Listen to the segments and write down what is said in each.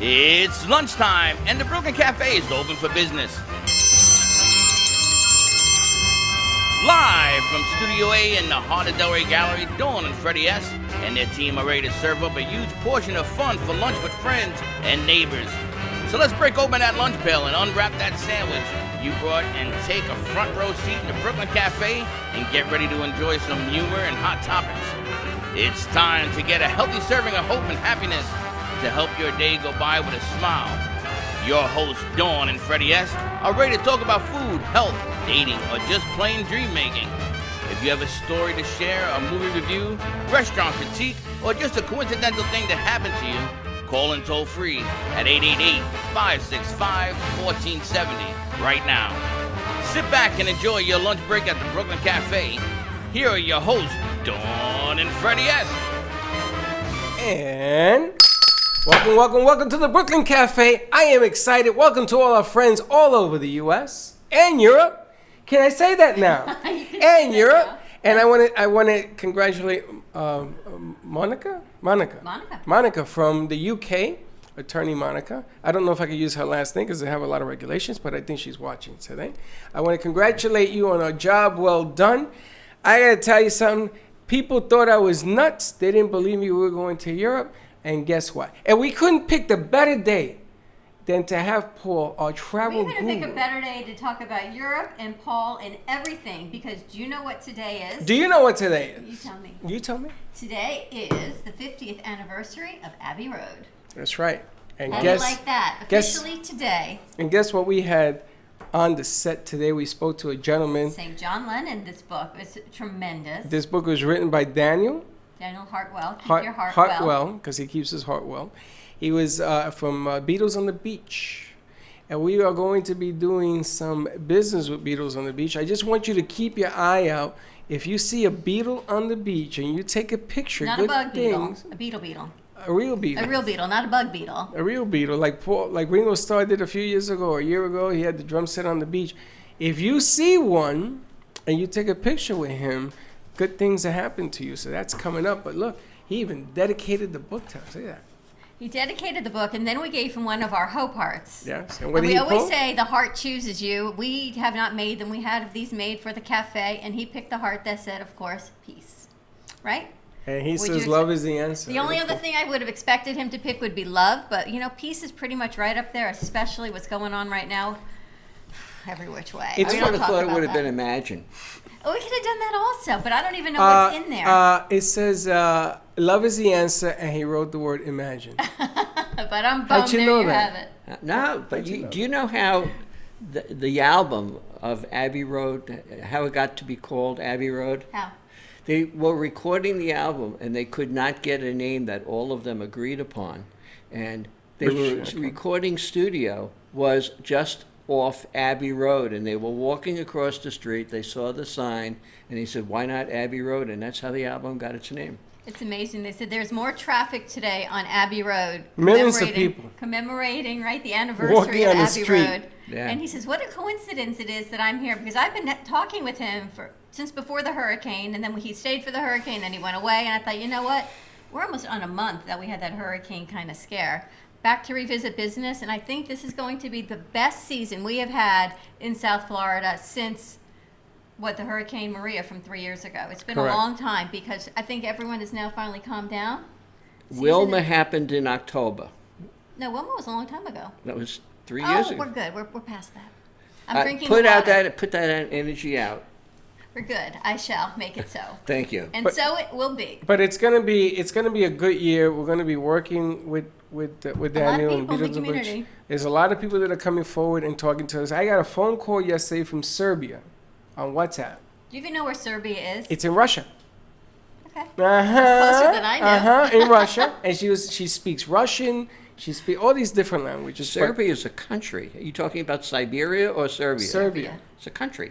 It's lunchtime, and the Brooklyn Cafe is open for business. Live from Studio A in the heart of Delray Gallery, Dawn and Freddie S. and their team are ready to serve up a huge portion of fun for lunch with friends and neighbors. So let's break open that lunch pail and unwrap that sandwich you brought and take a front row seat in the Brooklyn Cafe and get ready to enjoy some humor and hot topics. It's time to get a healthy serving of hope and happiness to help your day go by with a smile. Your hosts, Dawn and Freddie S., are ready to talk about food, health, dating, or just plain dream making. If you have a story to share, a movie review, restaurant critique, or just a coincidental thing that happened to you, call in toll free at 888-565-1470 right now. Sit back and enjoy your lunch break at the Brooklyn Cafe. Here are your hosts, Dawn and Freddie S. And welcome to the Brooklyn Cafe. I am excited. Welcome to all our friends all over the U.S. and Europe. Can I say that now? And Europe. And I want to congratulate Monica from the UK, attorney Monica. I don't know if I can use her last name because they have a lot of regulations, but I think she's watching today. I want to congratulate you on a job well done. I got to tell you something. People thought I was nuts. They didn't believe me we were going to Europe. And guess what? And we couldn't pick the better day than to have Paul, our travel guru. We couldn't pick a better day to talk about Europe and Paul and everything, because do you know what today is? Do you know what today is? You tell me. You tell me. Today is the 50th anniversary of Abbey Road. That's right. And How guess, do you like that? Officially today. And guess what we had on the set today? We spoke to a gentleman. St. John Lennon, this book was tremendous. This book was written by Daniel Hartwell. Keep your heart well. Hartwell, because he keeps his heart well. He was from Beatles on the Beach. And we are going to be doing some business with Beatles on the Beach. I just want you to keep your eye out. If you see a beetle on the beach and you take a picture, not good a bug things, beetle, a beetle. A real beetle. A real beetle, not a bug beetle. A real beetle, like Ringo Starr did a few years ago, or a year ago. He had the drum set on the beach. If you see one and you take a picture with him, good things are happening to you. So that's coming up. But look, he even dedicated the book to us. See that? He dedicated the book, and then we gave him one of our hope hearts. Yes. And what did we he always pull? say the heart chooses you. We have not made them. We had these made for the cafe, and he picked the heart that said, of course, peace. Right? And he says love is the answer. The only other thing I would have expected him to pick would be love, but, you know, peace is pretty much right up there, especially what's going on right now every which way. I would have thought it would have been imagine. Oh, we could have done that also, but I don't even know what's in there. It says love is the answer, and he wrote the word imagine. But I'm bummed. How'd you know there that? You have it. No, but do you know how the album of Abbey Road, how it got to be called Abbey Road? How? They were recording the album, and they could not get a name that all of them agreed upon. And recording studio was just off Abbey Road, and they were walking across the street. They saw the sign, and he said, why not Abbey Road? And that's how the album got its name. It's amazing. They said there's more traffic today on Abbey Road. Millions of people. Commemorating, right, the anniversary Walking of on the Abbey street. Road. Yeah. And he says, what a coincidence it is that I'm here, because I've been talking with him since before the hurricane, and then he stayed for the hurricane, then he went away, and I thought, you know what? We're almost on a month that we had that hurricane kind of scare. Back to revisit business, and I think this is going to be the best season we have had in South Florida since the Hurricane Maria from 3 years ago. It's been Correct. a long time, because I think everyone has now finally calmed down. Wilma happened in October. No, Wilma was a long time ago. That was 3 years ago. We're good. We're past that. I'm drinking put water. Put that energy out. We're good. I shall make it so. Thank you. And so it will be. But it's gonna be a good year. We're gonna be working with Daniel and people in the Beatles community. There's a lot of people that are coming forward and talking to us. I got a phone call yesterday from Serbia on WhatsApp. Do you even know where Serbia is? It's in Russia. Okay. Closer than I know. In Russia, and she speaks Russian. She speaks all these different languages. Serbia is a country. Are you talking about Siberia or Serbia? Serbia. It's a country.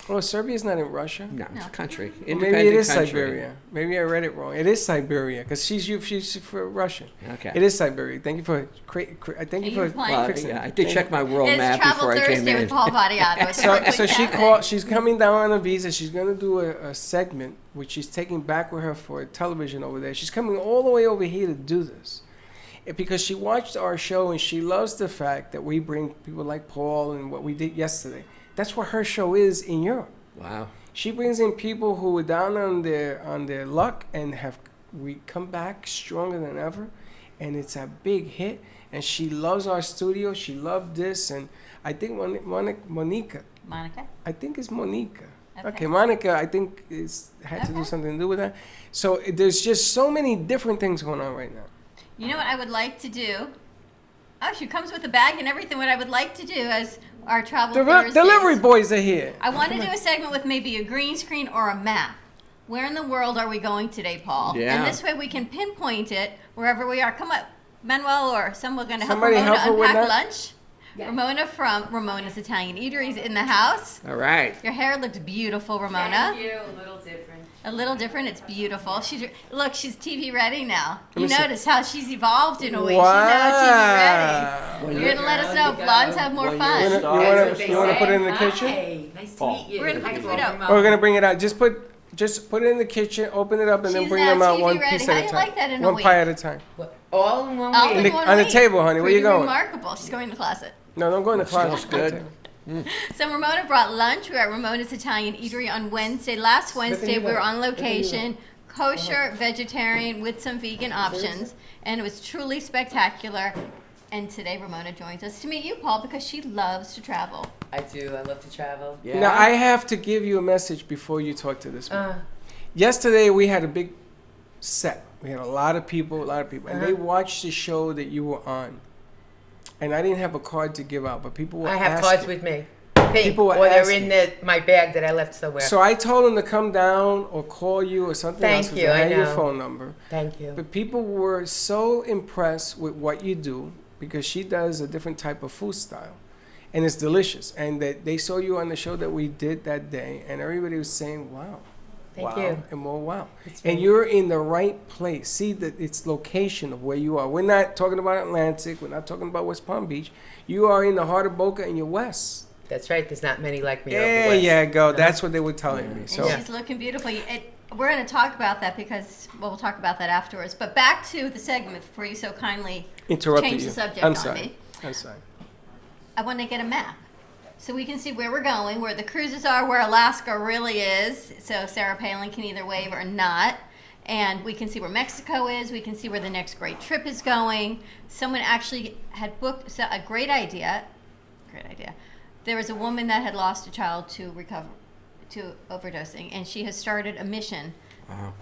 Oh, Serbia's not in Russia. No, it's a country. Well, Independent maybe it is country. Siberia. Maybe I read it wrong. It is Siberia because she's for Russian. Okay. It is Siberia. Thank you for fixing yeah, I it. did check my world It's map Travel before I came Thursday in. with Paul Vadiato. It's So perfectly she happening. called. She's coming down on a visa. She's gonna do a segment which she's taking back with her for television over there. She's coming all the way over here to do this, because she watched our show and she loves the fact that we bring people like Paul and what we did yesterday. That's what her show is in Europe. Wow. She brings in people who are down on their luck and we come back stronger than ever, and it's a big hit. And she loves our studio. She loved this, and I think Monica. I think it's Monica. Okay, Monica, I think had to do something to do with that. So there's just so many different things going on right now. You know what I would like to do? Oh, she comes with a bag and everything. What I would like to do as our travel Thursdays, delivery boys are here. I want to do a segment with maybe a green screen or a map. Where in the world are we going today, Paul? Yeah. And this way we can pinpoint it wherever we are. Come on, Manuel or someone going to help Somebody Ramona help her with unpack that? lunch. Yeah. Ramona from Ramona's Italian Eateries in the house. All right. Your hair looks beautiful, Ramona. Thank you. A little different. A little different. It's beautiful. She's TV ready now. Let me You see. notice how she's evolved in a way. Wow. She's now TV ready. You're gonna let us know. Blondes have more When fun. you're You want to put it in the kitchen? Hey, nice to Paul. meet you. We're gonna put the food out. Or we're gonna bring it out. Just put it in the kitchen, open it up, and then She's bring now them out TV one ready. piece How at do a you time. like that in a One week? pie at a time. All in one All week. in the- one on the week. table, honey. Where you Pretty going? Remarkable. She's going to the closet. No, don't go in the closet. Smells good. So Ramona brought lunch. We were at Ramona's Italian Eatery on Wednesday. Last Wednesday, we were on location, kosher, vegetarian, with some vegan options, and it was truly spectacular. And today, Ramona joins us to meet you, Paul, because she loves to travel. I do. I love to travel. Yeah. Now I have to give you a message before you talk to this man. Yesterday we had a big set. We had a lot of people, and they watched the show that you were on. And I didn't have a card to give out, but people were I have asking. cards with me. Pink, People were or they're asking. in my bag that I left somewhere. So I told them to come down or call you or something Thank else. 'Cause you, I had I your know. phone number. Thank you. But people were so impressed with what you do because she does a different type of food style. And it's delicious. And that they saw you on the show that we did that day, and everybody was saying, wow. Thank wow, you. and more wow. It's And me. you're in the right place. See that it's location of where you are. We're not talking about Atlantic. We're not talking about West Palm Beach. You are in the heart of Boca and you're west. That's right. There's not many like me. There over west. you go. That's what they were telling me. And So she's looking beautiful. We're going to talk about that because, well, we'll talk about that afterwards. But back to the segment before you so kindly interrupted change you. the subject I'm on sorry. me. I'm sorry. I want to get a map so we can see where we're going, where the cruises are, where Alaska really is. So Sarah Palin can either wave or not. And we can see where Mexico is. We can see where the next great trip is going. Someone actually had booked a great idea. Great idea. There was a woman that had lost a child to overdosing, and she has started a mission. Wow.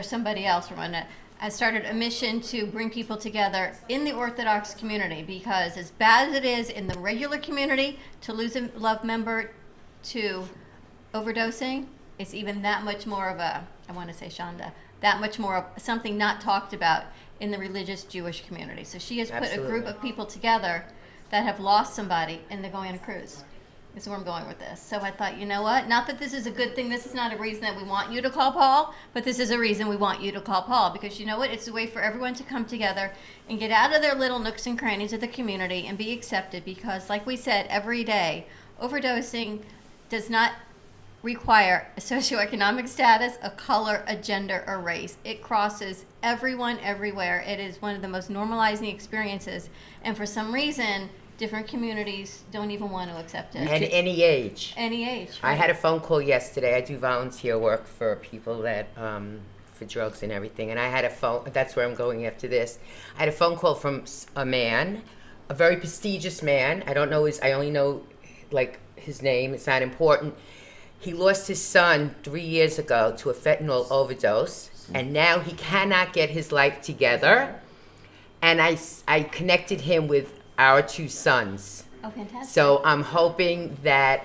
Somebody else, Ramona, has started a mission to bring people together in the Orthodox community, because as bad as it is in the regular community to lose a loved member to overdosing, it's even that much more of a, I want to say Shonda, that much more of something not talked about in the religious Jewish community. So she has put a group Absolutely. of people together that have lost somebody, and they're going on a cruise. Is where I'm going with this. So I thought, you know what? Not that this is a good thing. This is not a reason that we want you to call Paul, but this is a reason we want you to call Paul, because you know what? It's a way for everyone to come together and get out of their little nooks and crannies of the community and be accepted, because like we said, every day, overdosing does not require a socioeconomic status, a color, a gender, or race. It crosses everyone everywhere. It is one of the most normalizing experiences, and for some reason, different communities don't even want to accept it. And any age. Any age. I had a phone call yesterday. I do volunteer work for people that for drugs and everything. And I had a phone. That's where I'm going after this. I had a phone call from a man, a very prestigious man. I don't know his. I only know like his name. It's not important. He lost his son 3 years ago to a fentanyl overdose, and now he cannot get his life together. And I connected him with our two sons. Oh, fantastic. So I'm hoping that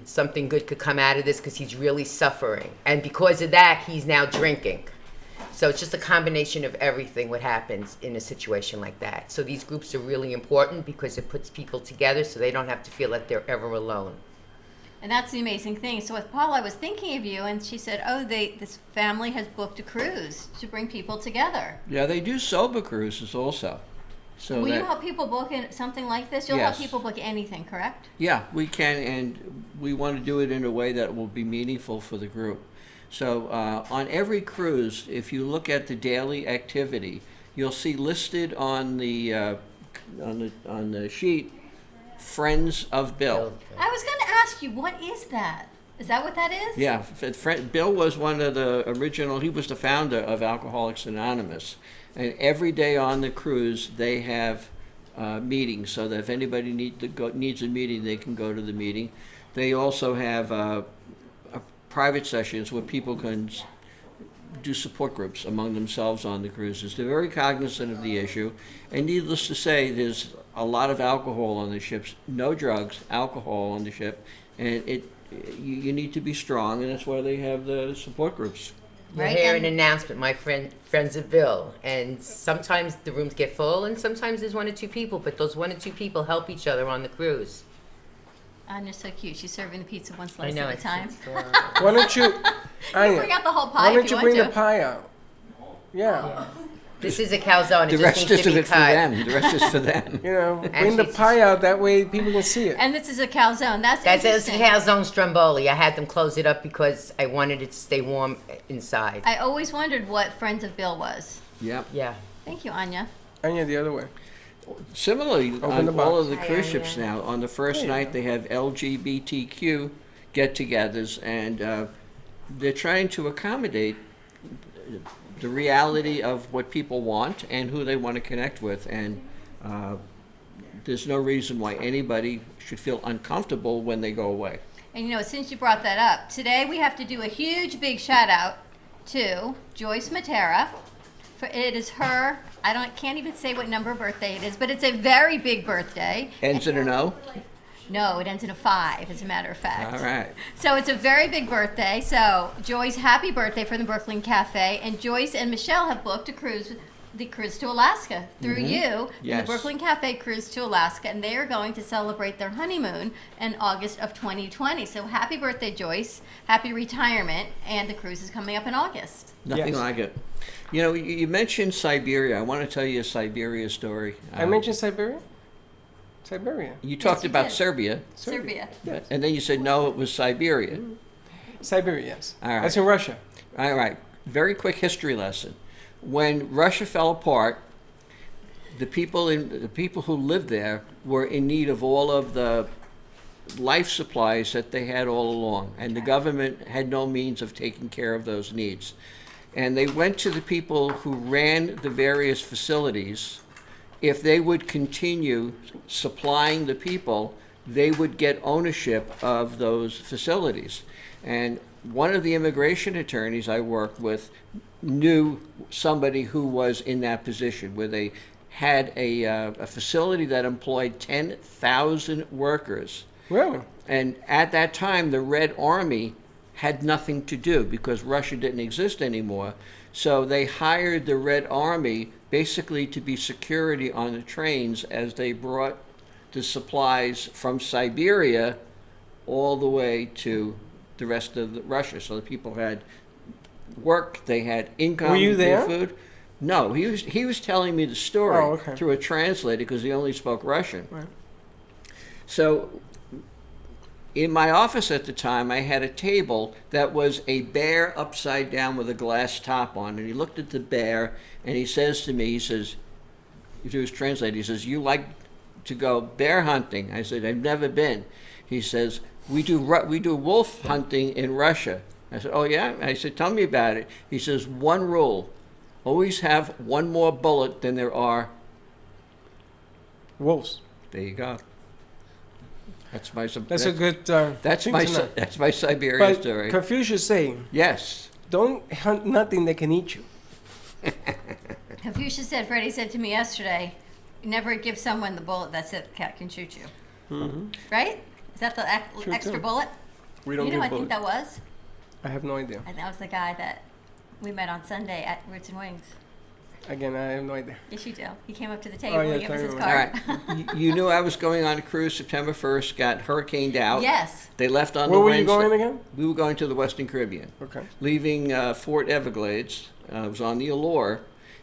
something good could come out of this, because he's really suffering. And because of that, he's now drinking. So it's just a combination of everything what happens in a situation like that. So these groups are really important because it puts people together so they don't have to feel like they're ever alone. And that's the amazing thing. So with Paul, I was thinking of you, and she said, oh, this family has booked a cruise to bring people together. Yeah, they do sober cruises also. So Will that, you help people book something like this? You'll Yes. help people book anything, correct? Yeah, we can, and we want to do it in a way that will be meaningful for the group. So on every cruise, if you look at the daily activity, you'll see listed on the sheet, Friends of Bill. I was going to ask you, what is that? Is that what that is? Yeah, Bill was one of the original, he was the founder of Alcoholics Anonymous. And every day on the cruise, they have meetings, so that if anybody needs a meeting, they can go to the meeting. They also have private sessions where people can do support groups among themselves on the cruises. They're very cognizant of the issue, and needless to say, there's a lot of alcohol on the ships. No drugs, alcohol on the ship, and you need to be strong, and that's why they have the support groups. You'll Right, hear and- an announcement, my friends of Bill, and sometimes the rooms get full, and sometimes there's 1 or 2 people, but those 1 or 2 people help each other on the cruise. Anya's so cute. She's serving the pizza one slice I know at a it's time. adorable. Why don't you, Anya, Bring out the whole why pie don't if you you bring want the to. pie out? Yeah. This is a calzone. It The just rest needs to of be it's for cut. them. The rest is for them. You know, bring the she's- pie out, that way people can see it. And this is a calzone. That's That's a interesting. calzone stromboli. I had them close it up because I wanted it to stay warm inside. I always wondered what Friends of Bill was. Yep. Yeah. Thank you, Anya. Anya, the other way. Similarly, Open on the all box. of the cruise ships now, on the first There you night go. they have LGBTQ get-togethers, and they're trying to accommodate the reality of what people want and who they want to connect with, and there's no reason why anybody should feel uncomfortable when they go away. And you know, since you brought that up, today we have to do a huge big shout out to Joyce Matera. For it is her, can't even say what number birthday it is, but it's a very big birthday. Ends in an O? No, it ends in a 5, as a matter of fact. All right. So it's a very big birthday. So Joyce, happy birthday from the Brooklyn Cafe. And Joyce and Michelle have booked the cruise to Alaska through you, Yes. the Brooklyn Cafe cruise to Alaska, and they are going to celebrate their honeymoon in August of 2020. So happy birthday, Joyce. Happy retirement, and the cruise is coming up in August. Nothing Yes. like it. You know, you mentioned Siberia. I want to tell you a Siberia story. I mentioned Siberia? Siberia. You talked you about did. Serbia, Serbia. Yes. and then you said no, it was Siberia. Siberia, yes. All right. That's in Russia. All right. Very quick history lesson. When Russia fell apart, the people who lived there were in need of all of the life supplies that they had all along, and the government had no means of taking care of those needs. And they went to the people who ran the various facilities. If they would continue supplying the people, they would get ownership of those facilities. And one of the immigration attorneys I worked with knew somebody who was in that position, where they had a facility that employed 10,000 workers. Really? And at that time, the Red Army had nothing to do because Russia didn't exist anymore. So they hired the Red Army basically to be security on the trains as they brought the supplies from Siberia all the way to the rest of Russia. So the people had work, they had income, Were you they had there? food. No, he was telling me the story Oh, okay. through a translator because he only spoke Russian. Right. So in my office at the time, I had a table that was a bear upside down with a glass top on. And he looked at the bear and he says to me, he says, to his translator, he says, "You like to go bear hunting?" I said, "I've never been." He says, we do wolf hunting in Russia." I said, "Oh yeah?" I said, "Tell me about it." He says, "One rule, always have one more bullet than there are." Wolves. There you go. That's my That's a good That's thing my to know. that's my Siberia But story. Confucius saying, Yes. don't hunt nothing that can eat you. Confucius said, Freddie said to me yesterday, never give someone the bullet that said the cat can shoot you. Right? Is that the True, extra too. bullet? We don't You know give who I think bullets. that was? I have no idea. And that was the guy that we met on Sunday at Roots and Wings. Again, I have no idea. Yes, you do. He came up to the table yeah, and gave us his tell me All card. right. You knew I was going on a cruise September 1st, got hurricaned out. Yes. They left on Where the were you Wednesday. going again? We were going to the Western Caribbean. Okay. Leaving Fort Everglades. It was on the Allure,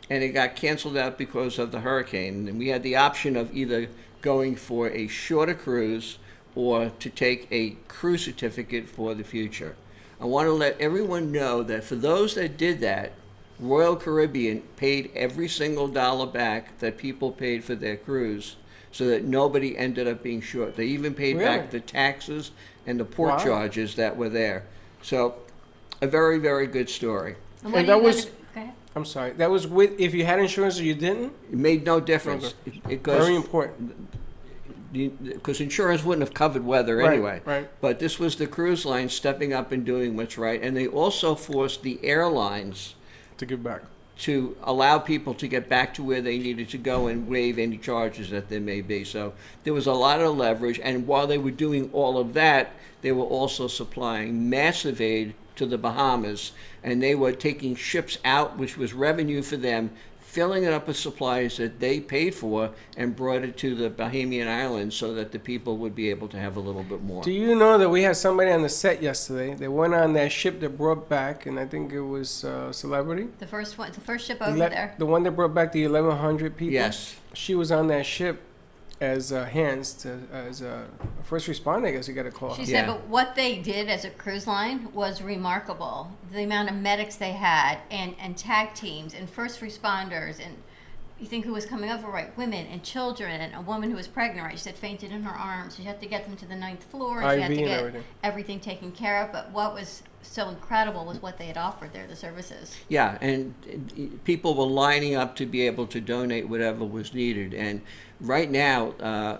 and it got canceled out because of the hurricane. And we had the option of either going for a shorter cruise or to take a cruise certificate for the future. I want to let everyone know that for those that did that, Royal Caribbean paid every single dollar back that people paid for their cruise, so that nobody ended up being short. They even paid Really? back the taxes and the port Wow. charges that were there. So, a very, very good story. And what And are you that was- gonna- go ahead. I'm sorry. That was with if you had insurance or you didn't. It made no difference. It goes, Very important. because insurance wouldn't have covered weather Right, anyway. right. But this was the cruise line stepping up and doing what's right. And they also forced the airlines To give back. to allow people to get back to where they needed to go and waive any charges that there may be. So there was a lot of leverage. And while they were doing all of that, they were also supplying massive aid to the Bahamas. And they were taking ships out, which was revenue for them, filling it up with supplies that they paid for and brought it to the Bahamian Islands so that the people would be able to have a little bit more. Do you know that we had somebody on the set yesterday? They went on that ship that brought back, and I think it was Celebrity. The first ship over Ele- there. The one that brought back the 1,100 people. Yes. She was on that ship as as a first responder, I guess you got to call her. She Yeah. said, but what they did as a cruise line was remarkable. The amount of medics they had, and tag teams, and first responders, and you think who was coming over, right? Women and children, and a woman who was pregnant, right? She said fainted in her arms. She had to get them to the 9th floor, and she had IV to and get everything. everything taken care of. But what was so incredible was what they had offered there, the services. Yeah, and people were lining up to be able to donate whatever was needed. And right now,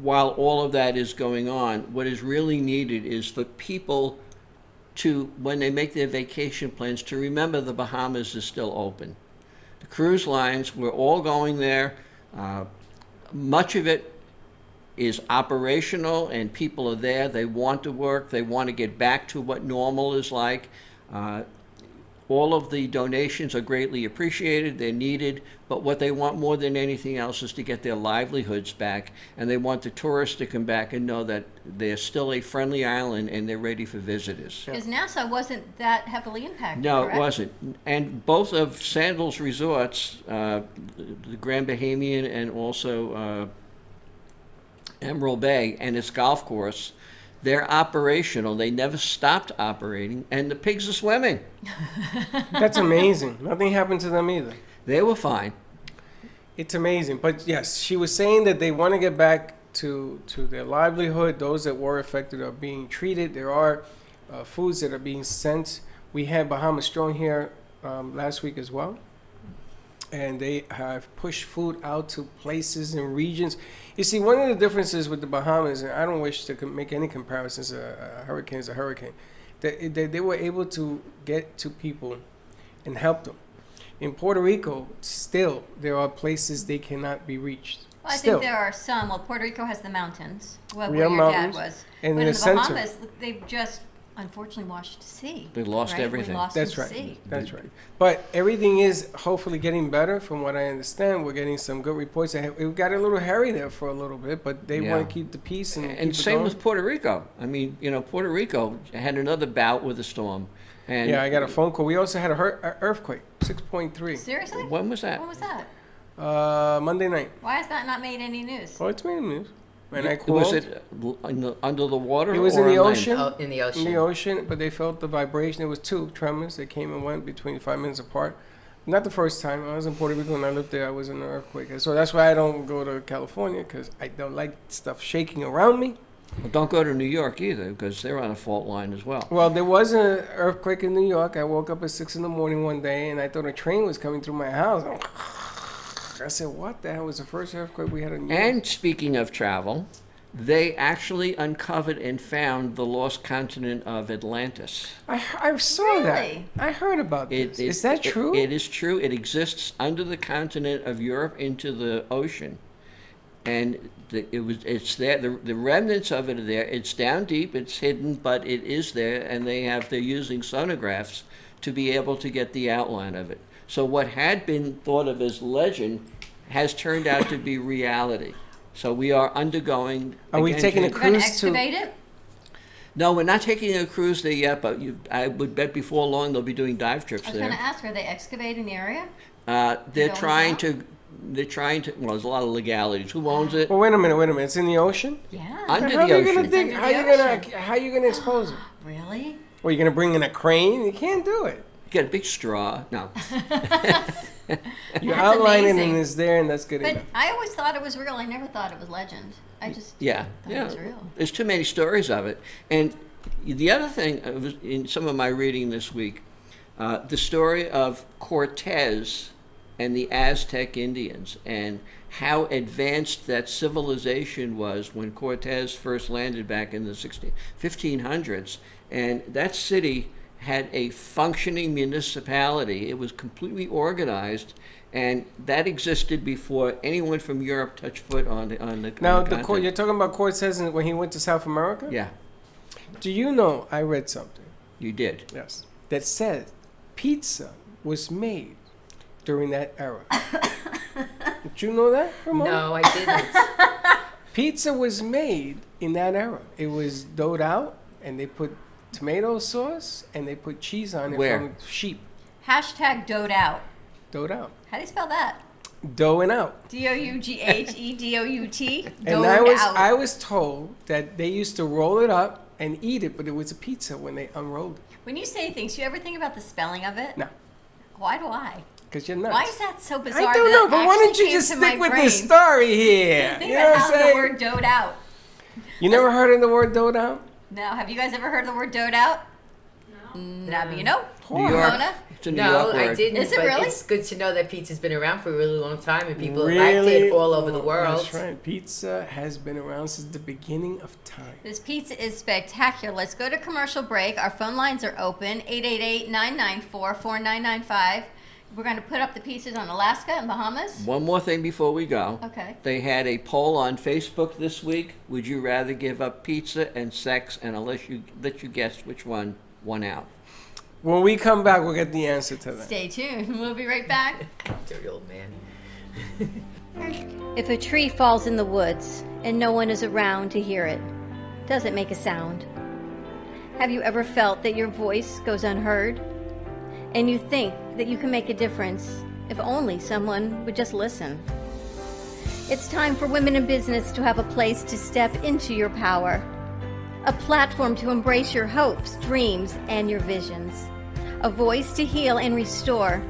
while all of that is going on, what is really needed is for people to, when they make their vacation plans, to remember the Bahamas is still open. The cruise lines, we're all going there. Much of it is operational, and people are there. They want to work. They want to get back to what normal is like. All of the donations are greatly appreciated. They're needed. But what they want more than anything else is to get their livelihoods back. And they want the tourists to come back and know that they're still a friendly island and they're ready for visitors. Because Nassau wasn't that heavily impacted, No, correct? it wasn't. And both of Sandals resorts, the Grand Bahamian and also Emerald Bay and its golf course, they're operational. They never stopped operating, and the pigs are swimming. That's amazing. Nothing happened to them either. They were fine. It's amazing. But yes, she was saying that they want to get back to their livelihood. Those that were affected are being treated. There are foods that are being sent. We had Bahamas Strong here last week as well. And they have pushed food out to places and regions. You see, one of the differences with the Bahamas, and I don't wish to make any comparisons, a hurricane is a hurricane, that they were able to get to people and help them. In Puerto Rico, still, there are places they cannot be reached. Well, I Still. think there are some. Well, Puerto Rico has the mountains, where We your have dad mountains, was. and but in in the the center- Bahamas, they've just unfortunately washed to sea. They lost right? everything. We lost That's them right. to sea. That's right. But everything is hopefully getting better from what I understand. We're getting some good reports. It got a little hairy there for a little bit, but they Yeah. want to keep the peace and keep And it same going. with Puerto Rico. I mean, Puerto Rico had another bout with a storm. And Yeah, I got a phone call. We also had a earthquake, 6.3, Seriously? When was that? When was that? Monday night. Why has that not made any news? Oh, it's made news. And I Was called. it under the water? It was or in the on land? ocean. Oh, in the ocean. In the ocean, but they felt the vibration. There was 2 tremors. They came and went between 5 minutes apart. Not the first time. I was in Puerto Rico when I lived there. I was in an earthquake. So that's why I don't go to California, because I don't like stuff shaking around me. Well, don't go to New York either, because they're on a fault line as well. Well, there was an earthquake in New York. I woke up at 6 in the morning one day, and I thought a train was coming through my house. I said, what the hell was the first earthquake we had in New York? And speaking of travel, they actually uncovered and found the lost continent of Atlantis. I saw Really? that. I heard about this. Is that true? It is true. It exists under the continent of Europe into the ocean. And it's there. The remnants of it are there. It's down deep. It's hidden, but it is there. And they're using sonographs to be able to get the outline of it. So what had been thought of as legend has turned out to be reality. So we are undergoing. Are we taking a You're going to cruise to? excavate it? No, we're not taking a cruise there yet, but I would bet before long they'll be doing dive I trips was going to there. ask, are they excavating the area? They're Who owns trying that? to. They're trying to. Well, there's a lot of legalities. Who owns it? Well, wait a minute. It's in the ocean. Yeah. Under how the are you gonna ocean. dig? It's How under you the gonna? ocean. How you gonna expose it? Really? Well, you're gonna bring in a crane? You can't do it. get a big straw. No. You're That's outlining amazing. and it's there, and that's good But enough. I always thought it was real. I never thought it was legend. I just Yeah, thought yeah. it was real. There's too many stories of it. And the other thing, in some of my reading this week, the story of Cortez and the Aztec Indians and how advanced that civilization was when Cortez first landed back in the 1500s. And that city had a functioning municipality. It was completely organized, and that existed before anyone from Europe touched foot on the Now, on the you're continent. talking about Cortez when he went to South America? Yeah, Do you know, I read something, you did. yes, that said pizza was made during that era. Did you know that, Ramon? No, I didn't. Pizza was made in that era. It was doughed out, and they put tomato sauce, and they put cheese on it Where? from sheep. Hashtag doughed out. Doughed out. How do you spell that? Doughing out. Doughedout. And I was told that they used to roll it up and eat it, but it was a pizza when they unrolled it. When you say things, do you ever think about the spelling of it? No, Why do I? because you're nuts. Why is that so bizarre? I don't that know, but why actually don't you came just to my stick with brain? the story here? Think You know about what how I'm the saying? word doughed out. You never heard of the word doughed out? No, have you guys ever heard the word doughed out? No. Now you know. New York. Mona? It's a New No, York I word. didn't. Is it but really? it's good to know that pizza's been around for a really long time and people like Really? it all over the world. That's right. Pizza has been around since the beginning of time. This pizza is spectacular. Let's go to commercial break. Our phone lines are open, 888-994-4995. We're going to put up the pizzas on Alaska and Bahamas. One more thing before we go. Okay. They had a poll on Facebook this week. Would you rather give up pizza and sex? And I'll let you guess which one won out. When we come back, we'll get the answer to that. Stay tuned. We'll be right back. Dirty old man. If a tree falls in the woods and no one is around to hear it, does it make a sound? Have you ever felt that your voice goes unheard? And you think that you can make a difference if only someone would just listen? It's time for women in business to have a place to step into your power. A platform to embrace your hopes, dreams, and your visions. A voice to heal and restore.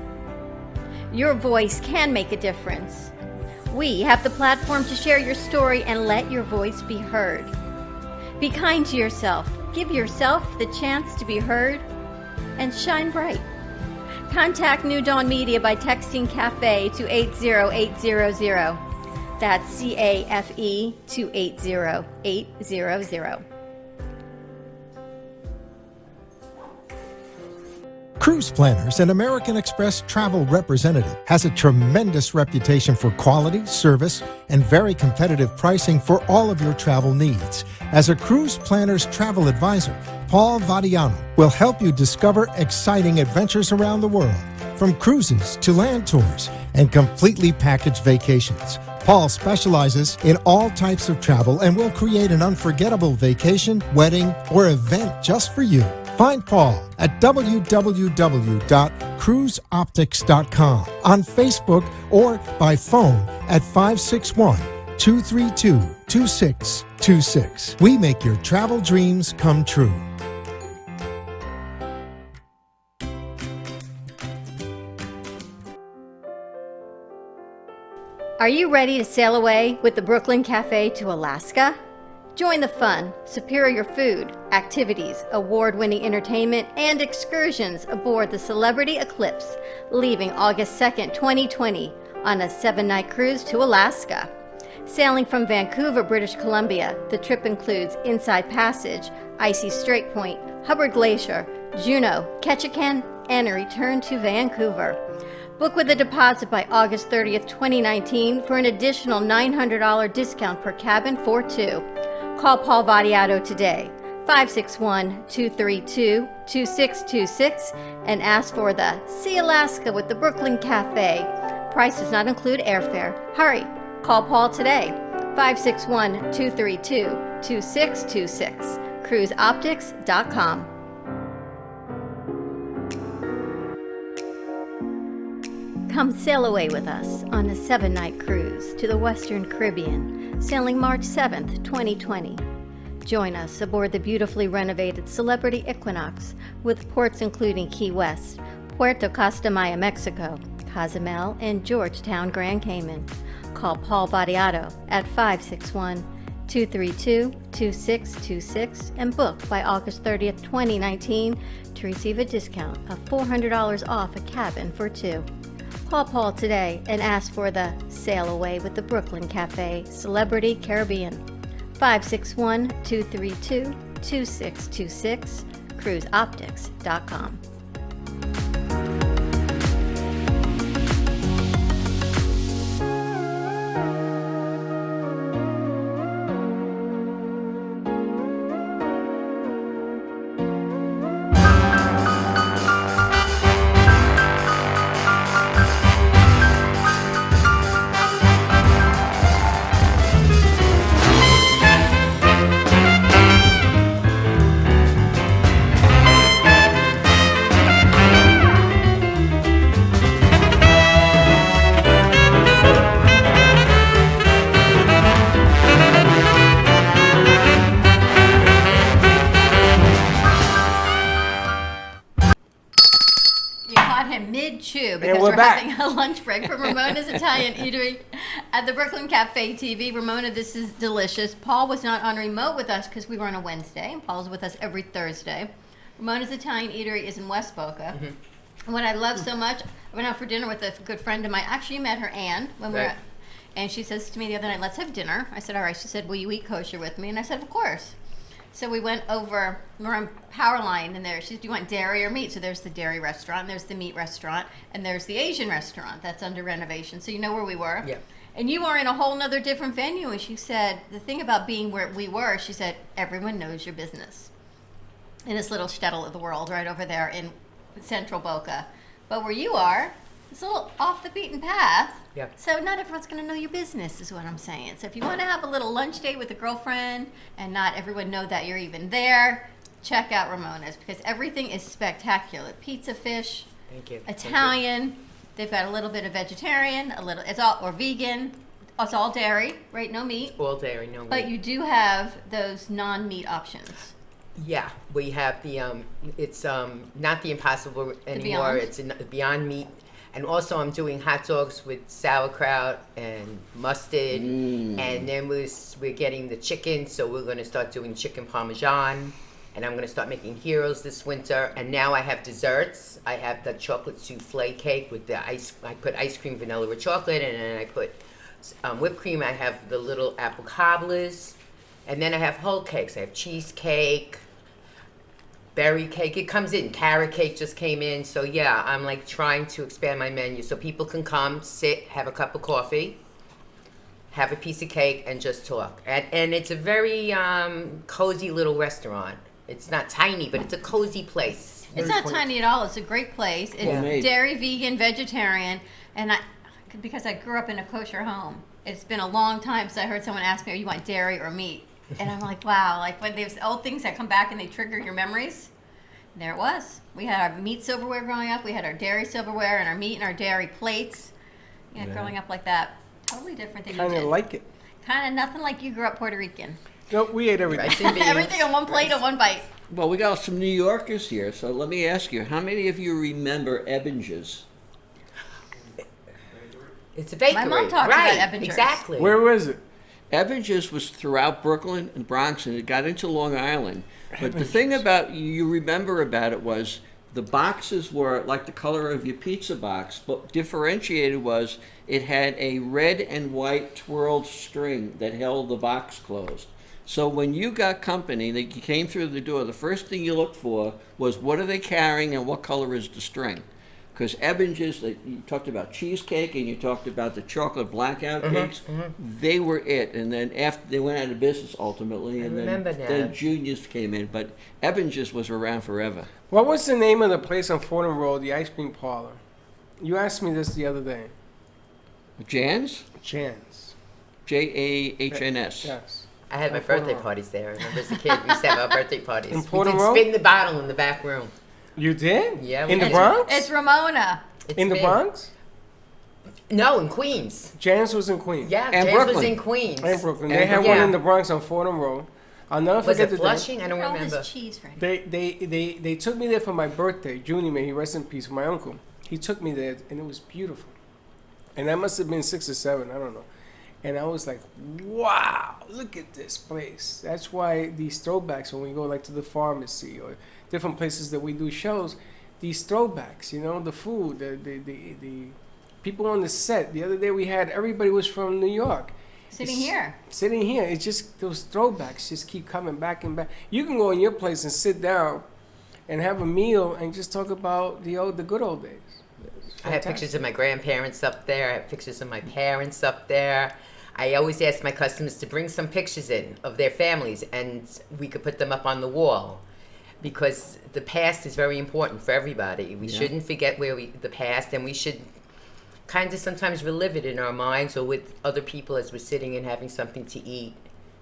Your voice can make a difference. We have the platform to share your story and let your voice be heard. Be kind to yourself. Give yourself the chance to be heard and shine bright. Contact New Dawn Media by texting CAFE to 80800. That's CAFE to 80800. Cruise Planners, an American Express travel representative, has a tremendous reputation for quality, service, and very competitive pricing for all of your travel needs. As a Cruise Planners travel advisor, Paul Vadiano will help you discover exciting adventures around the world, from cruises to land tours and completely packaged vacations. Paul specializes in all types of travel and will create an unforgettable vacation, wedding, or event just for you. Find Paul at www.cruiseoptics.com, on Facebook, or by phone at 561-232-2626. We make your travel dreams come true. Are you ready to sail away with the Brooklyn Cafe to Alaska? Join the fun, superior food, activities, award-winning entertainment, and excursions aboard the Celebrity Eclipse, leaving August 2nd, 2020, on a 7-night cruise to Alaska. Sailing from Vancouver, British Columbia, the trip includes Inside Passage, Icy Strait Point, Hubbard Glacier, Juneau, Ketchikan, and a return to Vancouver. Book with a deposit by August 30th, 2019 for an additional $900 discount per cabin for two. Call Paul Vadiato today, 561-232-2626, and ask for the See Alaska with the Brooklyn Cafe. Price does not include airfare. Hurry, call Paul today, 561-232-2626, cruiseoptics.com. Come sail away with us on a 7-night cruise to the Western Caribbean, sailing March 7th, 2020. Join us aboard the beautifully renovated Celebrity Equinox with ports including Key West, Puerto Costamaya, Mexico, Cozumel, and Georgetown, Grand Cayman. Call Paul Badiato at 561-232-2626 and book by August 30th, 2019 to receive a discount of $400 off a cabin for two. Call Paul today and ask for the Sail Away with the Brooklyn Cafe Celebrity Caribbean. 561-232-2626, cruiseoptics.com. Mid-chew because we're having a lunch break from Ramona's Italian Eatery at the Brooklyn Cafe TV. Ramona, this is delicious. Paul was not on remote with us because we were on a Wednesday. Paul's with us every Thursday. Ramona's Italian Eatery is in West Boca. Mm-hmm. And what I love so much, I went out for dinner with a good friend of mine. Actually, you met her, Ann, when we were at, and she says to me the other night, let's have dinner. I said, all right. She said, will you eat kosher with me? And I said, of course. So we went over, we're on Powerline, and there, she said, do you want dairy or meat? So there's the dairy restaurant, there's the meat restaurant, and there's the Asian restaurant that's under renovation. So you know where we were? Yeah. And you are in a whole nother different venue, and she said, the thing about being where we were, she said, everyone knows your business. In this little shtetl of the world right over there in Central Boca. But where you are, it's a little off the beaten path. Yep. So not everyone's going to know your business is what I'm saying. So if you want to have a little lunch date with a girlfriend and not everyone know that you're even there, check out Ramona's because everything is spectacular. Pizza, fish, Thank you. Italian. Thank you. They've got a little bit of vegetarian, a little it's all or vegan. It's all dairy, right? No meat. All dairy, no meat. But you do have those non-meat options. Yeah, we have the it's not the Impossible anymore. It's Beyond Meat. And also I'm doing hot dogs with sauerkraut and mustard. And then we're getting the chicken, so we're going to start doing chicken parmesan. And I'm going to start making heroes this winter. And now I have desserts. I have the chocolate souffle cake with the ice. I put ice cream, vanilla with chocolate, and then I put whipped cream. I have the little apple cobblers. And then I have whole cakes. I have cheesecake, berry cake. It comes in. Carrot cake just came in. So yeah, I'm like trying to expand my menu so people can come, sit, have a cup of coffee, have a piece of cake, and just talk. And it's a very cozy little restaurant. It's not tiny, but it's a cozy place. It's not tiny at all. It's a great place. It's dairy, vegan, vegetarian, and because I grew up in a kosher home, it's been a long time since I heard someone ask me, "Oh, you want dairy or meat?" And I'm like, wow, like when there's old things that come back and they trigger your memories. And there it was. We had our meat silverware growing up. We had our dairy silverware and our meat and our dairy plates. Yeah, growing up like that. Totally different than you did. Kind of like it. Kind of nothing like you grew up Puerto Rican. No, we ate everything. Everything on one plate and one bite. Well, we got some New Yorkers here, so let me ask you, how many of you remember Ebbinger's? It's a bakery. My mom talked about Ebbinger's. Exactly. Where was it? Ebbinger's was throughout Brooklyn and Bronx, and it got into Long Island. But the thing about you remember about it was the boxes were like the color of your pizza box, but differentiated was it had a red and white twirled string that held the box closed. So when you got company that you came through the door, the first thing you looked for was what are they carrying and what color is the string? Because Ebbinger's, you talked about cheesecake and you talked about the chocolate blackout cakes. They were it. And then after they went out of business ultimately, and then Junior's came in. But Ebbinger's was around forever. What was the name of the place on Fordham Road, the ice cream parlor? You asked me this the other day. Jan's? Jan's. Jahns. Yes. I had my birthday parties there. I remember as a kid, we used to have our birthday parties. In We Fordham did Road? spin the bottle in the back room. You did? Yeah. In the Bronx? It's Ramona. In the Bronx? No, in Queens. Jan's was in Queens. Yeah, And James was Brooklyn. in Queens. And Brooklyn. They had one in the Bronx on Fordham Road. I'll never Was forget it the day. Flushing? I don't All remember. this cheese, Frank. They took me there for my birthday. Junior, may he rest in peace, my uncle. He took me there, and it was beautiful. And I must have been 6 or 7, I don't know. And I was like, wow, look at this place. That's why these throwbacks, when we go like to the pharmacy or different places that we do shows, these throwbacks, you know, the food, the people on the set. The other day we had, everybody was from New York. Sitting It's- here. Sitting here. It's just, those throwbacks just keep coming back and back. You can go in your place and sit down and have a meal and just talk about the good old days. It's I have fantastic. pictures of my grandparents up there. I have pictures of my parents up there. I always ask my customers to bring some pictures in of their families, and we could put them up on the wall, because the past is very important for everybody. We shouldn't forget the past, and we should kind of sometimes relive it in our minds or with other people as we're sitting and having something to eat,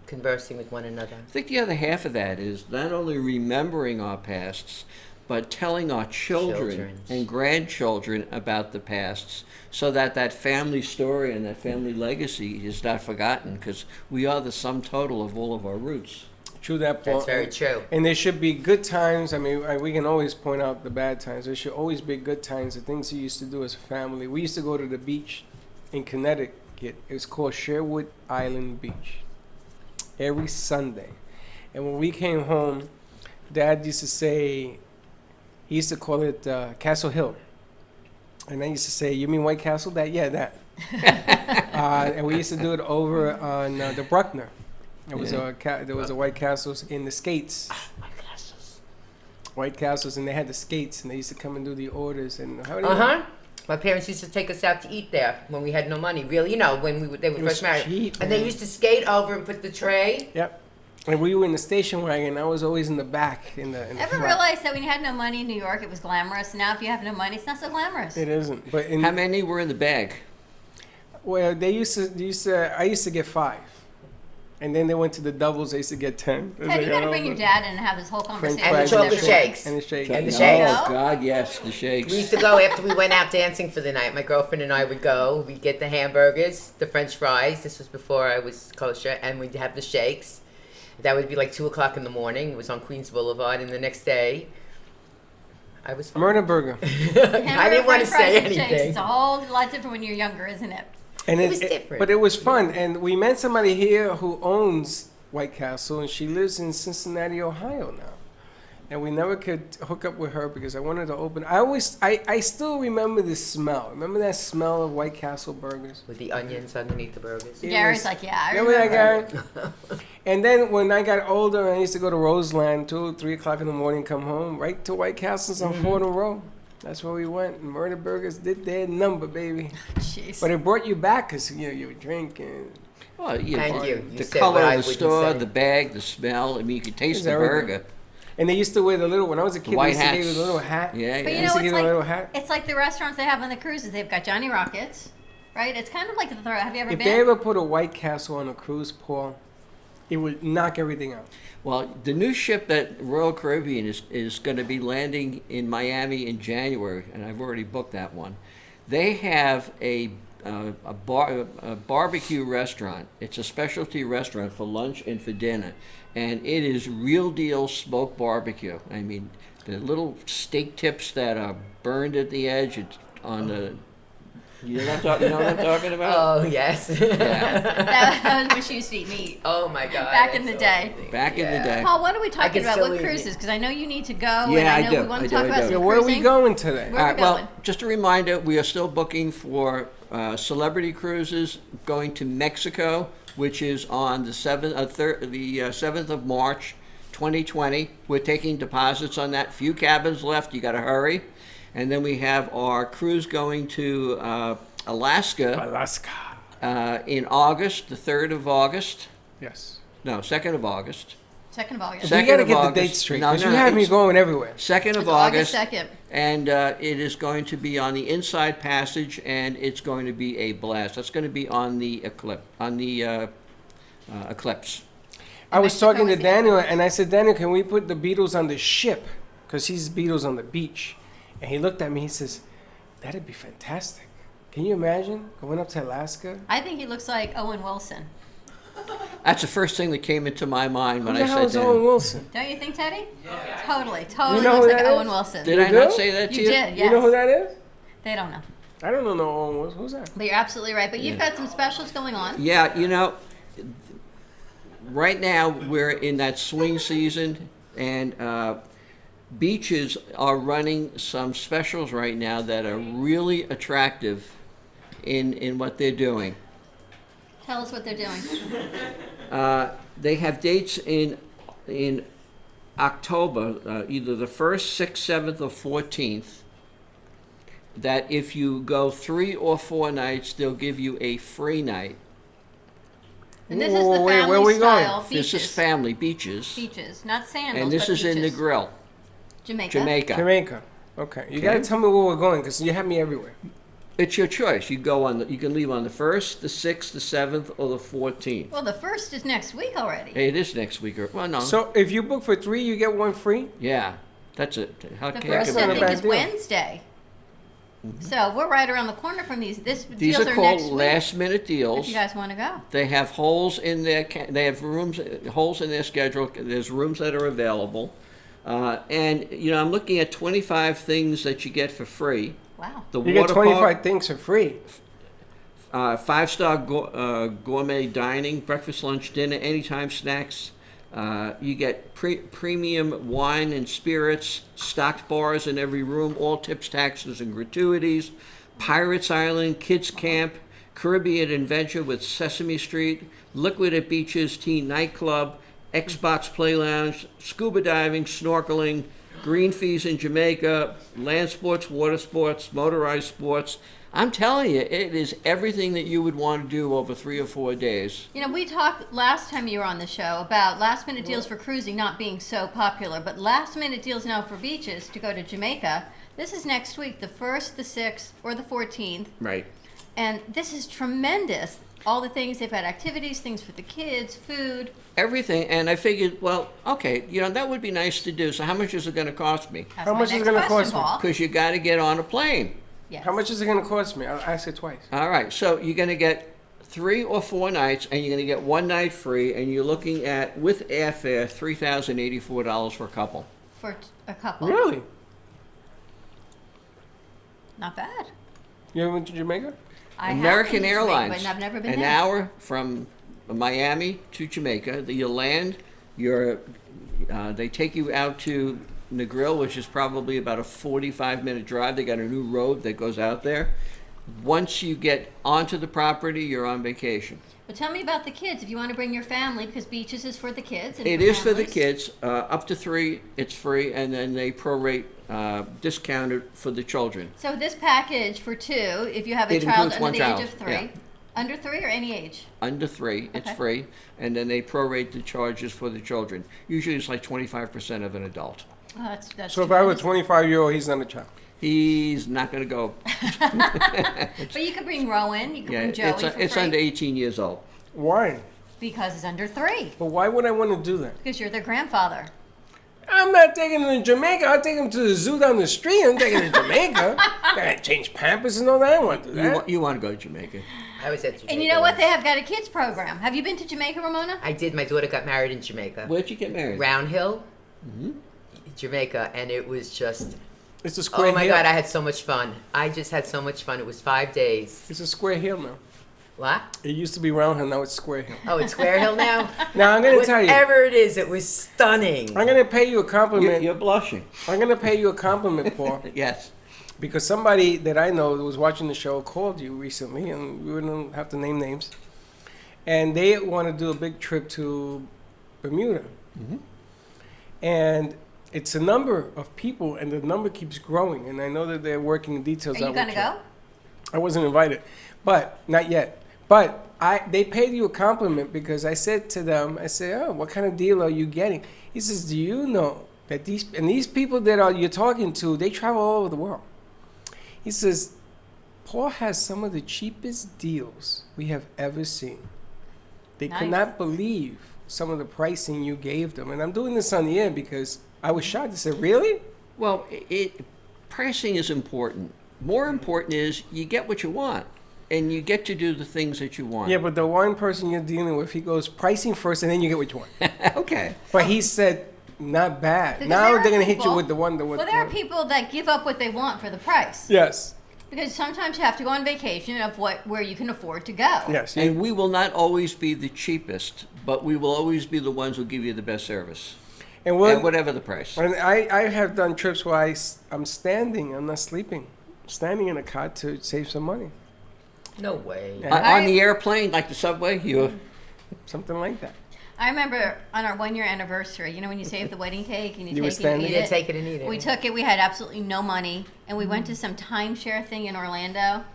conversing with one another. I think the other half of that is not only remembering our pasts, but telling our children Children's. and grandchildren about the pasts, so that that family story and that family legacy is not forgotten, because we are the sum total of all of our roots. True that, Paul. That's very true. And there should be good times. I mean, we can always point out the bad times. There should always be good times, the things you used to do as a family. We used to go to the beach in Connecticut. It was called Sherwood Island Beach. Every Sunday. And when we came home, Dad used to say, he used to call it Castle Hill. And I used to say, you mean White Castle? That? Yeah, that. And we used to do it over on the Bruckner. There was a White Castles in the Skates. White Castles, and they had the Skates, and they used to come and do the orders. And how do you My parents used to take us out to eat there when we had no money. Really, when they were It was first married, cheap, and man. they used to skate over and put the tray. Yep. And we were in the station wagon. I was always in the back. In the Ever front. realize that when you had no money in New York, it was glamorous? Now, if you have no money, it's not so glamorous. It isn't. But in, How many were in the bag? well, I used to get 5. And then they went to the doubles. They used to get 10. Ted, you got to bring your dad in and have this whole conversation. And the fries chocolate shake. shakes. And the shake. And the Oh, shakes. God, yes, the shakes. We used to go after we went out dancing for the night. My girlfriend and I would go. We'd get the hamburgers, the French fries. This was before I was kosher, and we'd have the shakes. That would be like 2:00 in the morning. It was on Queens Boulevard, and the next day, I was fine. Murder Burger. I didn't want to say anything. It's a whole lot different when you're younger, isn't it? And It was different. But it was fun. And we met somebody here who owns White Castle, and she lives in Cincinnati, Ohio now. And we never could hook up with her because I wanted to open. I still remember the smell. Remember that smell of White Castle burgers? With the onions underneath the burgers. It Gary's was- like, yeah, I Remember remember. that guy? And then when I got older, I used to go to Roseland 2, 3 o'clock in the morning, come home, right to White Castles on Fordham Road. That's where we went. And Murder Burgers did their number, baby. Jeez. But it brought you back because you were drinking. Well, Thank you. You The said color what I of the wouldn't store, say. the bag, the smell. I mean, you could taste It's the everything. burger. And they used to wear the little, when I was a kid, they white used to give you hats. the little hat. Yeah, But yeah. you used know, to it's give you a little hat. like the restaurants they have on the cruises. They've got Johnny Rockets, right? It's kind of like the throw. Have you ever If been? they ever put a White Castle on a cruise, Paul, it would knock everything out. Well, the new ship that Royal Caribbean is going to be landing in Miami in January, and I've already booked that one. They have a barbecue restaurant. It's a specialty restaurant for lunch and for dinner, and it is real deal smoked barbecue. I mean, the little steak tips that are burned at the edge. It's on the. You know what I'm talking about? Oh, yes. that was when she used to eat meat. Oh, my God. Back in the that's day. so funny. Back in the day. Paul, what are we I talking can about? still What eat it. cruises? Because I know you need to go, and Yeah, I I know do. we want I to do, talk I about do. some So where are we cruising. going today? Where are we Well, going? just a reminder, we are still booking for celebrity cruises going to Mexico, which is on the 7th of March, 2020. We're taking deposits on that. Few cabins left. You got to hurry. And then we have our cruise going to Alaska Alaska. in August, the 3rd of August. Yes. No, 2nd of August. 2nd of August. Second We got to of get the August. dates straight No, because no, you have me it's- going everywhere. 2nd of It's August August. 2nd. And it is going to be on the inside passage, and it's going to be a blast. That's going to be on the Eclipse. I was Mexico talking to is the Daniel, and I said, Daniel, can we put the Beatles on the ship? Because he's Beatles on the beach. And he looked at me, he says, that'd be fantastic. Can you imagine going up to Alaska? I think he looks like Owen Wilson. That's the first thing that came into my mind when Who the I hell said is Owen that. Wilson? Don't you think, Teddy? Totally You know looks who like that Owen is? Wilson. Did I do? not say that to You you? did, yes. You know who that is? They don't know. I don't know Owen Wilson. Who's that? But you're absolutely right. But you've got some specials going on. Yeah, right now we're in that swing season, and beaches are running some specials right now that are really attractive in what they're doing. Tell us what they're doing. They have dates in October, either the 1st, 6th, 7th, or 14th, that if you go 3 or 4 nights, they'll give you a free night. And this is the Whoa, where family are we style going? beaches. This is family beaches. Beaches, not sandals, And this but is in beaches. Negril, Jamaica. Jamaica. Okay. You Okay. gotta tell me where we're going because you have me everywhere. It's your choice. You can leave on the 1st, the 6th, the 7th, or the 14th. Well, the first is next week already. It is next week. Well, no. So if you book for 3, you get 1 free? Yeah, that's it. How The can first, not I a think, bad is deal. Wednesday. So we're right around the corner from these. These Deals are are called next week. last-minute If deals. you guys want to go. They have holes in their. They have holes in their schedule. There's rooms that are available, and I'm looking at 25 things that you get for free. Wow. The You get water 25 park, things for free. 5-star gourmet dining, breakfast, lunch, dinner, anytime snacks. You get premium wine and spirits, stocked bars in every room, all tips, taxes, and gratuities. Pirates Island, Kids Camp, Caribbean Adventure with Sesame Street, Liquid at Beaches, Teen Nightclub, Xbox Play Lounge, scuba diving, snorkeling, green fees in Jamaica, land sports, water sports, motorized sports. I'm telling you, it is everything that you would want to do over 3 or 4 days. We talked last time you were on the show about last minute deals for cruising not being so popular, but last minute deals now for beaches to go to Jamaica. This is next week, the 1st, the 6th, or the 14th. Right. And this is tremendous. All the things, they've had activities, things for the kids, food. Everything, and I figured, well, okay, that would be nice to do. So how much is it going to cost me? That's How my much is it next gonna question, cost me? Paul. Because you got to get on a plane. Yes. How much is it going to cost me? I'll ask it twice. All right, so you're going to get 3 or 4 nights, and you're going to get 1 night free, and you're looking at, with airfare, $3,084 for a couple. For a couple. Really? Not bad. You ever went to Jamaica? I have American been to Jamaica, Airlines. but I've never been an there. hour from Miami to Jamaica. You land. They take you out to Negril, which is probably about a 45-minute drive. They got a new road that goes out there. Once you get onto the property, you're on vacation. But tell me about the kids. If you want to bring your family, because beaches is for the kids. And It is for the families. kids. Up to 3, it's free, and then they prorate discounted for the children. So this package for 2, if you have a It child includes under one the child, age of 3, yeah. under 3 or any age. Under 3, it's Okay. free, and then they prorate the charges for the children. Usually it's like 25% of an adult. Oh, that's So if I were a tremendous. 25-year-old, he's not a child. He's not going to go. But you could bring Rowan, you could Yeah, bring Joey for it's free. under 18 years old. Why? Because he's under 3. But why would I want to do that? Because you're their grandfather. I'm not taking him to Jamaica. I'll take him to the zoo down the street. I'm taking him to Jamaica. I gotta change Pampers and all that. I don't want to do that. You want to go to Jamaica? I was at Jamaica. And you know what? once. They have got a kids program. Have you been to Jamaica, Ramona? I did. My daughter got married in Jamaica. Where'd you get married? Round Hill, Jamaica, and it was just. It's a square Oh my hill. God! I had so much fun. I just had so much fun. It was 5 days. It's a square hill now. What? It used to be Round Hill. Now it's Square Hill. Oh, it's Square Hill now. Now I'm gonna tell you. Whatever it is, it was stunning. I'm gonna pay you a compliment. You're blushing. I'm gonna pay you a compliment, Paul, Yes. because somebody that I know that was watching the show called you recently, and we don't have to name names, and they want to do a big trip to Bermuda, and it's a number of people, and the number keeps growing, and I know that they're working the details Are you out going with to go? I wasn't invited, but not yet. But they paid you a compliment because I said to them, I said, "Oh, what kind of deal are you getting?" He says, "Do you know that these people that you're talking to, they travel all over the world?" He says, "Paul has some of the cheapest deals we have ever seen. They could Nice. not believe some of the pricing you gave them." And I'm doing this on the air because I was shocked. I said, "Really?" Well, pricing is important. More important is you get what you want. and you get to do the things that you want. Yeah, but the one person you're dealing with, he goes pricing first, and then you get what you want. Okay. But he said, not bad. Because Now there are they're gonna hit you people- with the one. Well, there are people that give up what they want for the price. Yes. Because sometimes you have to go on vacation of where you can afford to go. Yes. And we will not always be the cheapest, but we will always be the ones who give you the best service. And At whatever the price. And I have done trips where I'm standing. I'm not sleeping. Standing in a cot to save some money. No way. Yeah. On the airplane, like the subway, Something like that. I remember on our 1 year anniversary, you know, when you save the wedding cake and you You were take it and standing? eat Yeah, it. take it and eat it. We took it. We had absolutely no money, and we went to some timeshare thing in Orlando.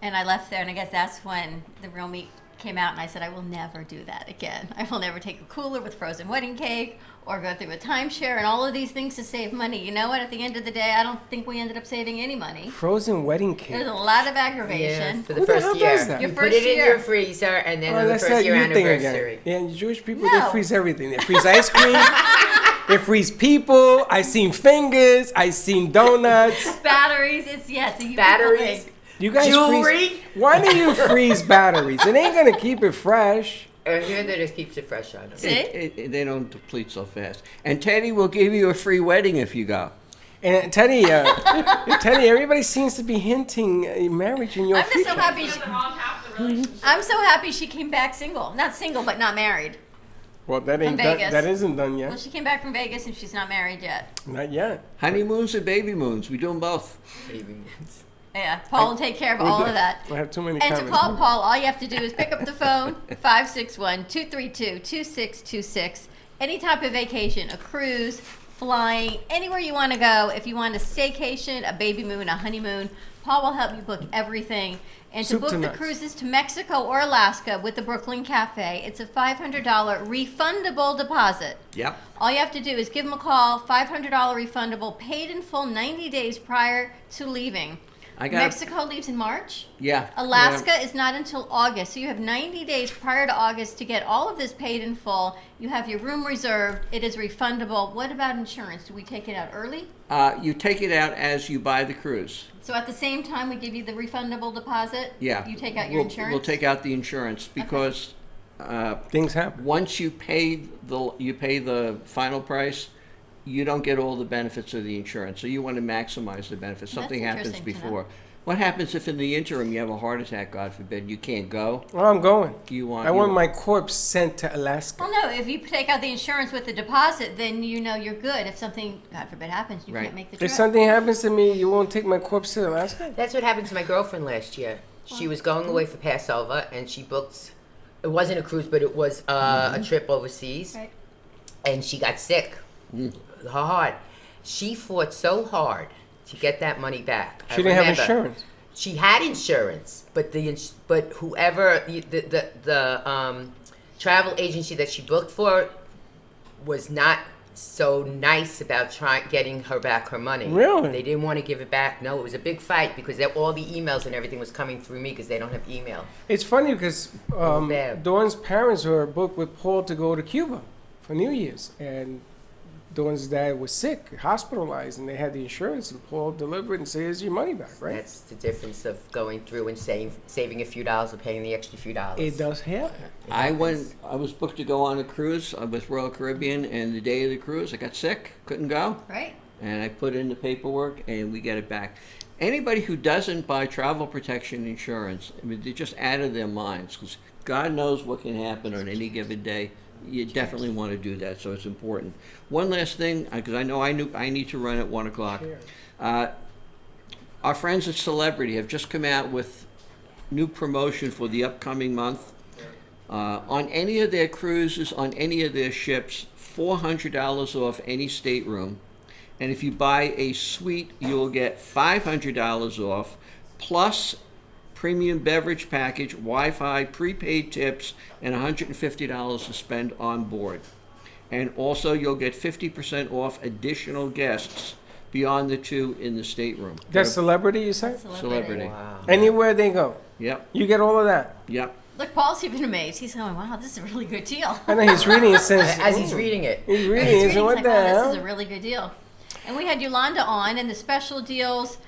And I left there, and I guess that's when the real meat came out. And I said, I will never do that again. I will never take a cooler with frozen wedding cake or go through a timeshare and all of these things to save money. You know what? At the end of the day, I don't think we ended up saving any money. Frozen wedding There's cake. a lot of Yeah, aggravation. for the Who the first hell year. does that? You Your put first it in year. your freezer, and then Oh, on the that's first that year you thing anniversary. again. Yeah, Jewish people, No. they freeze everything. They freeze ice cream. They freeze people. I seen fingers. I seen donuts. Batteries, it's, yes. So you people Batteries. think- You guys Jewelry? freeze. Why do you freeze batteries? It ain't gonna keep it fresh. Here that just keeps it fresh on them. See? they don't deplete so fast. And Teddy will give you a free wedding if you go. And Teddy, everybody seems to be hinting marriage in your I'm just future. so happy. I'm so happy she came back single. Not single, but not married. Well, that ain't From done, Vegas. that isn't done Well, yet. she came back from Vegas and she's not married yet. Not yet. Honeymoons and baby moons. We do them both. Yeah, Paul will take care of all of that. I have too many And to comments. call Paul, all you have to do is pick up the phone, 561-232-2626. Any type of vacation, a cruise, flying, anywhere you want to go. If you want a staycation, a baby moon, a honeymoon, Paul will help you book everything. And to Soup book to the nuts. cruises to Mexico or Alaska with the Brooklyn Cafe, it's a $500 refundable deposit. Yep. All you have to do is give them a call, $500 refundable, paid in full 90 days prior to leaving. I got Mexico leaves in March. Yeah. Alaska is not until August, so you have 90 days prior to August to get all of this paid in full. You have your room reserved. It is refundable. What about insurance? Do we take it out early? You take it out as you buy the cruise. So at the same time we give you the refundable deposit? Yeah. You take out your We'll- insurance? We'll take out the insurance because Things happen. once you pay the final price, you don't get all the benefits of the insurance. So you want to maximize the benefits. Something happens interesting to know. before. What happens if in the interim you have a heart attack, God forbid, you can't go? Oh, I'm going. You want I want you- my corpse sent to Alaska. Well, no, if you take out the insurance with the deposit, then you know you're good. If something, God forbid, happens, you Right. can't make the trip. If something happens to me, you won't take my corpse to Alaska? That's what happened to my girlfriend last year. She was going away for Passover, and she booked. It wasn't a cruise, but it was a trip overseas, Right. and she got sick. Her heart. She fought so hard to get that money back. I She didn't have remember. insurance. She had insurance, but whoever the travel agency that she booked for was not so nice about getting her back her money. Really? They didn't want to give it back. No, it was a big fight because all the emails and everything was coming through me because they don't have email. It's funny because bad. Dawn's parents were booked with Paul to go to Cuba for New Year's, and Dawn's dad was sick, hospitalized, and they had the insurance, and Paul delivered and said, "Here's your money back," right? That's the difference of going through and saving a few dollars or paying the extra few dollars. It does happen. I was booked to go on a cruise with Royal Caribbean, and the day of the cruise, I got sick, couldn't go, Right. and I put in the paperwork, and we get it back. Anybody who doesn't buy travel protection insurance, I mean, they're just out of their minds, because God knows what can happen on any given day. You definitely want to do that, so it's important. One last thing, because I need to run at 1 o'clock. Our friends at Celebrity have just come out with new promotion for the upcoming month. On any of their cruises, on any of their ships, $400 off any stateroom. And if you buy a suite, you'll get $500 off, plus premium beverage package, Wi-Fi, prepaid tips, and $150 to spend on board. And also, you'll get 50% off additional guests beyond the 2 in the stateroom. That's Celebrity, you said? Celebrity. Wow. Anywhere they go, Yep, you get all of that. yep. Look, Paul's even amazed. He's going, wow, this is a really good deal. I know he's reading it says, As he's reading it. He's reading He's it. reading, So what he's the like, wow, hell? this is a really good deal. And we had Yolanda on, and the special deals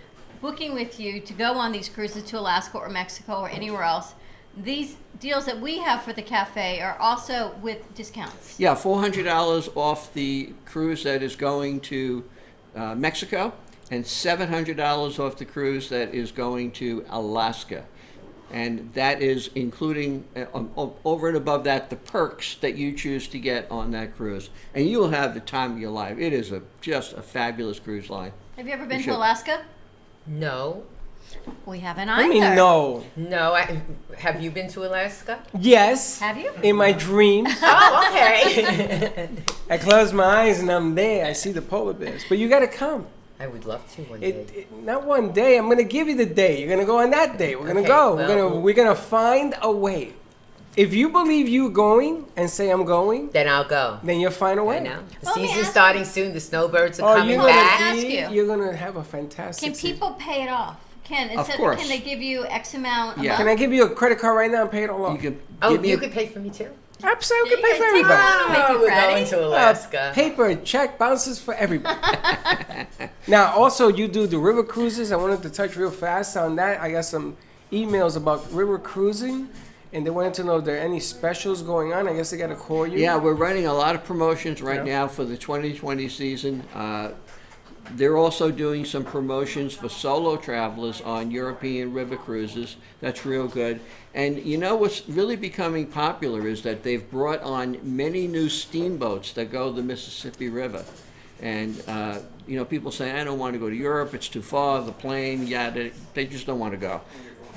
booking with you to go on these cruises to Alaska or Mexico or anywhere else, these deals that we have for the cafe are also with discounts. Yeah, $400 off the cruise that is going to Mexico, and $700 off the cruise that is going to Alaska. And that is including, over and above that, the perks that you choose to get on that cruise. And you will have the time of your life. It is just a fabulous cruise line. Have you ever been to Alaska? No. We haven't either. I mean, no. No, have you been to Alaska? Yes. Have you? In my dreams. Oh, okay. I close my eyes and I'm there. I see the polar bears. But you got to come. I would love to one day. Not one day. I'm going to give you the day. You're going to go on that day. We're going to Okay, go. well, We're going to find a way. If you believe you're going and say I'm going, Then I'll go. then you'll find a way. I know. The Let me season's ask starting you- soon. The snowbirds are coming you're back. Ask you. you're going to have a fantastic Can season. people pay it off? Of course. Can they give you X amount? Yeah. Can I give you a credit card right now and pay it all off? You can Oh, give me you a- could pay for me too? Absolutely. You can pay for Yeah, everybody. I'll make you we're Freddie. going to Alaska. Paper, check, bounces for everybody. Now, also, you do the river cruises. I wanted to touch real fast on that. I got some emails about river cruising, and they wanted to know if there are any specials going on. I guess they got to call you. Yeah, we're running a lot of promotions right Yeah. now for the 2020 season. They're also doing some promotions for solo travelers on European river cruises. That's real good. And you know what's really becoming popular is that they've brought on many new steamboats that go the Mississippi River. And, you know, people say, I don't want to go to Europe, it's too far, the plane, they just don't want to go.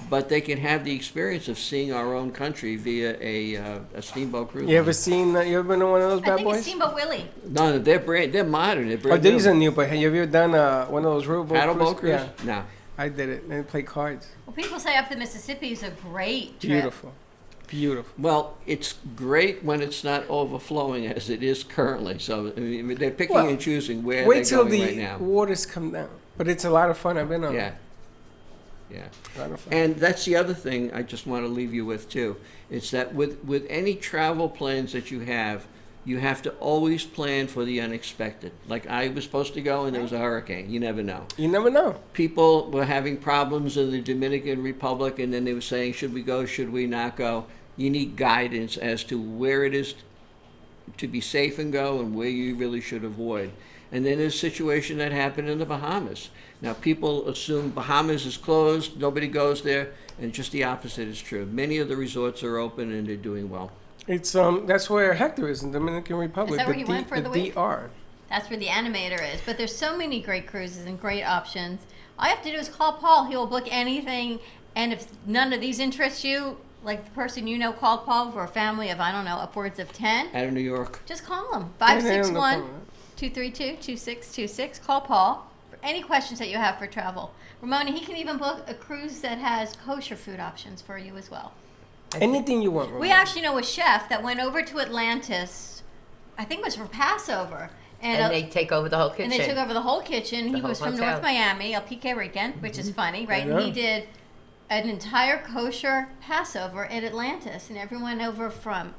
But they can have the experience of seeing our own country via a steamboat cruise. You ever been on one of those I bad think it's boys? Steamboat Willie. No, they're modern. They're Oh, brand new. these are new, but have you ever done one of those riverboat Paddleboat cruise? Yeah, No. I did it. And play cards. Well, people say up the Mississippi is a great trip. Beautiful. Beautiful. Well, it's great when it's not overflowing as it is currently. So I mean, they're picking Well, and choosing where Wait they're till going the right now. waters come down. But it's a lot of fun. I've been on Yeah, it. yeah. A lot of fun. And that's the other thing I just want to leave you with too. It's that with any travel plans that you have to always plan for the unexpected. Like I was supposed to go and there was a hurricane. You never know. You never know. People were having problems in the Dominican Republic, and then they were saying, should we go, should we not go? You need guidance as to where it is to be safe and go and where you really should avoid. And then there's a situation that happened in the Bahamas. Now, people assume Bahamas is closed, nobody goes there, and just the opposite is true. Many of the resorts are open and they're doing well. It's that's where Hector is in Dominican Republic. Is that where he went for the week? DR. That's where the animator is. But there's so many great cruises and great options. All you have to do is call Paul. He will book anything. And if none of these interest you, like the person you know called Paul for a family of, I don't know, upwards of 10, Out of New York. just call him. Yeah, they don't know Paul. 561-232-2626. Call Paul for any questions that you have for travel. Ramona, he can even book a cruise that has kosher food options for you as well. Anything you want. We actually know a chef that went over to Atlantis, I think it was for Passover. And they take over the whole kitchen. And they took over the whole kitchen. He whole was from hotel. North Miami, El Pique Rican, which is funny, right? I And he know. did an entire kosher Passover at Atlantis, and everyone went over from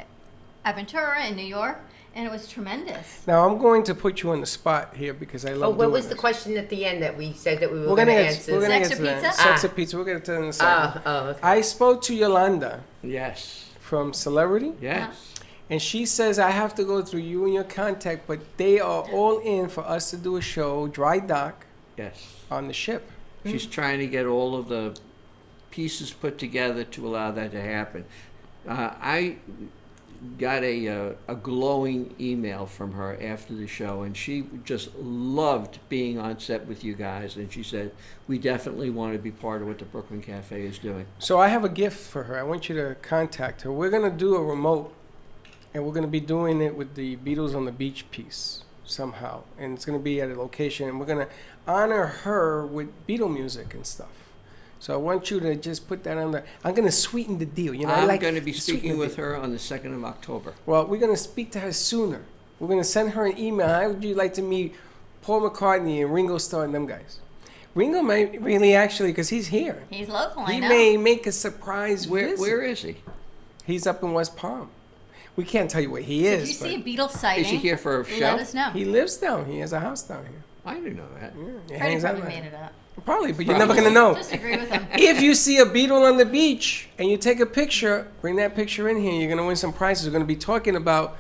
Aventura in New York, and it was tremendous. Now I'm going to put you on the spot here because I love. Oh, what doing was the this. question at the end that we said that we were We're going to gonna answer? We're gonna Sex get or to that. pizza? Sex or pizza. We're gonna tell in a second. Okay. I spoke to Yolanda Yes. from Celebrity, Yes. and she says I have to go through you and your contact, but they are all in for us to do a show, dry dock, Yes. on the ship. She's trying to get all of the pieces put together to allow that to happen. I got a glowing email from her after the show, and she just loved being on set with you guys, and she said, we definitely want to be part of what the Brooklyn Cafe is doing. So I have a gift for her. I want you to contact her. We're gonna do a remote, and we're gonna be doing it with the Beatles on the Beach piece somehow, and it's gonna be at a location, and we're gonna honor her with Beatle music and stuff. So I want you to just put that on the. I'm gonna sweeten the deal. You know, I I'm like going to be sweeten speaking the with deal. her on the 2nd of October. Well, we're gonna speak to her sooner. We're gonna send her an email. How would you like to meet Paul McCartney and Ringo Starr and them guys? Ringo might really actually, because he's here. He's local, I He know. may make a surprise visit. Where is he? He's up in West Palm. We can't tell you where he So is. if you but see a Beatles sighting, Is he here for a show? let us know. he lives down here. He has a house down here. I didn't know that. Yeah, he Freddie hangs out probably there. made it up. Probably, but you're never going to know. Disagree with him. If you see a beetle on the beach and you take a picture, bring that picture in here. You're going to win some prizes. We're going to be talking about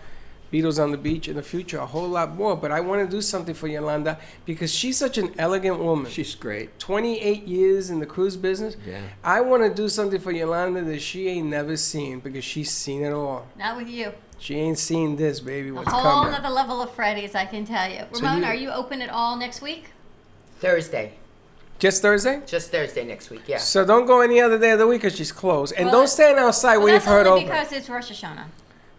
beetles on the beach in the future, a whole lot more. But I want to do something for Yolanda because she's such an elegant woman. She's great. 28 years in the cruise business. Yeah. I want to do something for Yolanda that she ain't never seen because she's seen it all. Not with you. She ain't seen this, baby. A What's whole coming? nother level of Freddy's, I can tell you. So Ramon, you- are you open at all next week? Thursday. Just Thursday? Just Thursday next week, yeah. So don't go any other day of the week because she's closed. And Well, don't stand outside Well, waiting that's for her to only open. because it's Rosh Hashanah.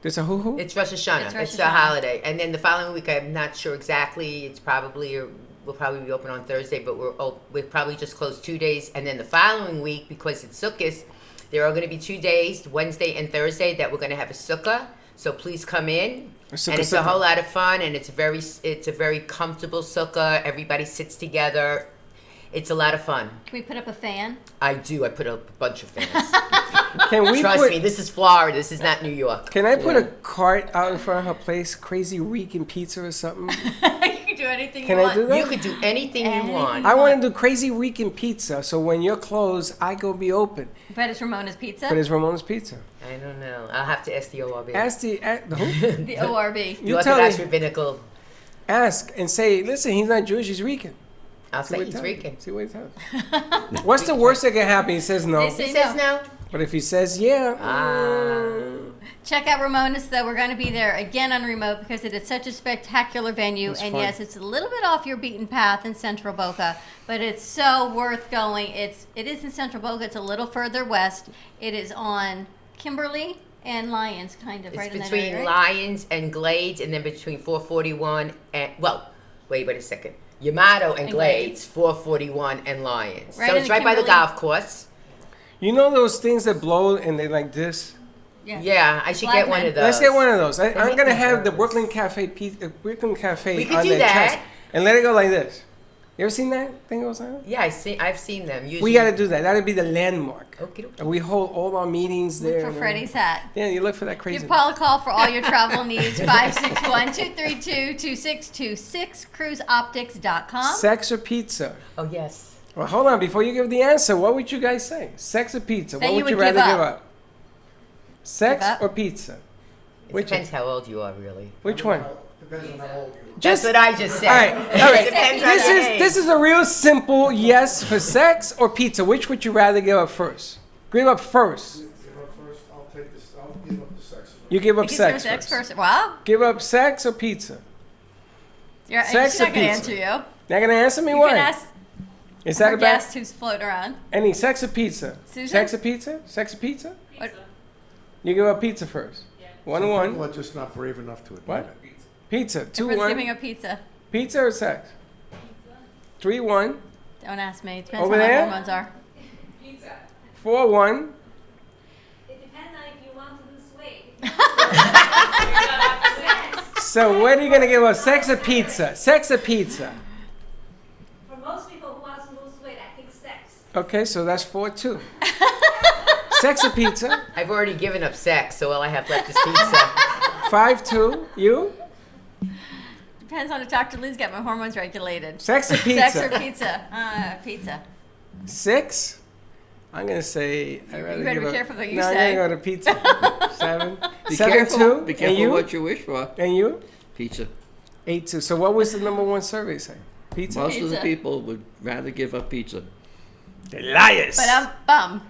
There's a hoo-hoo? It's Rosh Hashanah. It's It's, Rosh a Hashanah. holiday. And then the following week, I'm not sure exactly. It's probably, we'll probably be open on Thursday, but we're probably just closed 2 days. And then the following week, because it's Sukkot, there are going to be 2 days, Wednesday and Thursday, that we're going to have a sukkah. So please come in. A sukkah, And it's sukkah. a whole lot of fun, and it's a very comfortable sukkah. Everybody sits together. It's a lot of fun. Can we put up a fan? I do. I put up a bunch of fans. Can we Trust put, me, this is Florida. This is not New York. Can I put a cart out in front of her place, Crazy Reeking Pizza or something? You can do anything Can you I want. do that? You could do anything you Anything. want. I want to do Crazy Reeking Pizza, so when you're closed, I go be open. But it's Ramona's Pizza? But it's Ramona's Pizza. I don't know. I'll have to ask the ORB. Ask the who? the ORB. You the tell Orthodox me. Rabbinical. Ask and say, listen, he's not Jewish, he's Rican. I'll See say what he's he tells you. Rican. See what he tells you. What's the worst that can happen? He says no. They say He says no. But if he says yeah, Check out Ramona's, though. We're going to be there again on remote because it is such a spectacular venue. It's And fun. yes, it's a little bit off your beaten path in Central Boca, but it's so worth going. It is in Central Boca. It's a little further west. It is on Kimberly and Lyons, kind of, It's right in that between area, right? Lions and Glades, and then between 441 and wait a second. Yamato and And Glades, 441 and Lions. Right so in it's the right by the Kimberly. golf course. you know those things that blow and they like this? Yeah, I should get one of those. Let's get one of those. I'm make gonna me have the nervous. Brooklyn Cafe Brooklyn Cafe We could on do their that. chest, and let it go like this. You ever seen that thing goes on? Yeah, I've seen them. Usually. We got to do that. That'll be the landmark. Okay. And we hold all our meetings there. Look for and Freddie's hat. Yeah, you look for that crazy. Give Paul a call for all your travel needs. 561-232-2626, cruiseoptics.com. Sex or pizza? Oh yes. Well, hold on. Before you give the answer, what would you guys say? Sex or pizza? That What you would you would give rather give up. up? Sex Give up? or pizza? It Which depends how old you are, really. Which one? Depends on how old you are. That's what I just said. All right. All right. It depends on This the is age. this is a real simple yes for sex or pizza. Which would you rather give up first? Give up first. Give up first. I'll take this. I'll give up the sex. You give up Because sex you're a first. person. Wow. Give up sex or pizza? Sex She's not or going to pizza? answer you. Not gonna answer me You why? can ask Is that our a bad? guest who's floating around. Any sex or pizza? Susan? Sex or pizza? Sex or pizza? What- You give up pizza first. 1-1. People are just not brave enough to admit What? it. Pizza. Everyone's 2-1. giving a pizza. Pizza or sex? 3-1. Don't ask me. It depends Over how there? my hormones are. 4-1. It depends on if you want to lose weight. So what are you gonna give up? Sex or pizza? Sex or pizza? For most people who want to lose weight, I think sex. Okay, so that's 4-2. Sex or pizza? I've already given up sex, so all I have left is pizza. 5-2. You? Depends on if Dr. Lee's got my hormones regulated. Sex or pizza? Sex or pizza? Pizza. 6. I'm gonna say I'd rather You better give be up. careful what you no, say. I'm gonna go to pizza. 7. Be 7-2. careful. Be And careful you? what you wish for. And you? Pizza. 8-2. So what was the number one survey say? Pizza. Most of the Pizza. people would rather give up pizza. They're liars. But I'm bum.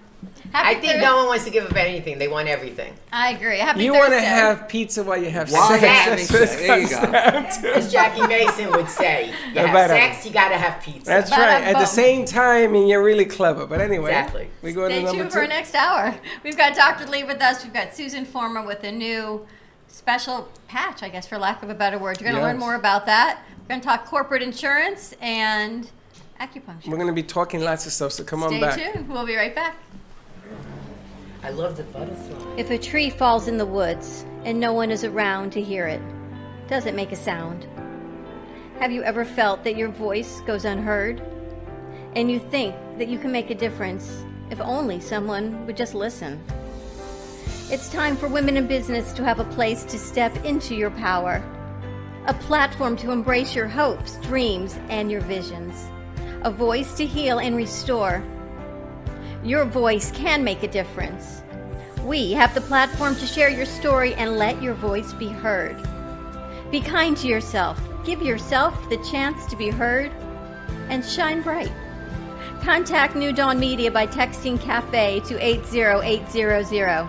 I think no one wants to give up anything. They want everything. I agree. Happy You Thursday. want to have pizza while you have While sex. you're having That's what it sex. There you comes go. down to. As Jackie Mason would say, you have Better. sex, you gotta have pizza. That's But right. I'm At the bummed. same time, and you're really clever. But anyway, Exactly. we go to Stay number tuned for 2. our next hour. We've got Dr. Lee with us. We've got Susan Former with a new special patch, I guess, for lack of a better word. You're going to learn Yes. more about that. We're going to talk corporate insurance and acupuncture. We're going to be talking lots of stuff, so come on Stay back. tuned. We'll be right back. I love the butterfly. If a tree falls in the woods and no one is around to hear it, does it make a sound? Have you ever felt that your voice goes unheard? And you think that you can make a difference if only someone would just listen? It's time for women in business to have a place to step into your power, a platform to embrace your hopes, dreams, and your visions. a voice to heal and restore. Your voice can make a difference. We have the platform to share your story and let your voice be heard. Be kind to yourself. Give yourself the chance to be heard and shine bright. Contact New Dawn Media by texting CAFE to 80800.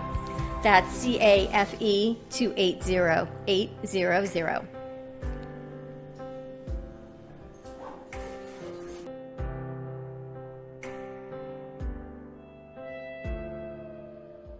That's CAFE to 80800.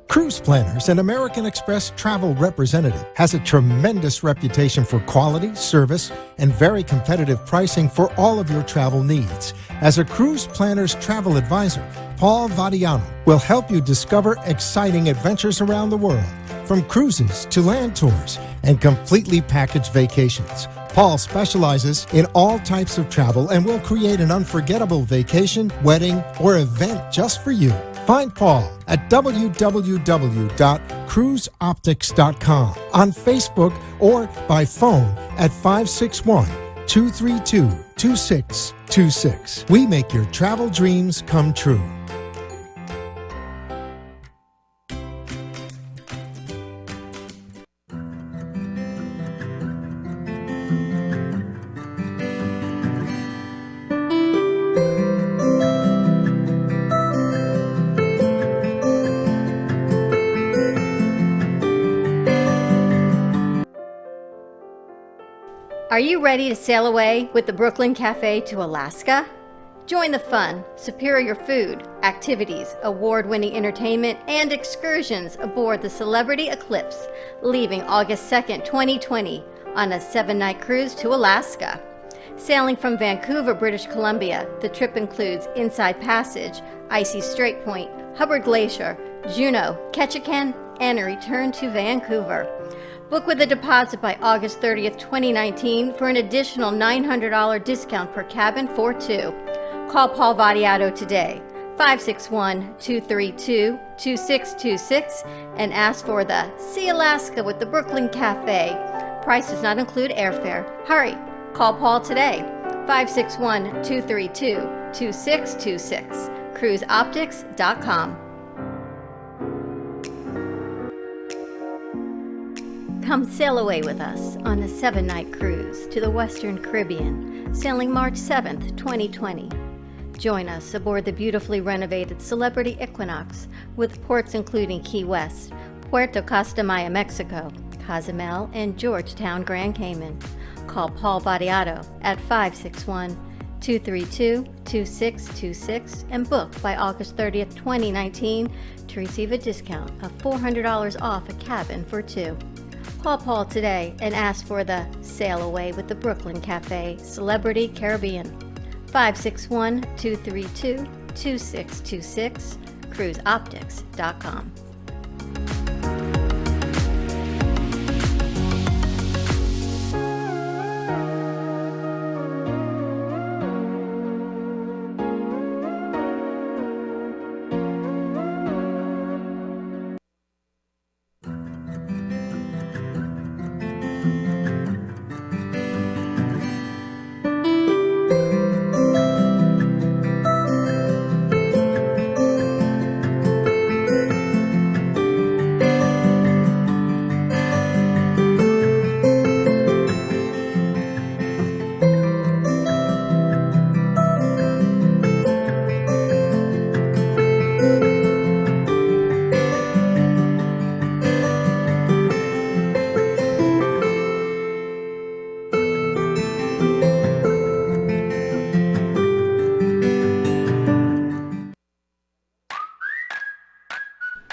Cruise Planners, an American Express travel representative, has a tremendous reputation for quality, service, and very competitive pricing for all of your travel needs. As a Cruise Planners travel advisor, Paul Vadiano will help you discover exciting adventures around the world, from cruises to land tours and completely packaged vacations. Paul specializes in all types of travel and will create an unforgettable vacation, wedding, or event just for you. Find Paul at www.cruiseoptics.com, on Facebook, or by phone at 561-232-2626. We make your travel dreams come true. Are you ready to sail away with the Brooklyn Cafe to Alaska? Join the fun, superior food, activities, award-winning entertainment, and excursions aboard the Celebrity Eclipse, leaving August 2nd, 2020, on a 7-night cruise to Alaska. Sailing from Vancouver, British Columbia, the trip includes Inside Passage, Icy Strait Point, Hubbard Glacier, Juneau, Ketchikan, and a return to Vancouver. Book with a deposit by August 30th, 2019 for an additional $900 discount per cabin for two. Call Paul Vadiato today, 561-232-2626, and ask for the See Alaska with the Brooklyn Cafe. Price does not include airfare. Hurry, call Paul today, 561-232-2626, cruiseoptics.com. Come sail away with us on a 7-night cruise to the Western Caribbean, sailing March 7th, 2020. Join us aboard the beautifully renovated Celebrity Equinox with ports including Key West, Puerto Costa Maya, Mexico, Cozumel, and Georgetown, Grand Cayman. Call Paul Vadiato at 561-232-2626 and book by August 30th, 2019 to receive a discount of $400 off a cabin for two. Call Paul today and ask for the Sail Away with the Brooklyn Cafe Celebrity Caribbean. 561-232-2626, cruiseoptics.com.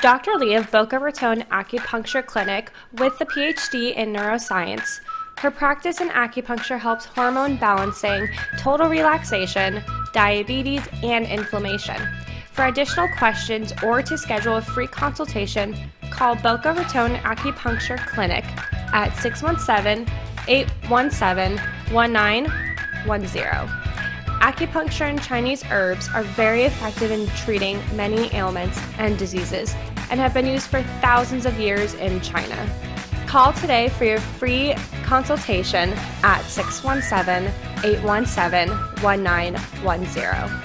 Dr. Lee of Boca Raton Acupuncture Clinic with the PhD in neuroscience. Her practice in acupuncture helps hormone balancing, total relaxation, diabetes, and inflammation. For additional questions or to schedule a free consultation, call Boca Raton Acupuncture Clinic at 617-817-1910. Acupuncture and Chinese herbs are very effective in treating many ailments and diseases and have been used for thousands of years in China. Call today for your free consultation at 617 817-1910.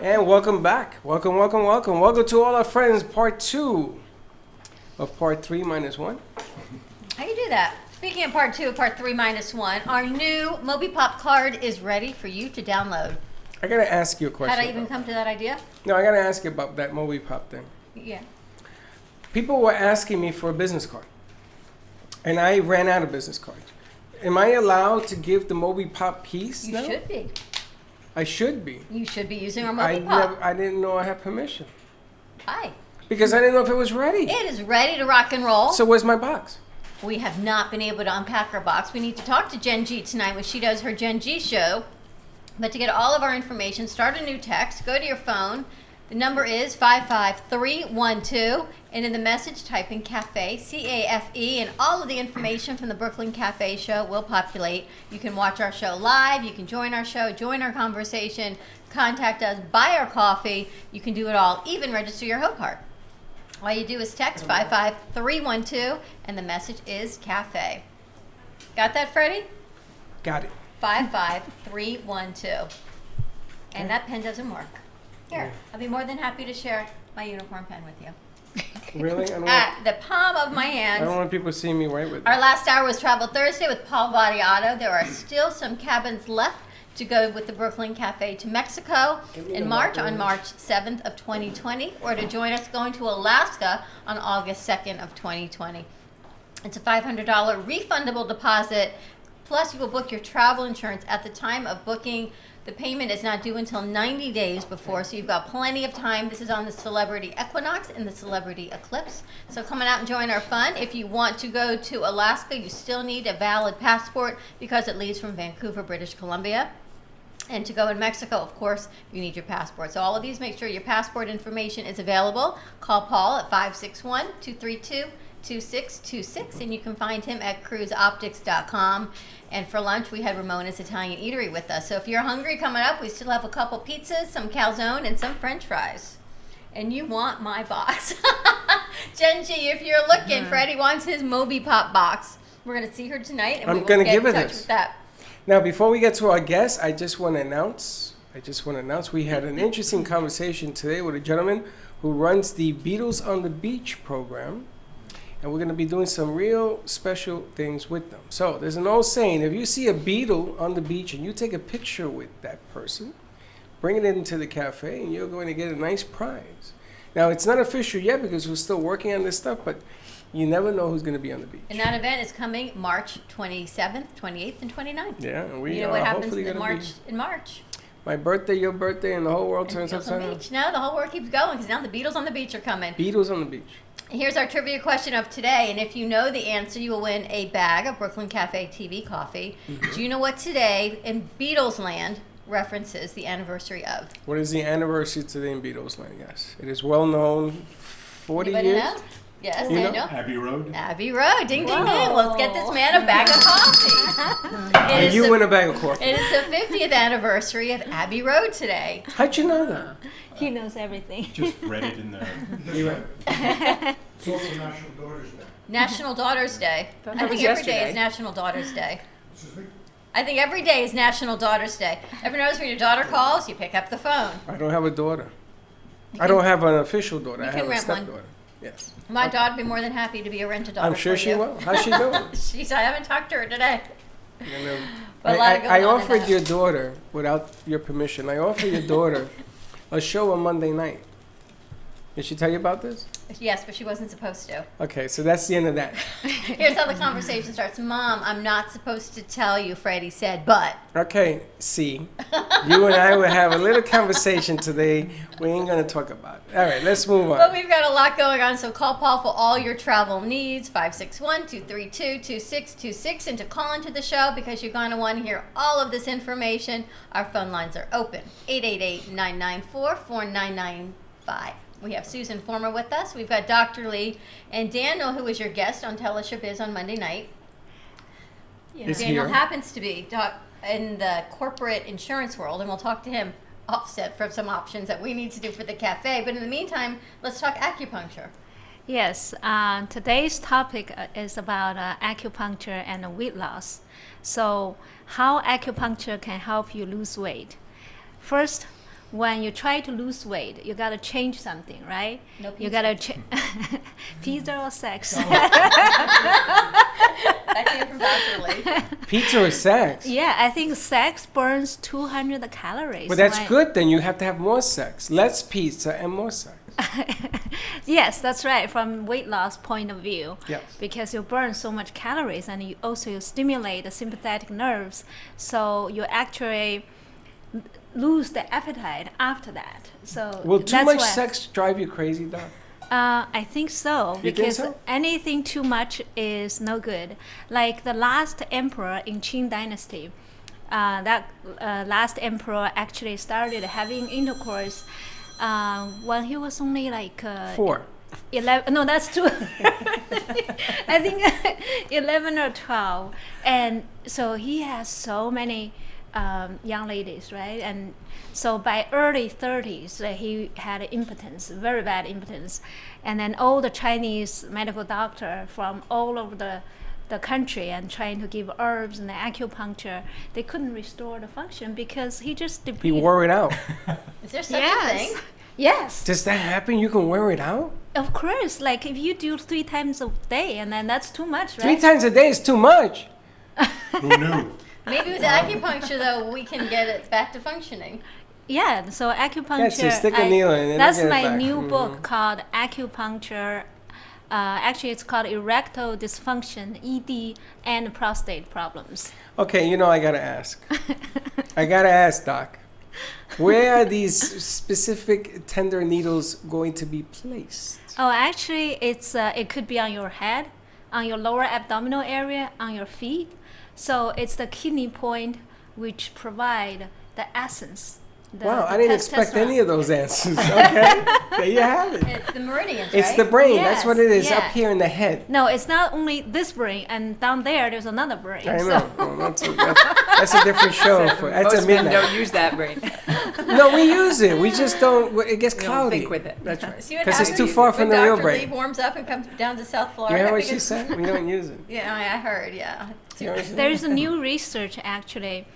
And welcome back. Welcome to all our friends. Part 2 of part 3 minus 1. How you do that? Speaking of part 2 of part 3 minus 1, our new MobiPop card is ready for you to download. I gotta ask you a question. How did I even come to that idea? No, I gotta ask you about that MobiPop thing. Yeah. People were asking me for a business card, and I ran out of business cards. Am I allowed to give the MobiPop piece now? You should be. I should be. You should be using our MobiPop. I didn't know I had permission. Hi. Because I didn't know if it was ready. It is ready to rock and roll. So where's my box? We have not been able to unpack our box. We need to talk to Jen G tonight when she does her Jen G show. But to get all of our information, start a new text, go to your phone. The number is 55312, and in the message type in CAFE, C-A-F-E, and all of the information from the Brooklyn Cafe show will populate. You can watch our show live, you can join our show, join our conversation, contact us, buy our coffee. You can do it all, even register your Hope Heart. All you do is text 55312, and the message is CAFE. Got that, Freddie? Got it. 55312. And that pen doesn't work. Here, I'll be more than happy to share my uniform pen with you. Really? At the palm of my hand. I don't want people seeing me write with it. Our last hour was Travel Thursday with Paul Vadiato. There are still some cabins left to go with the Brooklyn Cafe to Mexico in March, on March 7th of 2020, or to join us going to Alaska on August 2nd of 2020. It's a $500 refundable deposit, plus you will book your travel insurance at the time of booking. The payment is not due until 90 days before, so you've got plenty of time. This is on the Celebrity Equinox and the Celebrity Eclipse. So come on out and join our fun. If you want to go to Alaska, you still need a valid passport because it leaves from Vancouver, British Columbia. And to go in Mexico, of course, you need your passport. So all of these, make sure your passport information is available. Call Paul at 561-232-2626, and you can find him at cruiseoptics.com. And for lunch, we had Ramona's Italian Eatery with us. So if you're hungry coming up, we still have a couple pizzas, some calzone, and some French fries. And you want my box. Jen G, if you're looking, Freddie wants his MobiPop box. We're going to see her tonight, and I'm we will gonna get give in her touch this. with that. Now, before we get to our guests, I just want to announce we had an interesting conversation today with a gentleman who runs the Beatles on the Beach program. And we're going to be doing some real special things with them. So there's an old saying, if you see a beetle on the beach and you take a picture with that person, bring it into the cafe and you're going to get a nice prize. Now, it's not official yet because we're still working on this stuff, but you never know who's going to be on the beach. And that event is coming March 27th, 28th, and 29th. Yeah, and we You know are what happens hopefully in going to March? In March. My birthday, your birthday, and the whole world turns Beatles on upside the down. beach. No, the whole world keeps going because now the Beatles on the beach are coming. Beatles on the beach. Here's our trivia question of today, and if you know the answer, you will win a bag of Brooklyn Cafe TV coffee. Do you know what today in Beatles land references the anniversary of? What is the anniversary today in Beatles land? Yes, it is well known. 40 Anybody years. know? Yes, You know? Daniel. Abbey Road. Abbey Road. Ding, ding, ding. Let's get this man a bag of coffee. And you win a bag of coffee. It is the 50th anniversary of Abbey Road today. How'd you know that? He knows everything. Just read it in the. You right. It's also National Daughters Day. National Daughters Day. I think was every day yesterday. is National Daughters Day. Excuse me? I think every day is National Daughters Day. Ever notice when your daughter calls, you pick up the phone? I don't have a daughter. I don't have an official daughter. you I can have a rent one. stepdaughter. Yes. My daughter would be more than happy to be a rent-a-daughter I'm sure for she you. will. How's she doing? I haven't talked to her today. And, But a lot I going on in offered that. your daughter, without your permission, I offered your daughter a show on Monday night. Did she tell you about this? Yes, but she wasn't supposed to. Okay, so that's the end of that. Here's how the conversation starts. Mom, I'm not supposed to tell you, Freddie said, but. Okay, see, you and I will have a little conversation today. We ain't gonna talk about it. All right, let's move on. But we've got a lot going on, so call Paul for all your travel needs, 561-232-2626, and to call into the show because you're going to want to hear all of this information. Our phone lines are open, 888-994-4995. We have Susan Former with us. We've got Dr. Lee and Daniel, who was your guest on Tell Us Your Biz on Monday night. Is Daniel here. happens to be in the corporate insurance world, and we'll talk to him offset from some options that we need to do for the cafe. But in the meantime, let's talk acupuncture. Yes, today's topic is about acupuncture and weight loss. So, how acupuncture can help you lose weight? First, when you try to lose weight, you gotta change something, right? No pizza. You gotta pizza or sex. That came from Dr. Lee. Pizza or sex? Yeah, I think sex burns 200 calories. But that's Like- good then. You have to have more sex. Less pizza and more sex. Yes, that's right. From weight loss point of view, Yes. because you burn so much calories and you also stimulate the sympathetic nerves, so you actually lose the appetite after that. So Will too that's much why, sex drive you crazy, Doc? I think so, You think because so? anything too much is no good. Like the last emperor in Qing dynasty, that last emperor actually started having intercourse when he was only like 4. 11. No, that's too. I think 11 or 12, and so he has so many young ladies, right? And so by early 30s, he had impotence, very bad impotence, and then all the Chinese medical doctor from all over the country and trying to give herbs and acupuncture, they couldn't restore the function because he just He depleted. wore it out. Is there such a Yes. thing? Yes. Does that happen? You can wear it out? Of course, like if you do 3 times a day, and then that's too much, right? 3 times a day is too much. Who knew? Maybe with acupuncture, though, we can get it back to functioning. Yeah, so acupuncture. Yes, you stick a needle in and it'll that's get it my back. new Mhm. book called Acupuncture. Actually, it's called Erectile Dysfunction, ED, and Prostate Problems. Okay, you know I gotta ask. I gotta ask, Doc. Where are these specific tender needles going to be placed? Oh, actually, it could be on your head, on your lower abdominal area, on your feet. So it's the kidney point which provide the essence. Wow, I didn't expect any of those answers. Okay, there you have it. It's the meridians, It's right? the brain. Yes, That's what it is up yes. here in the head. No, it's not only this brain, and down there there's another brain. I so- know. Well, that's a different show. That's a Most men midnight. don't use that brain. No, we use it. We just don't. It gets We don't cloudy. think with it. That's right. See what Because it's happens too far from when the real Dr. Lee brain. warms up and comes down to South You Florida. heard what she because- said? We don't use it. Yeah, I heard, yeah. You know what she said? There is a new research actually.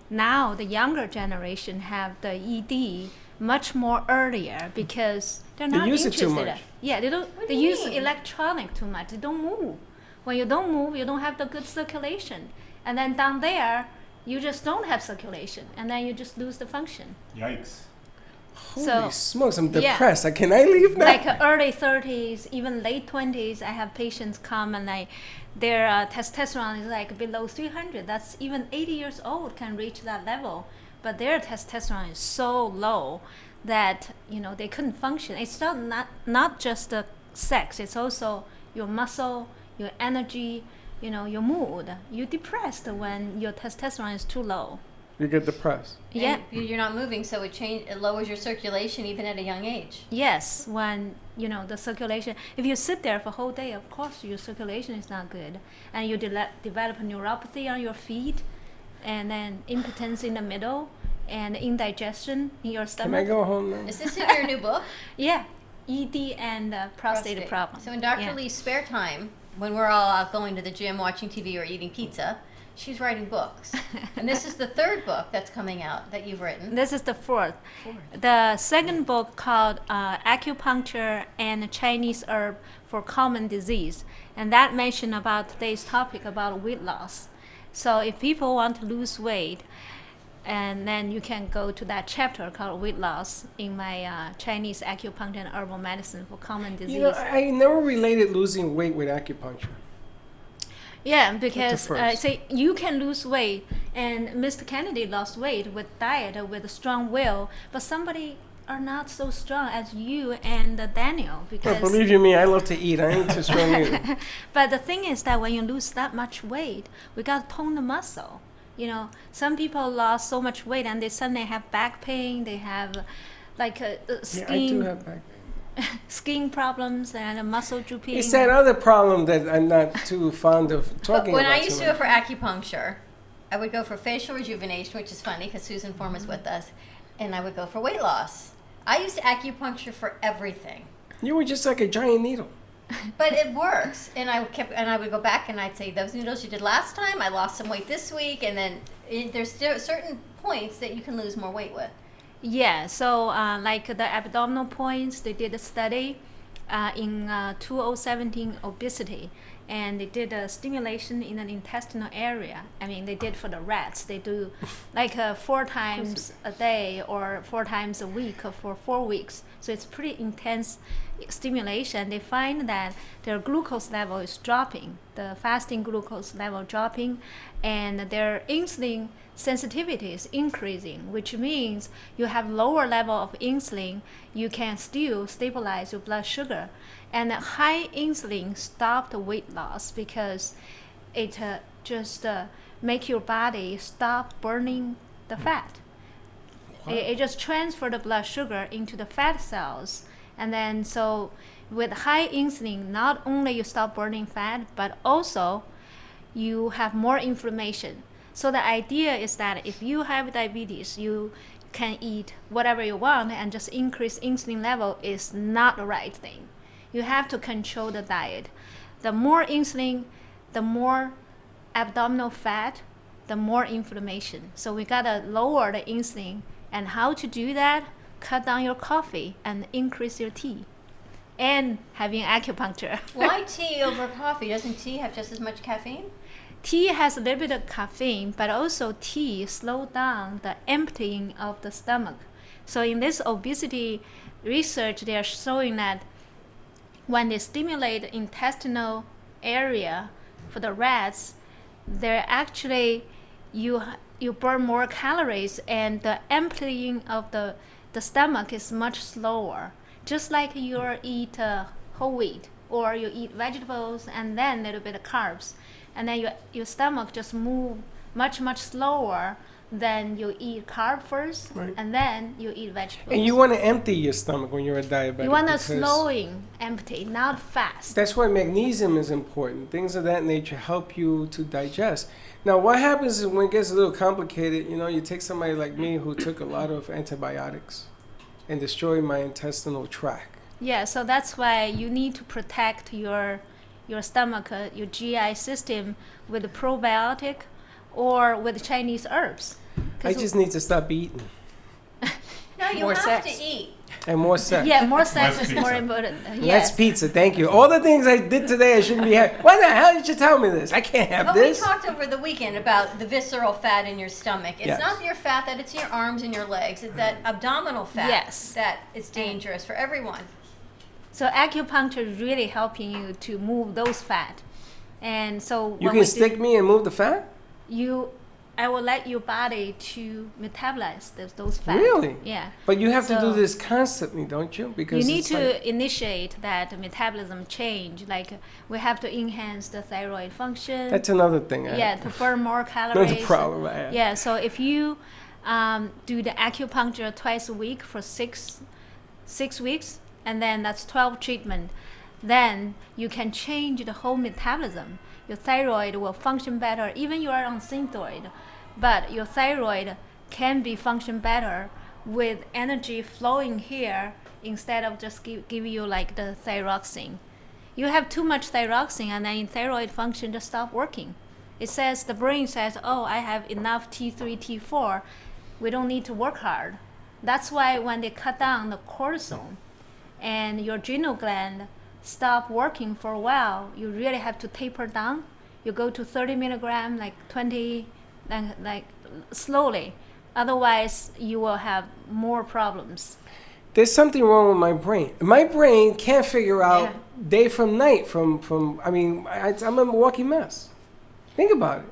Now the younger generation have the ED much more earlier because they're They not use it interested. too much. Yeah, they don't. What do They you use mean? electronic too much. They don't move. When you don't move, you don't have the good circulation, and then down there, you just don't have circulation, and then you just lose the function. Yikes. Holy So, smokes, I'm yeah. depressed. Can I leave now? Like early 30s, even late 20s, I have patients come and their testosterone is like below 300. That's even 80 years old can reach that level, but their testosterone is so low that they couldn't function. It's not just the sex. It's also your muscle, your energy, your mood. You're depressed when your testosterone is too low. You get depressed. Yeah. And you're not moving, so it lowers your circulation even at a young age. Yes, when the circulation. If you sit there for a whole day, of course your circulation is not good, and you develop neuropathy on your feet, and then impotence in the middle, and indigestion in your Can stomach. I go home now? Is this in your new book? Yeah, ED and prostate problem. So in Dr. Yeah. Lee's spare time, when we're all out going to the gym, watching TV, or eating pizza, she's writing books. And this is the 3rd book that's coming out that you've written. This is the 4th. The second book called Acupuncture and Chinese Herb for Common Disease, and that mentioned about today's topic about weight loss. So if people want to lose weight, And then you can go to that chapter called weight loss in my Chinese acupuncture and herbal medicine for common disease. You know, I never related losing weight with acupuncture. Yeah, because first. say you can lose weight, and Mr. Kennedy lost weight with diet, with a strong will, but somebody are not so strong as you and Daniel. Because Well, believe you me, I love to eat. I ain't too strong either. But the thing is that when you lose that much weight, we got to tone the muscle. You know, some people lost so much weight and they suddenly have back pain. They have like Yeah, I do skin have back pain. skin problems and muscle drooping. It's that other problem that I'm not too fond of But talking when about. I used too to go much. for acupuncture, I would go for facial rejuvenation, which is funny because Susan Form is with us, and I would go for weight loss. I used acupuncture for everything, You were just like a giant needle. but it works. And I would go back and I'd say those noodles you did last time, I lost some weight this week, and then there's still certain points that you can lose more weight with. Yeah, so like the abdominal points, they did a study in 2017 obesity, and they did a stimulation in an intestinal area. I mean, they did for the rats. They do like 4 times a day or 4 times a week for 4 weeks. So it's pretty intense stimulation. They find that their glucose level is dropping, the fasting glucose level dropping, and their insulin sensitivity is increasing, which means you have lower level of insulin, you can still stabilize your blood sugar. And high insulin stop the weight loss because it just make your body stop burning the fat. It just transfer the blood sugar into the fat cells. And then so with high insulin, not only you stop burning fat, but also you have more inflammation. So the idea is that if you have diabetes, you can eat whatever you want and just increase insulin level is not the right thing. You have to control the diet. The more insulin, the more abdominal fat, the more inflammation. So we gotta lower the insulin. And how to do that? Cut down your coffee and increase your tea. And having acupuncture. Why tea over coffee? Doesn't tea have just as much caffeine? Tea has a little bit of caffeine, but also tea slows down the emptying of the stomach. So in this obesity research, they are showing that when they stimulate the intestinal area for the rats, they're actually, you burn more calories and the emptying of the stomach is much slower. Just like you eat whole wheat or you eat vegetables and then a little bit of carbs. And then your stomach just move much slower than you eat carb first, Right. and then you eat vegetables. And you want to empty your stomach when you're a diabetic. You want to because slowing empty, not fast. That's why magnesium is important. Things of that nature help you to digest. Now, what happens is when it gets a little complicated, you know, you take somebody like me who took a lot of antibiotics and destroyed my intestinal tract. Yeah, so that's why you need to protect your stomach, your GI system with a probiotic or with Chinese herbs. I just need to stop eating. No, you More have sex. to eat. And more sex. Yeah, more sex Less is more pizza. important. Less Yes. pizza, thank you. All the things I did today I shouldn't be having. Why the hell did you tell me this? I can't have But this. we talked over the weekend about the visceral fat in your stomach. It's Yes. not your fat that it's in your arms and your legs. It's that abdominal fat Yes. that is dangerous for everyone. So acupuncture is really helping you to move those fat. And so You when can we stick me and move the fat? I will let your body to metabolize those fat. Really? Yeah. But you have to do So- this constantly, don't you? Because You need it's to like- initiate that metabolism change. Like we have to enhance the thyroid function. that's another thing. Yeah, to burn more calories. Another problem I have. Yeah, so if you do the acupuncture twice a week for six weeks, and then that's 12 treatment, then you can change the whole metabolism. Your thyroid will function better, even you are on Synthroid, but your thyroid can be function better with energy flowing here instead of just give you like the thyroxine. You have too much thyroxine and then thyroid function just stop working. It says, the brain says, oh, I have enough T3, T4, we don't need to work hard. That's why when they cut down the cortisol and your adrenal gland stop working for a while, you really have to taper down. You go to 30 milligram, like 20, like slowly, Otherwise, you will have more problems. There's something wrong with my brain. My brain can't figure out day from night. I'm a walking mess. Think about it.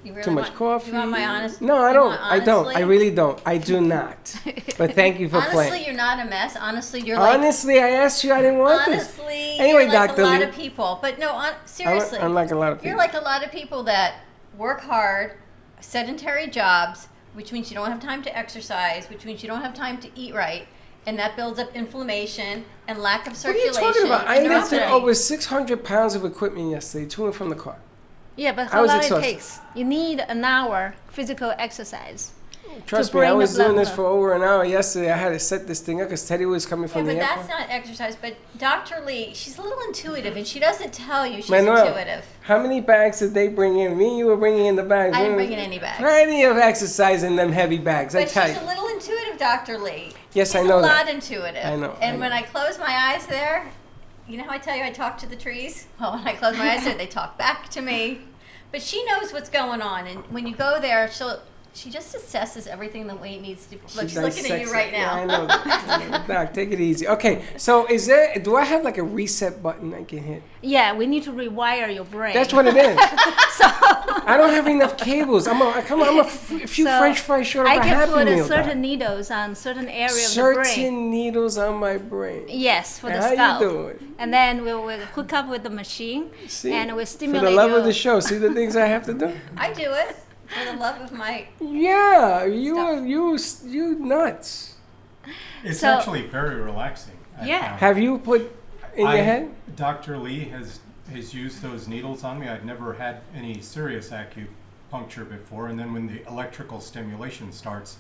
You really Too much want, coffee. You want my honest? No, I you don't. want I don't. I honestly? really don't. I do not. But thank you for Honestly, playing. you're not a mess. Honestly, you're like. Honestly, I asked you. I didn't want this. Honestly, Anyway, you're like Dr. a lot Lee. of people. But no, seriously. I'm like a lot of people. You're like a lot of people that work hard, sedentary jobs, which means you don't have time to exercise, which means you don't have time to eat right, and that builds up inflammation and lack of What are circulation. you talking about? I in your lifted body. over 600 pounds of equipment yesterday to and from the car. Yeah, but I how was long it exhausted. takes? You need an hour physical exercise. Trust To me, I bring the was doing blood this up. for over an hour yesterday. I had to set this thing up because Teddy was coming Yeah, from but the that's airport. not exercise. But Dr. Lee, she's a little intuitive, and she doesn't tell you she's Manuel, intuitive. how many bags did they bring in? Me and you were bringing in the bags. I didn't There bring in was any bags. Plenty of exercise in them heavy bags, I But tell she's you. a little intuitive, Dr. Lee. Yes, she's I know a that. lot intuitive. I know, And I when know. I close my eyes there, you know how I tell you I talk to the trees? Well, when I close my eyes there, they talk back to me. But she knows what's going on. And when you go there, she just assesses everything the way it needs to. Look, she's looking at you dissects right it. now. Yeah, I know that. Doc, take it easy. Okay, so do I have like a reset button I can hit? Yeah, we need to rewire your brain. That's what it is. I don't have enough cables. I'm a few So, French fries short of I a can Happy put Meal. certain Doc. needles on certain area of the brain. Certain needles on my brain. Yes, for the How you scalp. doing? And then we'll hook up with the machine See? and we For stimulate the love your, of the show, see the things I have to do? I do it for the love of my. Yeah, you Stuff. are you nuts. It's So- actually very relaxing. I Yeah. found. Have you put in your head? Dr. Lee has used those needles on me. I'd never had any serious acupuncture before, and then when the electrical stimulation starts,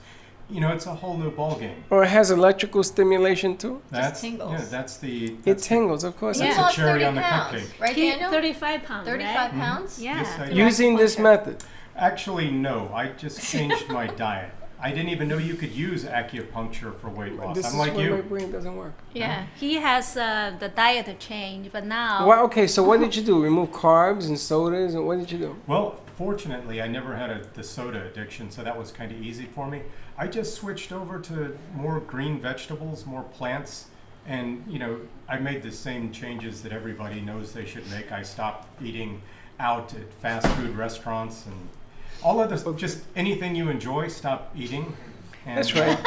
it's a whole new ballgame. Or it has electrical stimulation too? That's tingles. Yeah, that's the. It that's the- tingles, of course. You That's it a lost cherry 30 on the pounds, cupcake. right, Daniel? 35 pounds, 35 right? pounds? Yeah. Yes, I to do. Using this acupuncture. method. Actually, no. I just changed my diet. I didn't even know you could use acupuncture for weight loss. This I'm is like where my you. brain doesn't work. Yeah, he has the diet change, but now Well, okay, so what did you do? Remove carbs and sodas, and what did you do? Well, fortunately, I never had the soda addiction, so that was kind of easy for me. I just switched over to more green vegetables, more plants, and I made the same changes that everybody knows they should make. I stopped eating out at fast food restaurants and all of this. Just anything you enjoy, stop eating. And That's right.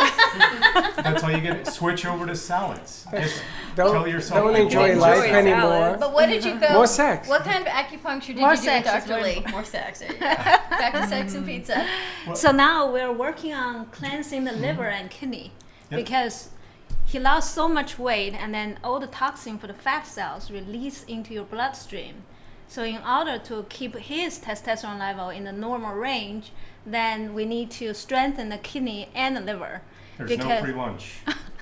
That's all you get. Switch over to salads. Just Don't, tell yourself don't I enjoy enjoy life salad. anymore. But what did you go? More sex. What kind of acupuncture did More you do with sex is Dr. very Lee? More sex. There you go. Back to sex and pizza. So now we're working on cleansing the liver and kidney Yep. because he lost so much weight and then all the toxin for the fat cells release into your bloodstream. So in order to keep his testosterone level in the normal range, then we need to strengthen the kidney and the liver. There's no free lunch.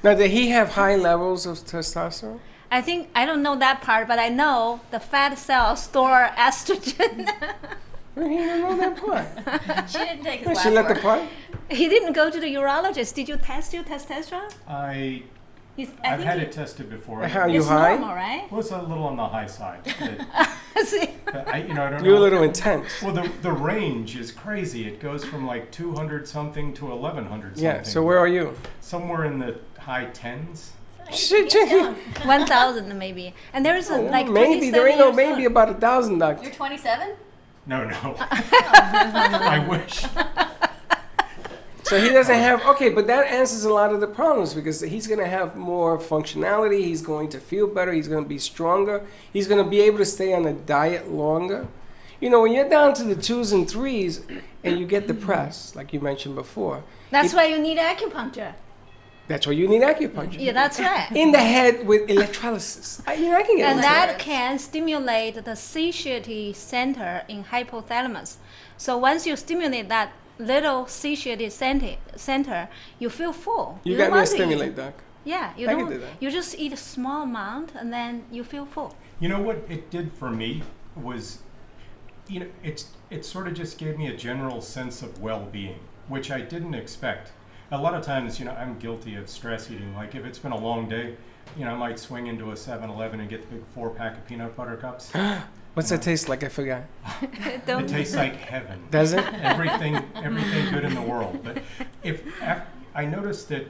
Now, did he have high levels of testosterone? I don't know that part, but I know the fat cells store estrogen. Well, he didn't know that part. She didn't take his Well, lab she let the work. part. He didn't go to the urologist. Did you test your testosterone? I've I think had it tested before. How you it's high? normal, right? Well, it's a little on the high side. But, See? I don't You're a know. little intense. Well, the range is crazy. It goes from like 200 something to 1100 something. Yeah, so where are you? Somewhere in the high tens. Shit, He's young. 1,000 maybe. And there's like maybe. There ain't no 27 maybe years about 1,000, doctor. You're 27? No. I wish. So he doesn't have, okay, but that answers a lot of the problems because he's going to have more functionality. He's going to feel better. He's going to be stronger. He's going to be able to stay on a diet longer. When you're down to the 2s and 3s and you get depressed, like you mentioned before, That's why you need acupuncture. that's why you need acupuncture. Yeah, that's right. In the head with electrolysis. I can get And into that can stimulate the satiety center in hypothalamus. So once you stimulate that little satiety center, you feel full. You don't got me to want to stimulate, eat. doc. Yeah, you I can don't. do that. You just eat a small amount and then you feel full. You know what it did for me was, it sort of just gave me a general sense of well-being, which I didn't expect. A lot of times, I'm guilty of stress eating. Like if it's been a long day, you know, I might swing into a 7-Eleven and get the big 4-pack of peanut butter cups. What's that taste like? I forgot. It tastes like heaven. Does it? Everything good in the world. But I noticed that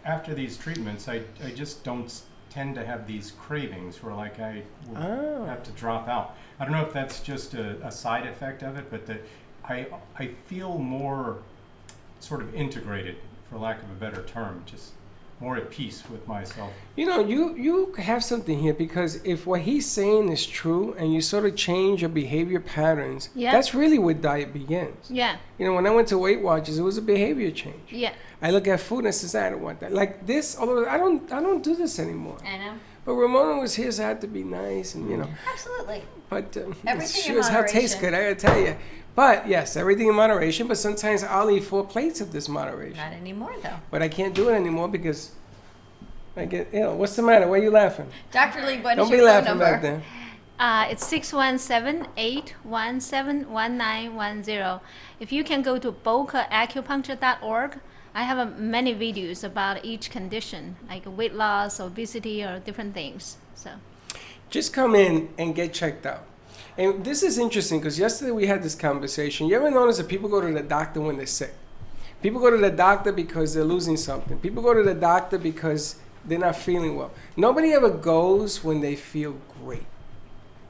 after these treatments, I just don't tend to have these cravings where like I will have to drop out. I don't know if that's just a side effect of it, but that I feel more sort of integrated, for lack of a better term, just more at peace with myself. You know, you have something here, because if what he's saying is true and you sort of change your behavior patterns, that's really where diet begins. Yeah. You know, when I went to Weight Watchers, it was a behavior change. Yeah. I look at food and I says, I don't want that. Like this, although I don't do this anymore. I know. But Ramona was here, so I had to be nice, and you know. Absolutely. But Everything sure in as hell tastes moderation. good, I gotta tell you. But yes, everything in moderation. But sometimes I'll eat 4 plates of this moderation. Not anymore, though. But I can't do it anymore because I get ill. What's the matter? Why are you laughing? Dr. Lee, what Don't is be your phone laughing number? back there. It's 617-817-1910. If you can go to bocaacupuncture.org, I have many videos about each condition, like weight loss, obesity, or different things. So, Just come in and get checked out. And this is interesting because yesterday we had this conversation. You ever notice that people go to the doctor when they're sick? People go to the doctor because they're losing something. People go to the doctor because they're not feeling well. Nobody ever goes when they feel great.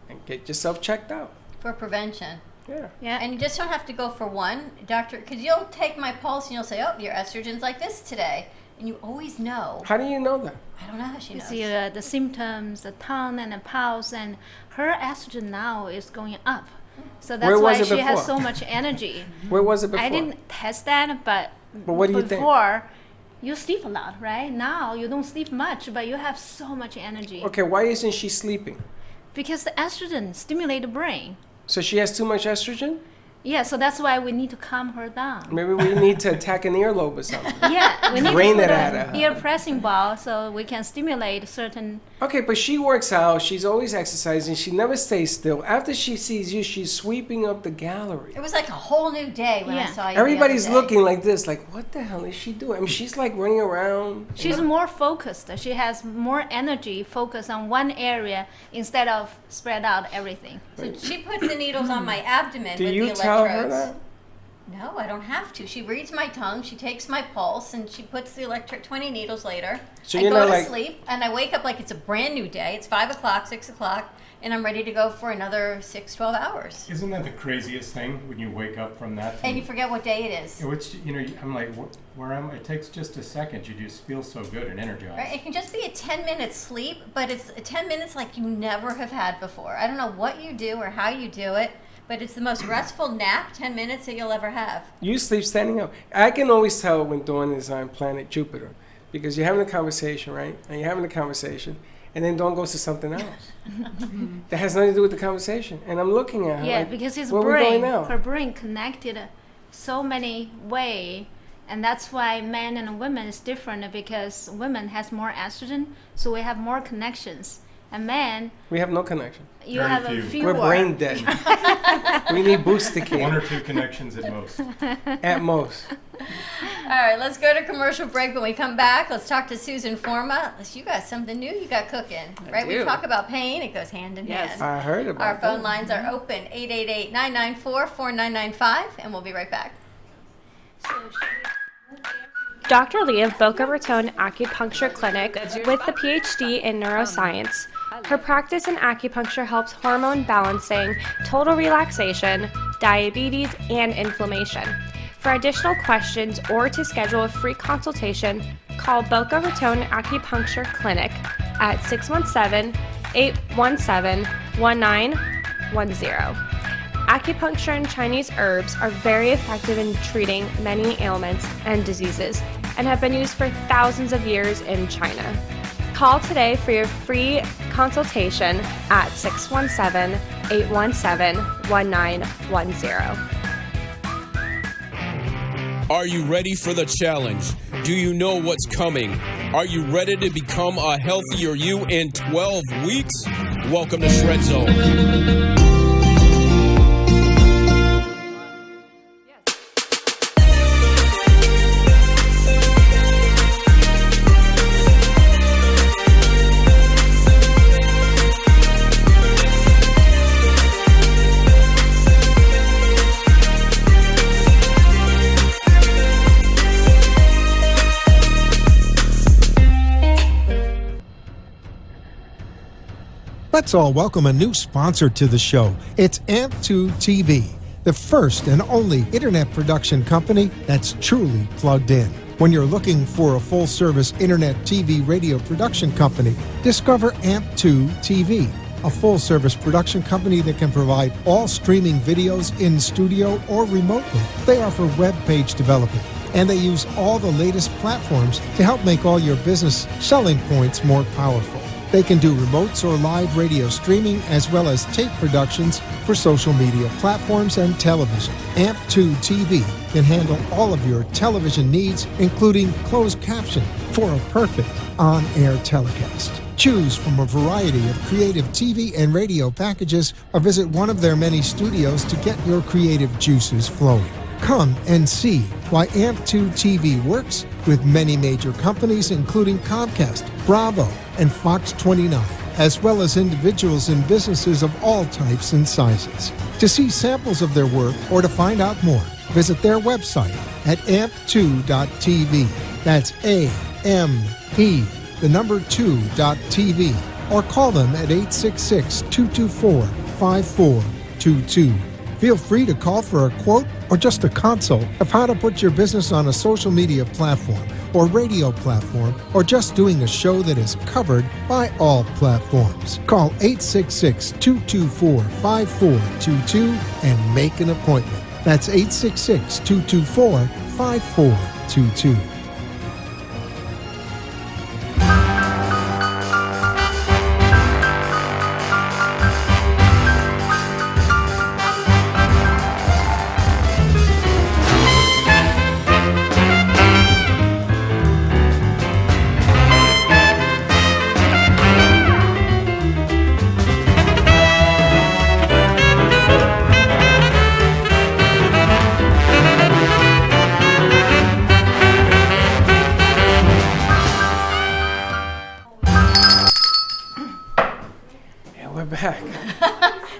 And get yourself checked out. For prevention. Yeah. yeah. And you just don't have to go for one, doctor, because you'll take my pulse and you'll say, oh, your estrogen's like this today. And you always know. How do you know that? I don't know how she You knows. see the symptoms, the tone and the pulse, and her estrogen now is going up. So that's Where was why it she has before? so much energy. Where was it before? I didn't test that, but what do you think? before, you sleep a lot, right? Now you don't sleep much, but you have so much energy. Okay, why isn't she sleeping? Because the estrogen stimulates the brain. So she has too much estrogen? Yeah, so that's why we need to calm her down. Maybe we need to attack an earlobe or something. Yeah, we need Drain to it put out an of her. ear pressing ball so we can stimulate certain. Okay, but she works out. She's always exercising. She never stays still. After she sees you, she's sweeping up the gallery. It was like a whole new day when I Yeah. saw you. Everybody's the other day. looking like this, like, what the hell is she doing? I mean, she's like running around. She's more focused. She has more energy focused on one area instead of spread out everything. So she puts the needles on my abdomen Do with you the tell electrodes. her that? No, I don't have to. She reads my tongue, she takes my pulse, and she puts the electric 20 needles later. So I you're go not to like- sleep, and I wake up like it's a brand new day. It's 5 o'clock, 6 o'clock, and I'm ready to go for another 6, 12 hours. Isn't that the craziest thing when you wake up from that? And you forget what day it is. Which, you know, I'm like, where am I? It takes just a second. You just feel so good and energized. Right? It can just be a 10-minute sleep, but it's 10 minutes like you never have had before. I don't know what you do or how you do it, but it's the most restful nap, 10 minutes, that you'll ever have. You sleep standing up. I can always tell when Dawn is on planet Jupiter because you're having a conversation, right? And you're having a conversation, and then Dawn goes to something else that has nothing to do with the conversation. And I'm looking at her Yeah, like, because his where are we going brain, now? her brain connected so many way, and that's why men and women is different because women has more estrogen, so we have more connections. And men, We have no connection. you Very have few. a fewer. We're brain dead. We need booster One care or two connections at most. at most. All right, let's go to commercial break. When we come back, let's talk to Susan Forma. You got something new you got cooking, right? We do. talk about pain. It goes hand in hand. I heard about Our phone that. lines are open, 888-994-4995, and we'll be right back. Dr. Lee of Boca Raton Acupuncture Clinic with the PhD in neuroscience. Her practice in acupuncture helps hormone balancing, total relaxation, diabetes, and inflammation. For additional questions or to schedule a free consultation, call Boca Raton Acupuncture Clinic at 617-817-1910. Acupuncture and Chinese herbs are very effective in treating many ailments and diseases and have been used for thousands of years in China. Call today for your free consultation at 617-817-1910. Are you ready for the challenge? Do you know what's coming? Are you ready to become a healthier you in 12 weeks? Welcome to Shred Zone. Let's all welcome a new sponsor to the show. It's AMP2 TV, the first and only internet production company that's truly plugged in. When you're looking for a full-service internet TV radio production company, discover AMP2 TV, a full-service production company that can provide all streaming videos in studio or remotely. They offer web page development, and they use all the latest platforms to help make all your business selling points more powerful. They can do remotes or live radio streaming as well as tape productions for social media platforms and television. AMP2 TV can handle all of your television needs, including closed caption for a perfect on-air telecast. Choose from a variety of creative TV and radio packages or visit one of their many studios to get your creative juices flowing. Come and see why AMP2 TV works with many major companies, including Comcast, Bravo, and Fox 29, as well as individuals and businesses of all types and sizes. To see samples of their work or to find out more, visit their website at amp2.tv. That's A-M-P, the number 2.tv, or call them at 866-224-5422. Feel free to call for a quote or just a consult of how to put your business on a social media platform or radio platform, or just doing a show that is covered by all platforms. Call 866-224-5422 and make an appointment. That's 866-224-5422. Back.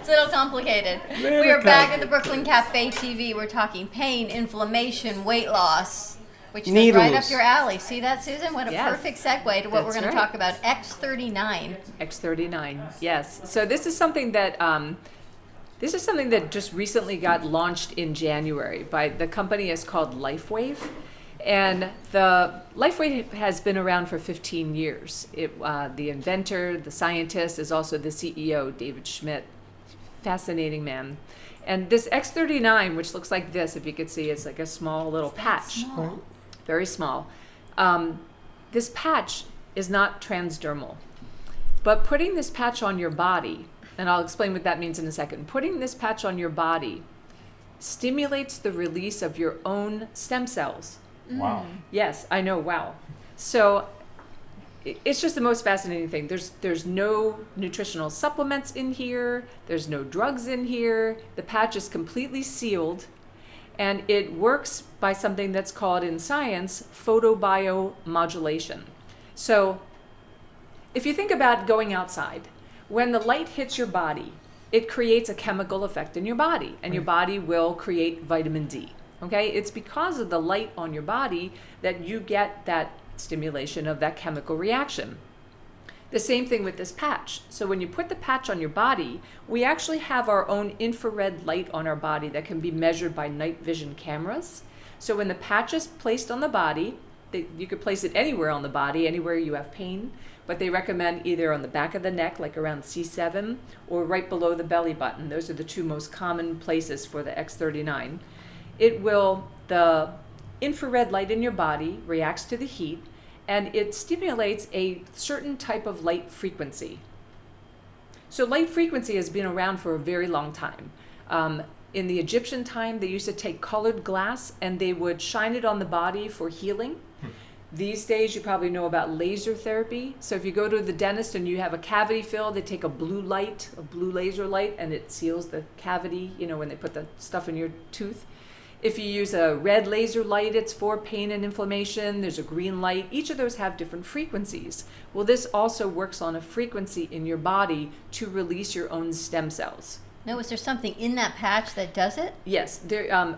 It's a little complicated. We are back at the Brooklyn Cafe TV. We're talking pain, inflammation, weight loss, which goes right up your alley. See that, Susan? What a perfect segue to what we're going to talk about. X39. X39. Yes. So this is something that just recently got launched in January by the company is called LifeWave. And the LifeWave has been around for 15 years. The inventor, the scientist, is also the CEO, David Schmidt. Fascinating man. And this X39, which looks like this, if you could see, it's like a small little patch. Small. Very small. This patch is not transdermal. But putting this patch on your body, and I'll explain what that means in a second, putting this patch on your body stimulates the release of your own stem cells. Wow. Yes, I know. Wow. So it's just the most fascinating thing. There's no nutritional supplements in here. There's no drugs in here. The patch is completely sealed, and it works by something that's called in science photobiomodulation. So if you think about going outside, when the light hits your body, it creates a chemical effect in your body, and your body will create vitamin D. Okay, it's because of the light on your body that you get that stimulation of that chemical reaction. The same thing with this patch. So when you put the patch on your body, we actually have our own infrared light on our body that can be measured by night vision cameras. So when the patch is placed on the body, you could place it anywhere on the body, anywhere you have pain, but they recommend either on the back of the neck, like around C7, or right below the belly button. Those are the two most common places for the X39. The infrared light in your body reacts to the heat, and it stimulates a certain type of light frequency. So light frequency has been around for a very long time. In the Egyptian time, they used to take colored glass and they would shine it on the body for healing. These days, you probably know about laser therapy. So if you go to the dentist and you have a cavity filled, they take a blue laser light, and it seals the cavity, when they put the stuff in your tooth. If you use a red laser light, it's for pain and inflammation. There's a green light. Each of those have different frequencies. Well, this also works on a frequency in your body to release your own stem cells. No, is there something in that patch that does it? Yes.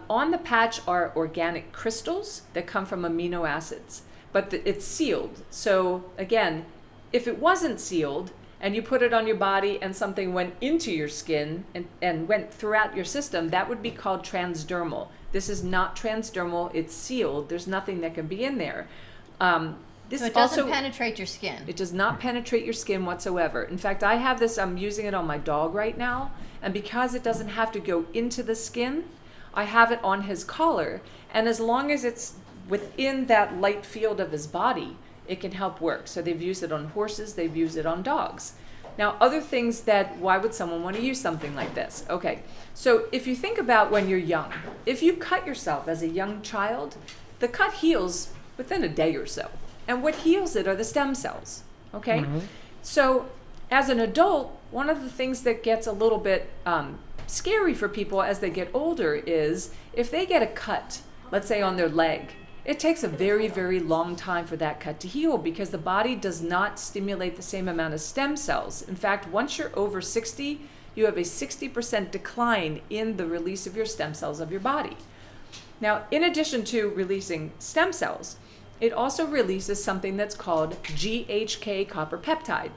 On the patch are organic crystals that come from amino acids, but it's sealed. So again, if it wasn't sealed and you put it on your body and something went into your skin and went throughout your system, that would be called transdermal. This is not transdermal. It's sealed. There's nothing that can be in there. This So it doesn't also penetrate your skin. It does not penetrate your skin whatsoever. In fact, I have this, I'm using it on my dog right now, and because it doesn't have to go into the skin, I have it on his collar, and as long as it's within that light field of his body, it can help work. So they've used it on horses, they've used it on dogs. Now, other things that, why would someone want to use something like this? Okay, so if you think about when you're young, if you cut yourself as a young child, the cut heals within a day or so. And what heals it are the stem cells, okay? So as an adult, one of the things that gets a little bit scary for people as they get older is if they get a cut, let's say on their leg, it takes a very, very long time for that cut to heal because the body does not stimulate the same amount of stem cells. In fact, once you're over 60, you have a 60% decline in the release of your stem cells of your body. Now, in addition to releasing stem cells, it also releases something that's called GHK copper peptide.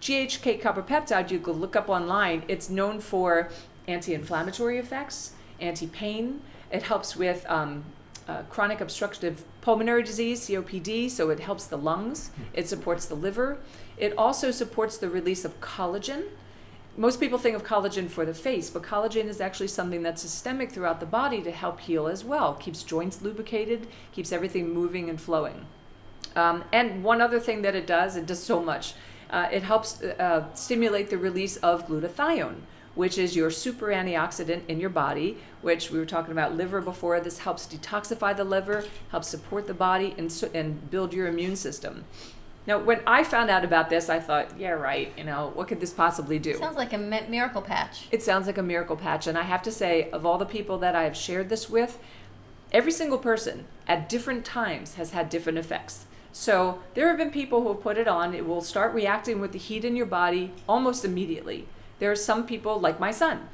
GHK copper peptide, you can look up online, it's known for anti-inflammatory effects, anti-pain. It helps with chronic obstructive pulmonary disease, COPD, so it helps the lungs. It supports the liver. It also supports the release of collagen. Most people think of collagen for the face, but collagen is actually something that's systemic throughout the body to help heal as well. Keeps joints lubricated, keeps everything moving and flowing. And one other thing that it does so much. It helps stimulate the release of glutathione, which is your super antioxidant in your body, which we were talking about liver before. This helps detoxify the liver, helps support the body, and build your immune system. Now, when I found out about this, I thought, yeah, right, what could this possibly do? Sounds like a miracle patch. It sounds like a miracle patch, and I have to say, of all the people that I have shared this with, every single person at different times has had different effects. So there have been people who have put it on, it will start reacting with the heat in your body almost immediately. There are some people, like my son.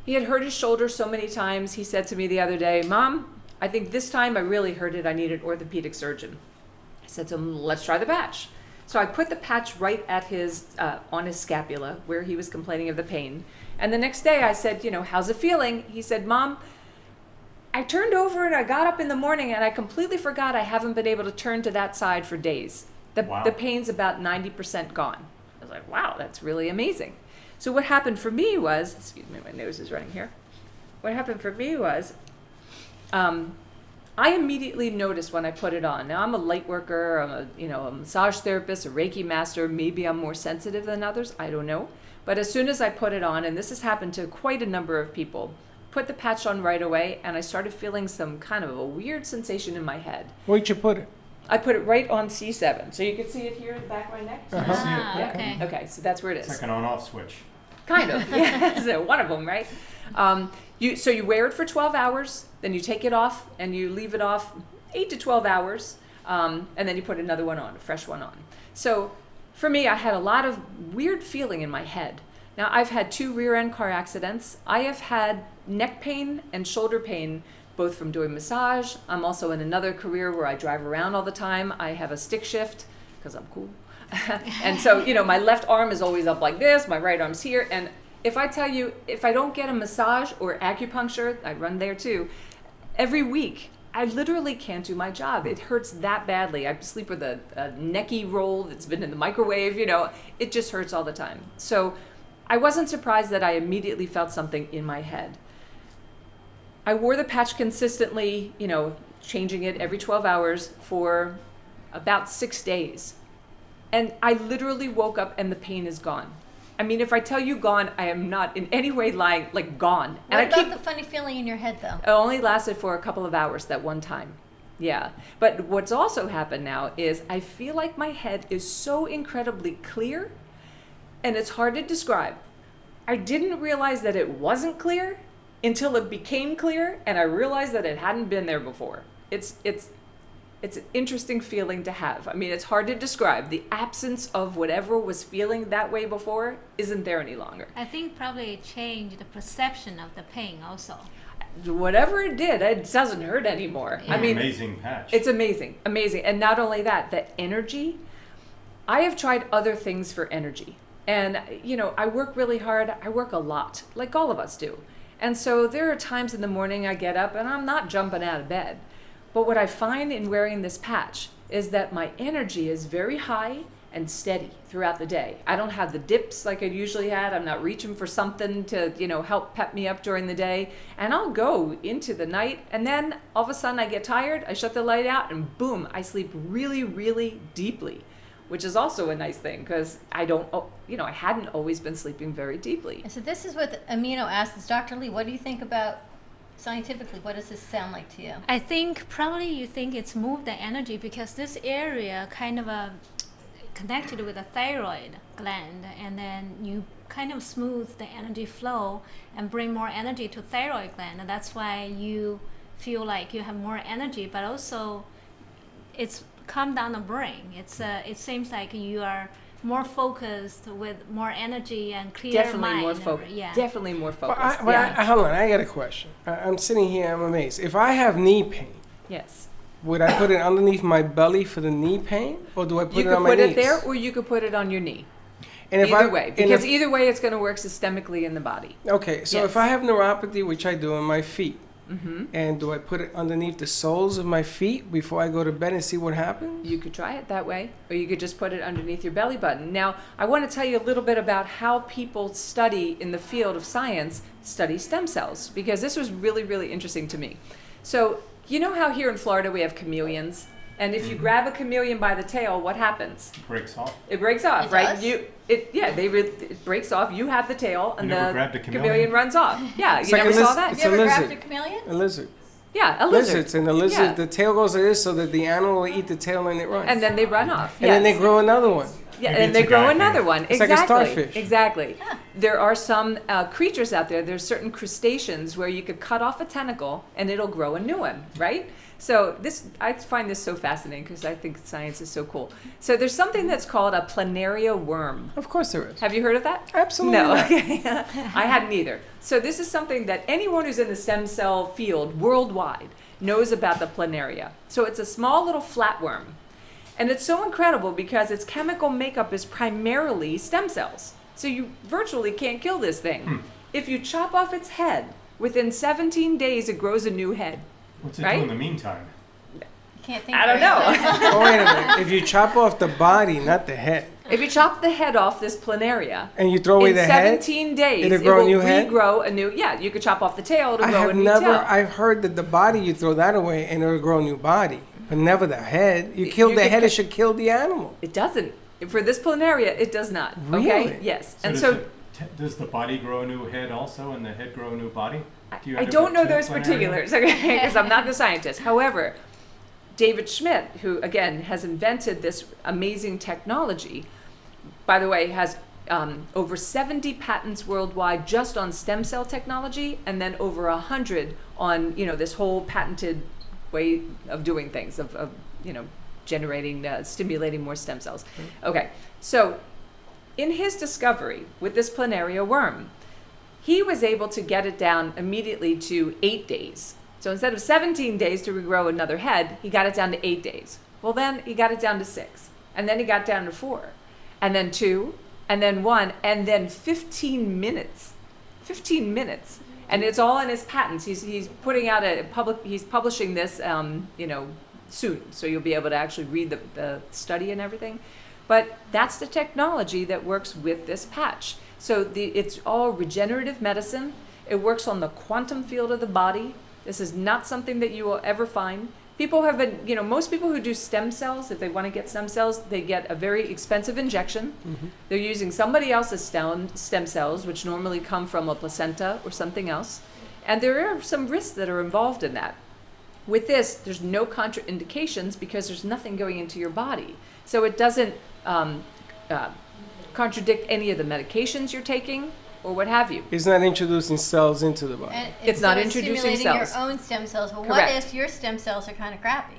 He had hurt his shoulder so many times, he said to me the other day, Mom, I think this time I really hurt it, I need an orthopedic surgeon. I said to him, let's try the patch. So I put the patch right at on his scapula, where he was complaining of the pain. And the next day I said, how's it feeling? He said, Mom, I turned over and I got up in the morning and I completely forgot I haven't been able to turn to that side for days. Wow. The pain's about 90% gone. I was like, wow, that's really amazing. So what happened for me was, excuse me, my nose is running here. What happened for me was, I immediately noticed when I put it on. Now I'm a light worker, I'm a massage therapist, a Reiki master. Maybe I'm more sensitive than others, I don't know. But as soon as I put it on, and this has happened to quite a number of people, put the patch on right away, and I started feeling some kind of a weird sensation in my head. Where'd you put it? I put it right on C7, so you can see it here in the back of my neck. I see it. Yeah. Okay. Okay, so that's where it is. It's like an on-off switch. Kind of, yeah. So one of them, right? So you wear it for 12 hours, then you take it off, and you leave it off 8 to 12 hours, and then you put another one on, a fresh one on. So for me, I had a lot of weird feeling in my head. Now, I've had 2 rear-end car accidents. I have had neck pain and shoulder pain, both from doing massage. I'm also in another career where I drive around all the time. I have a stick shift, because I'm cool. And so, my left arm is always up like this, my right arm's here, and if I tell you, if I don't get a massage or acupuncture, I run there too, every week, I literally can't do my job. It hurts that badly. I sleep with a necky roll that's been in the microwave, it just hurts all the time. So I wasn't surprised that I immediately felt something in my head. I wore the patch consistently, changing it every 12 hours for about 6 days. And I literally woke up and the pain is gone. I mean, if I tell you gone, I am not in any way lying, like gone. What And about the funny feeling in your head, though? It only lasted for a couple of hours that one time. Yeah. But what's also happened now is I feel like my head is so incredibly clear, and it's hard to describe. I didn't realize that it wasn't clear until it became clear, and I realized that it hadn't been there before. It's an interesting feeling to have. I mean, it's hard to describe. The absence of whatever was feeling that way before isn't there any longer. I think probably it changed the perception of the pain also. Whatever it did, it doesn't hurt anymore. Yeah. I mean, Amazing patch. it's amazing. And not only that, the energy. I have tried other things for energy. And, I work really hard. I work a lot, like all of us do. And so there are times in the morning I get up and I'm not jumping out of bed. But what I find in wearing this patch is that my energy is very high and steady throughout the day. I don't have the dips like I usually had. I'm not reaching for something to, help pep me up during the day. And I'll go into the night, and then all of a sudden I get tired, I shut the light out, and boom, I sleep really, really deeply, which is also a nice thing because I hadn't always been sleeping very deeply. So this is with amino acids. Dr. Lee, what do you think about scientifically? What does this sound like to you? I think probably you think it's moved the energy because this area kind of connected with the thyroid gland, and then you kind of smooth the energy flow and bring more energy to thyroid gland, and that's why you feel like you have more energy, but also it's calm down the brain. It seems like you are more focused with more energy and clear Definitely mind. more focused. Yeah. Definitely more focused. Hold on, I got a question. I'm sitting here, I'm amazed. If I have knee pain, Yes. would I put it underneath my belly for the knee pain, or do I put You it could on my put knees? it there, or you could put it on your knee. And if Either I, way, and because if- either way, it's going to work systemically in the body. Okay, so Yes. if I have neuropathy, which I do in my feet, Mm-hmm. and do I put it underneath the soles of my feet before I go to bed and see what happens? You could try it that way, or you could just put it underneath your belly button. Now, I want to tell you a little bit about how people study in the field of science, study stem cells, because this was really, really interesting to me. So, you know how here in Florida we have chameleons? And if you grab a chameleon by the tail, what happens? Breaks off. It breaks off, It right? does? It breaks off. You have the tail, and You never the grabbed a chameleon chameleon? runs off. Yeah, It's you like never a saw lizard. that? Have It's you a ever lizard. grabbed a chameleon? A lizard. Yeah, a lizard. Lizards, and the lizard, Yeah. the tail goes like this so that the animal will eat the tail and it runs. And then they run off. And then they yes. grow another one. Yeah, Maybe and it's they a grow guy another thing. one. It's like a exactly. starfish. Exactly. There are some creatures out there. There's certain crustaceans where you could cut off a tentacle and it'll grow a new one, right? So I find this so fascinating because I think science is so cool. So there's something that's called a planaria worm. Of course there is. Have you heard of that? Absolutely No. not. Okay. I hadn't either. So this is something that anyone who's in the stem cell field worldwide knows about the planaria. So it's a small little flatworm. And it's so incredible because its chemical makeup is primarily stem cells. So you virtually can't kill this thing. If you chop off its head, within 17 days it grows a new head. What's it Right? do in the meantime? Can't think I don't very know. fast. Oh, wait a minute. If you chop off the body, not the head, If you chop the head off this planaria, and you throw away in the head, 17 days, it'll it grow a will new head? regrow a new. Yeah, you could chop off the tail to I grow have a new never. tail. I've heard that the body you throw that away and it'll grow a new body, but never the head. You You kill the could head, cut- it should kill the animal. It doesn't. For this planaria, it does not. Really? Okay. Yes. So And does, so does the body grow a new head also, and the head grow a new body? Do you I end up don't with know two those planaria? particulars, okay, because I'm not the scientist. However, David Schmidt, who again has invented this amazing technology, by the way, has over 70 patents worldwide just on stem cell technology, and then over 100 on this whole patented way of doing things, of generating, stimulating more stem cells. Okay, so in his discovery with this planaria worm, he was able to get it down immediately to 8 days. So instead of 17 days to regrow another head, he got it down to 8 days. Well, then he got it down to 6, and then he got down to 4, and then 2, and then 1, and then 15 minutes. 15 minutes. And it's all in his patents. He's putting out he's publishing this, soon. So you'll be able to actually read the study and everything. But that's the technology that works with this patch. So it's all regenerative medicine. It works on the quantum field of the body. This is not something that you will ever find. People have been, most people who do stem cells, if they want to get stem cells, they get a very expensive injection. Mm-hmm. They're using somebody else's stem cells, which normally come from a placenta or something else. And there are some risks that are involved in that. With this, there's no contraindications because there's nothing going into your body. So it doesn't contradict any of the medications you're taking or what have you. It's not introducing cells into the body. And It's not so introducing stimulating cells. your own stem cells. But Correct. what if your stem cells are kind of crappy?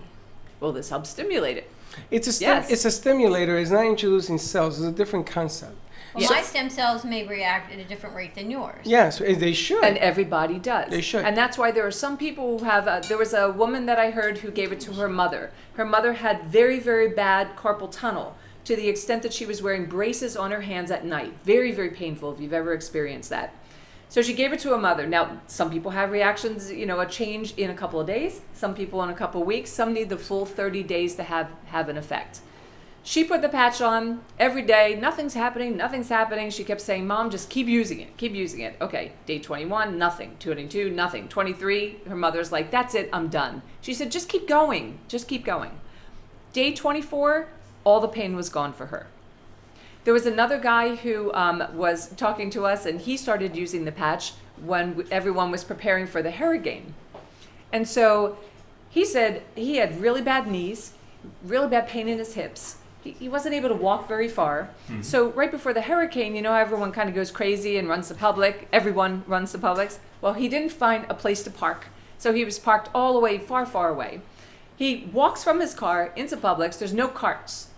Well, this helps stimulate it. It's a Yes. it's a stimulator. It's not introducing cells. It's a different concept. Well, Yes. my stem cells may react at a different rate than yours. Yes, they should. And everybody does. They should. And that's why there are some people who have, there was a woman that I heard who gave it to her mother. Her mother had very, very bad carpal tunnel. to the extent that she was wearing braces on her hands at night. Very, very painful if you've ever experienced that. So she gave it to her mother. Now, some people have reactions, a change in a couple of days. Some people in a couple of weeks. Some need the full 30 days to have an effect. She put the patch on every day. Nothing's happening. Nothing's happening. She kept saying, Mom, just keep using it. Keep using it. Okay, day 21, nothing. 22, nothing. 23, her mother's like, that's it. I'm done. She said, just keep going. Just keep going. Day 24, all the pain was gone for her. There was another guy who was talking to us, and he started using the patch when everyone was preparing for the hurricane. And so he said he had really bad knees, really bad pain in his hips. He wasn't able to walk very far. Mm-hmm. So right before the hurricane, everyone kind of goes crazy and runs to Publix. Everyone runs to Publix. Well, he didn't find a place to park. So he was parked all the way, far, far away. He walks from his car into Publix. There's no carts.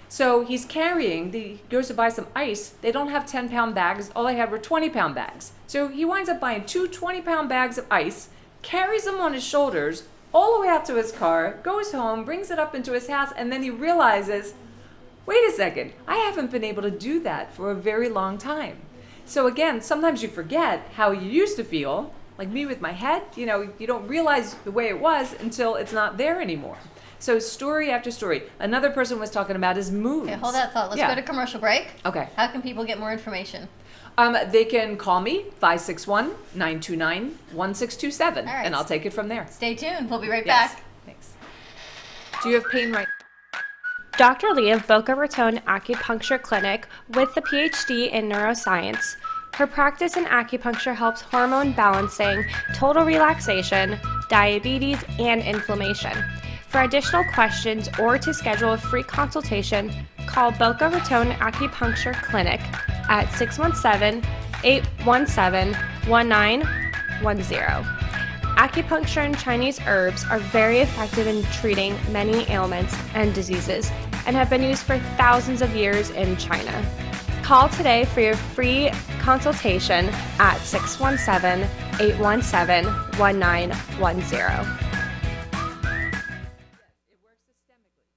So he's he goes to buy some ice. They don't have 10-pound bags. All they had were 20-pound bags. So he winds up buying 2 20-pound bags of ice, carries them on his shoulders all the way out to his car, goes home, brings it up into his house, and then he realizes, wait a second, I haven't been able to do that for a very long time. So again, sometimes you forget how you used to feel, like me with my head. You don't realize the way it was until it's not there anymore. So story after story. Another person was talking about his moods. Okay, hold that thought. Let's go to commercial break. Okay. How can people get more information? They can call me, 561-929-1627, All right. and I'll take it from there. Stay tuned. We'll be right back. Thanks. Do you have pain right now? Dr. Lee of Boca Raton Acupuncture Clinic with the PhD in neuroscience. Her practice in acupuncture helps hormone balancing, total relaxation, diabetes, and inflammation. For additional questions or to schedule a free consultation, call Boca Raton Acupuncture Clinic at 617-817-1910. Acupuncture and Chinese herbs are very effective in treating many ailments and diseases and have been used for thousands of years in China. Call today for your free consultation at 617-817-1910.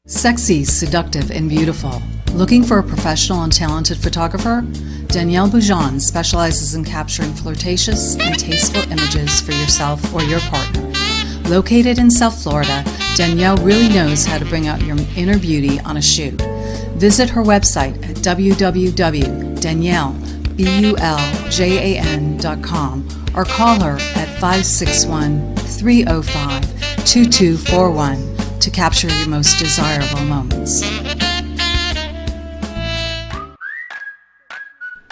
Sexy, seductive, and beautiful. Looking for a professional and talented photographer? Danielle Boujon specializes in capturing flirtatious and tasteful images for yourself or your partner. Located in South Florida, Danielle really knows how to bring out your inner beauty on a shoot. Visit her website at www.daniellebuljan.com or call her at 561-305-2241 to capture your most desirable moments.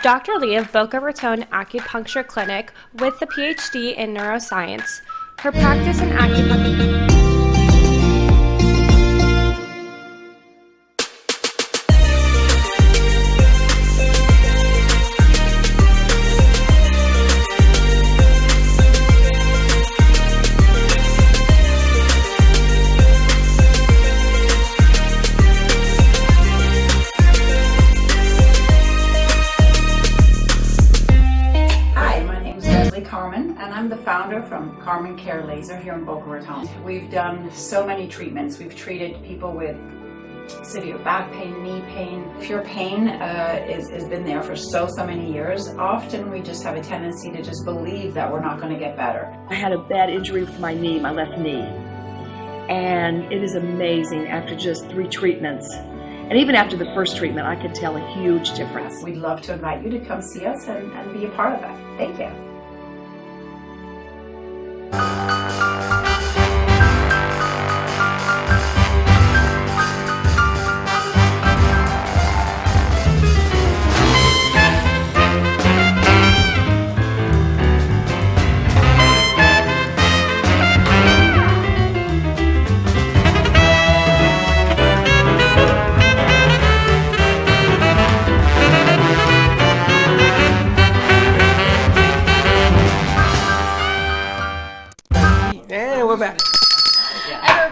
Dr. Lee of Boca Raton Acupuncture Clinic with the PhD in neuroscience. Her practice in acupuncture. I'm the founder from Carmen Care Laser here in Boca Raton. We've done so many treatments. We've treated people with severe back pain, knee pain. If your pain has been there for so many years, often we just have a tendency to just believe that we're not going to get better. I had a bad injury with my knee, my left knee, and it is amazing after just 3 treatments. And even after the first treatment, I could tell a huge difference. We'd love to invite you to come see us and be a part of that. Thank you.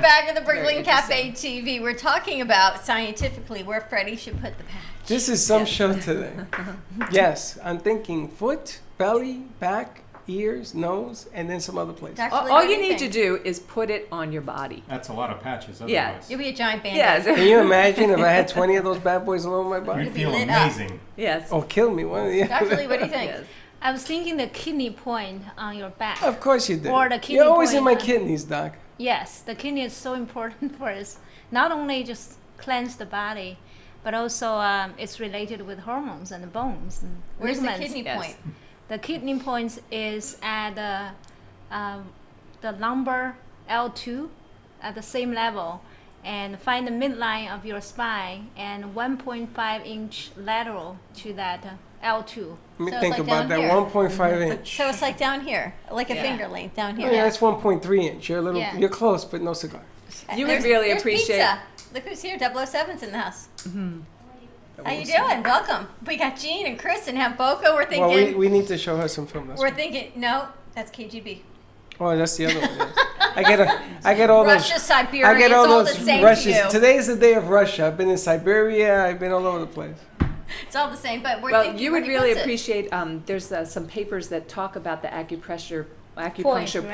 Back in the Brooklyn Cafe TV, we're talking about scientifically where Freddie should put the patch. This is some show today. Yes, I'm thinking foot, belly, back, ears, nose, and then some other places. Actually, All what you do need to think? do is put it on your body. That's a lot of patches. Otherwise. Yeah. You'll be a giant band-aid. Yes. Can you imagine if I had 20 of those bad boys all over my body? You'd feel lit up. amazing. Yes. Oh, kill me. One of the Dr. Lee, what do you think? Yes. I was thinking the kidney point on your back. Of course you did. Or the kidney You're always in point, my huh? kidneys, Doc. Yes, the kidney is so important for us. Not only just cleanse the body, but also it's related with hormones and the bones and Where's the ligaments. kidney Yes. point? The kidney point is at the lumbar L2 at the same level, and find the midline of your spine and 1.5 inch lateral to that L2. Let me So it's think like about down that. here. 1.5 inch. So it's like down here, like a Yeah. finger length down Oh, here. yeah, that's 1.3 inch. You're a little. Yeah. You're close, but no cigar. You would There's- really there's appreciate. Pizza. Look who's here, 007's in the house. How you doing? Welcome. We got Gene and Chris and Boca. We're thinking. Well, we need to show her some film. That's we're right. thinking. No, that's KGB. Oh, that's the other one. Yes. I get all Russia, those. Siberia. I get all it's all those the same Russias. to you. Today is the day of Russia. I've been in Siberia. I've been all over the place. It's all the same, but we're Well, thinking. you where would do really put it? appreciate. There's some papers that talk about the acupuncture Right?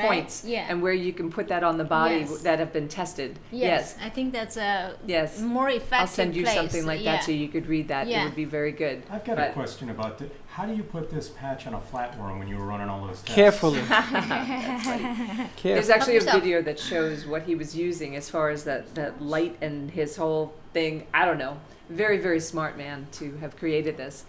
points Yeah. and where you can put that on the body Yes. that have been tested. Yes, I think that's a Yes. more effective I'll send you place. something like Yeah. that so you could read that. It Yeah. would be very good. I've got But- a question about this. How do you put this patch on a flatworm when you were running all those tests? Carefully. There's Carefully. actually a yourself. video that shows what he was using as far as that light and his whole thing. I don't know. Very, very smart man to have created this.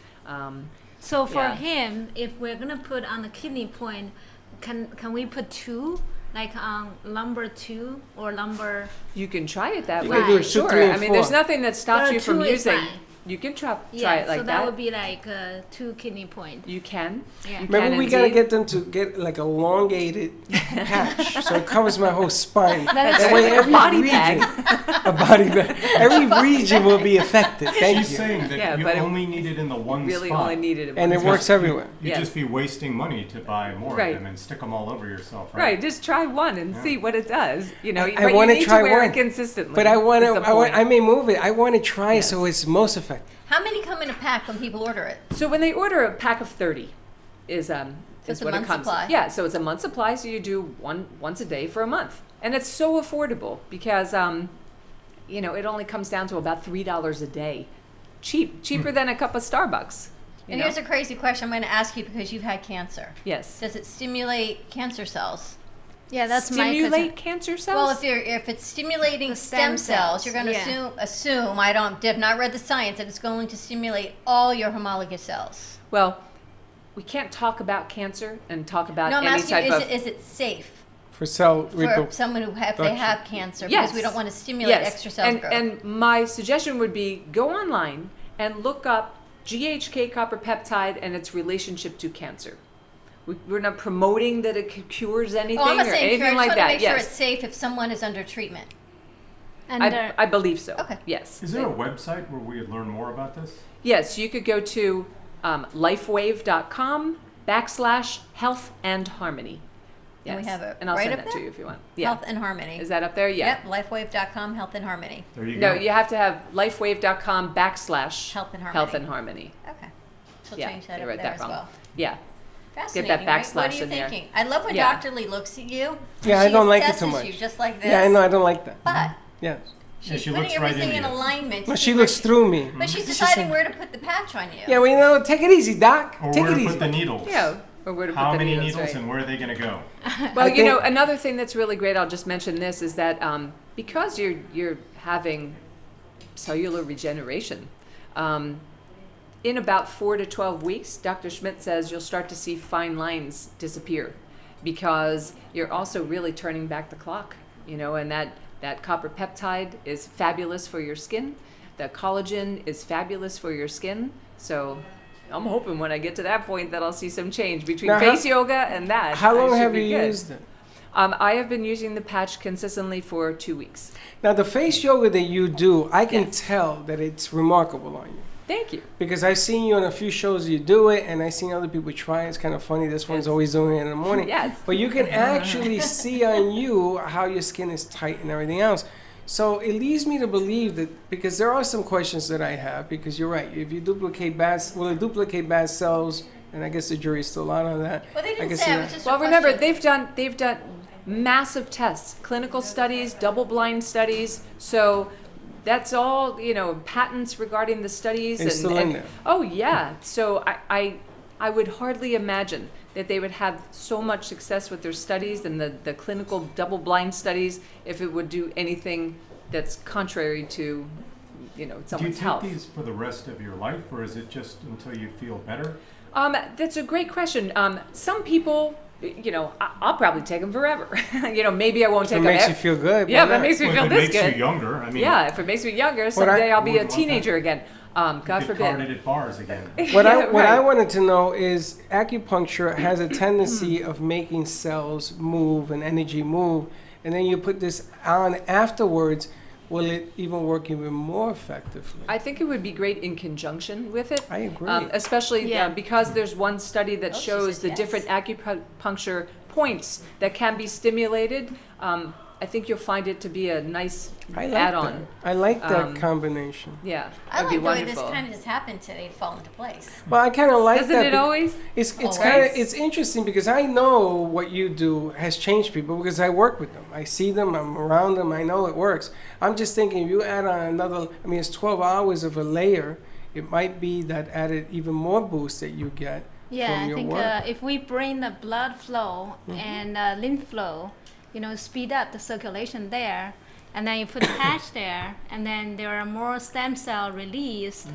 So for Yeah. him, if we're gonna put on the kidney point, can we put two, like on lumbar 2 or lumbar? You can try it that You way can do for it 2, sure. 3, and I mean, there's 4. nothing that stops Well, you from 2 is using. fine. You can try Yeah, it like so that would be like 2 kidney point. You can. Yeah. You Maybe can we gotta indeed. get them to get like elongated patch, so it covers my whole spine. That's That way, right. every Body region, bag. a body bag, every region will be affected. Thank She's you. saying that Yeah, you but it only need it in the one Really spot. only needed it. And it once. works everywhere. You'd Yes. just be wasting money to buy more Right. of them and stick them all over yourself, right? Right, just try one and see what it does. You know, I but you wanna need try to wear one. it consistently. But I want is to. the point. I may move it. I want to try Yes. it so it's most effective. How many come in a pack when people order it? So when they order a pack of 30, is it's a what it month's comes. supply. Yeah, so it's a month's supply. So you do one once a day for a month, and it's so affordable because you know it only comes down to about $3 a day, cheaper than a cup of Starbucks. You And know? here's a crazy question I'm going to ask you because you've had cancer. Yes. Does it stimulate cancer cells? Yeah, that's my Stimulate concern. cancer cells. Well, if it's stimulating The stem stem cells, cells, you're going to yeah. assume I have not read the science that it's going to stimulate all your homologous cells. Well, we can't talk about cancer and talk about No, I'm any asking type you, of. is it safe For cell for reproduction. someone who they have cancer? Yes. Because we don't want to stimulate extra cells growth. And my suggestion would be go online and look up GHK copper peptide and its relationship to cancer. We're not promoting that it cures anything I'm not or saying anything cure. I like just that. want to make sure Yes, it's safe if someone is under treatment. And I believe so. Okay. Yes. Is there a website where we could learn more about this? Yes, you could go to lifewave.com/health and harmony. Yes. And we have it and I'll right send up that to there? you if you want. Health and Harmony. Is that up there? Yeah. Yep, lifewave.com, Health and Harmony. There you No, go. you have to have lifewave.com / Health and Harmony. Health and Harmony. Okay. She'll Yeah, change that they up word there that as wrong. well. Yeah. Fascinating, right? backslash What are you in there. thinking? I love when Yeah. Dr. Lee looks at you. Yeah, She I don't like it too assesses much. You just like this. Yeah, I know. I don't like that. But Yes. she's she putting looks right everything in into you. alignment. Well, to she where looks through me. But she's She's deciding saying- where to put the patch on you. Yeah, well, you know, take it easy, Doc. Or Take where it to easy. put the needles? Yeah. Or where to How put the many needles, needles right. and where are they going to go? Well, I you know, think- another thing that's really great, I'll just mention this, is that because you're having cellular regeneration, in about 4 to 12 weeks, Dr. Schmidt says you'll start to see fine lines disappear because you're also really turning back the clock, you know, and that copper peptide is fabulous for your skin. The collagen is fabulous for your skin. So I'm hoping when I get to that point that I'll see some change between Now, face yoga and that. How I long should have be you good. used it? I have been using the patch consistently for 2 weeks. Now, the face yoga that you do, I can Yes. tell that it's remarkable on you. Thank you. Because I've seen you on a few shows you do it, and I've seen other people try it. It's kind of funny. This one's Yes. always doing it in the morning. Yes. But you can actually see on you how your skin is tight and everything else. So it leads me to believe that, because there are some questions that I have, because you're right. If you duplicate will it duplicate bad cells and I guess the jury's still out on that. Well, they I didn't can say. see I that. was just Well, remember question. they've done massive tests, clinical studies, double-blind studies. So that's all, patents regarding the studies. It's still in there. Oh yeah. So I would hardly imagine that they would have so much success with their studies and the clinical double-blind studies if it would do anything that's contrary to, someone's Do you take health. these for the rest of your life, or is it just until you feel better? That's a great question. Some people, I'll probably take them forever. Maybe I won't take If it them. makes you feel good. Yeah, why if it not? makes me Well, feel if it this makes good. you younger, I mean. Yeah, if it makes me younger, I someday I'll be a wouldn't want teenager again. God Get forbid. carded at bars again. What I Right. wanted to know is acupuncture has a tendency of making cells move and energy move, and then you put this on afterwards. Will it even work even more effectively? I think it would be great in conjunction with it. I agree. Especially Yeah. Because there's one study that she shows said the yes. different acupuncture points that can be stimulated. I think you'll find it to be a nice I like add-on. that. I like that Um, combination. Yeah, I that'd like be the way wonderful. this kind of just happened today to fall into place. Well, I kind of like Doesn't that. it always? It's Always. kind of it's interesting because I know what you do has changed people because I work with them. I see them. I'm around them. I know it works. I'm just thinking if you add on another. I mean, it's 12 hours of a layer. It might be that added even more boost that you get Yeah, from I your think work. if we bring the blood flow and lymph flow, speed up the circulation there, and then you put patch there, and then there are more stem cell released,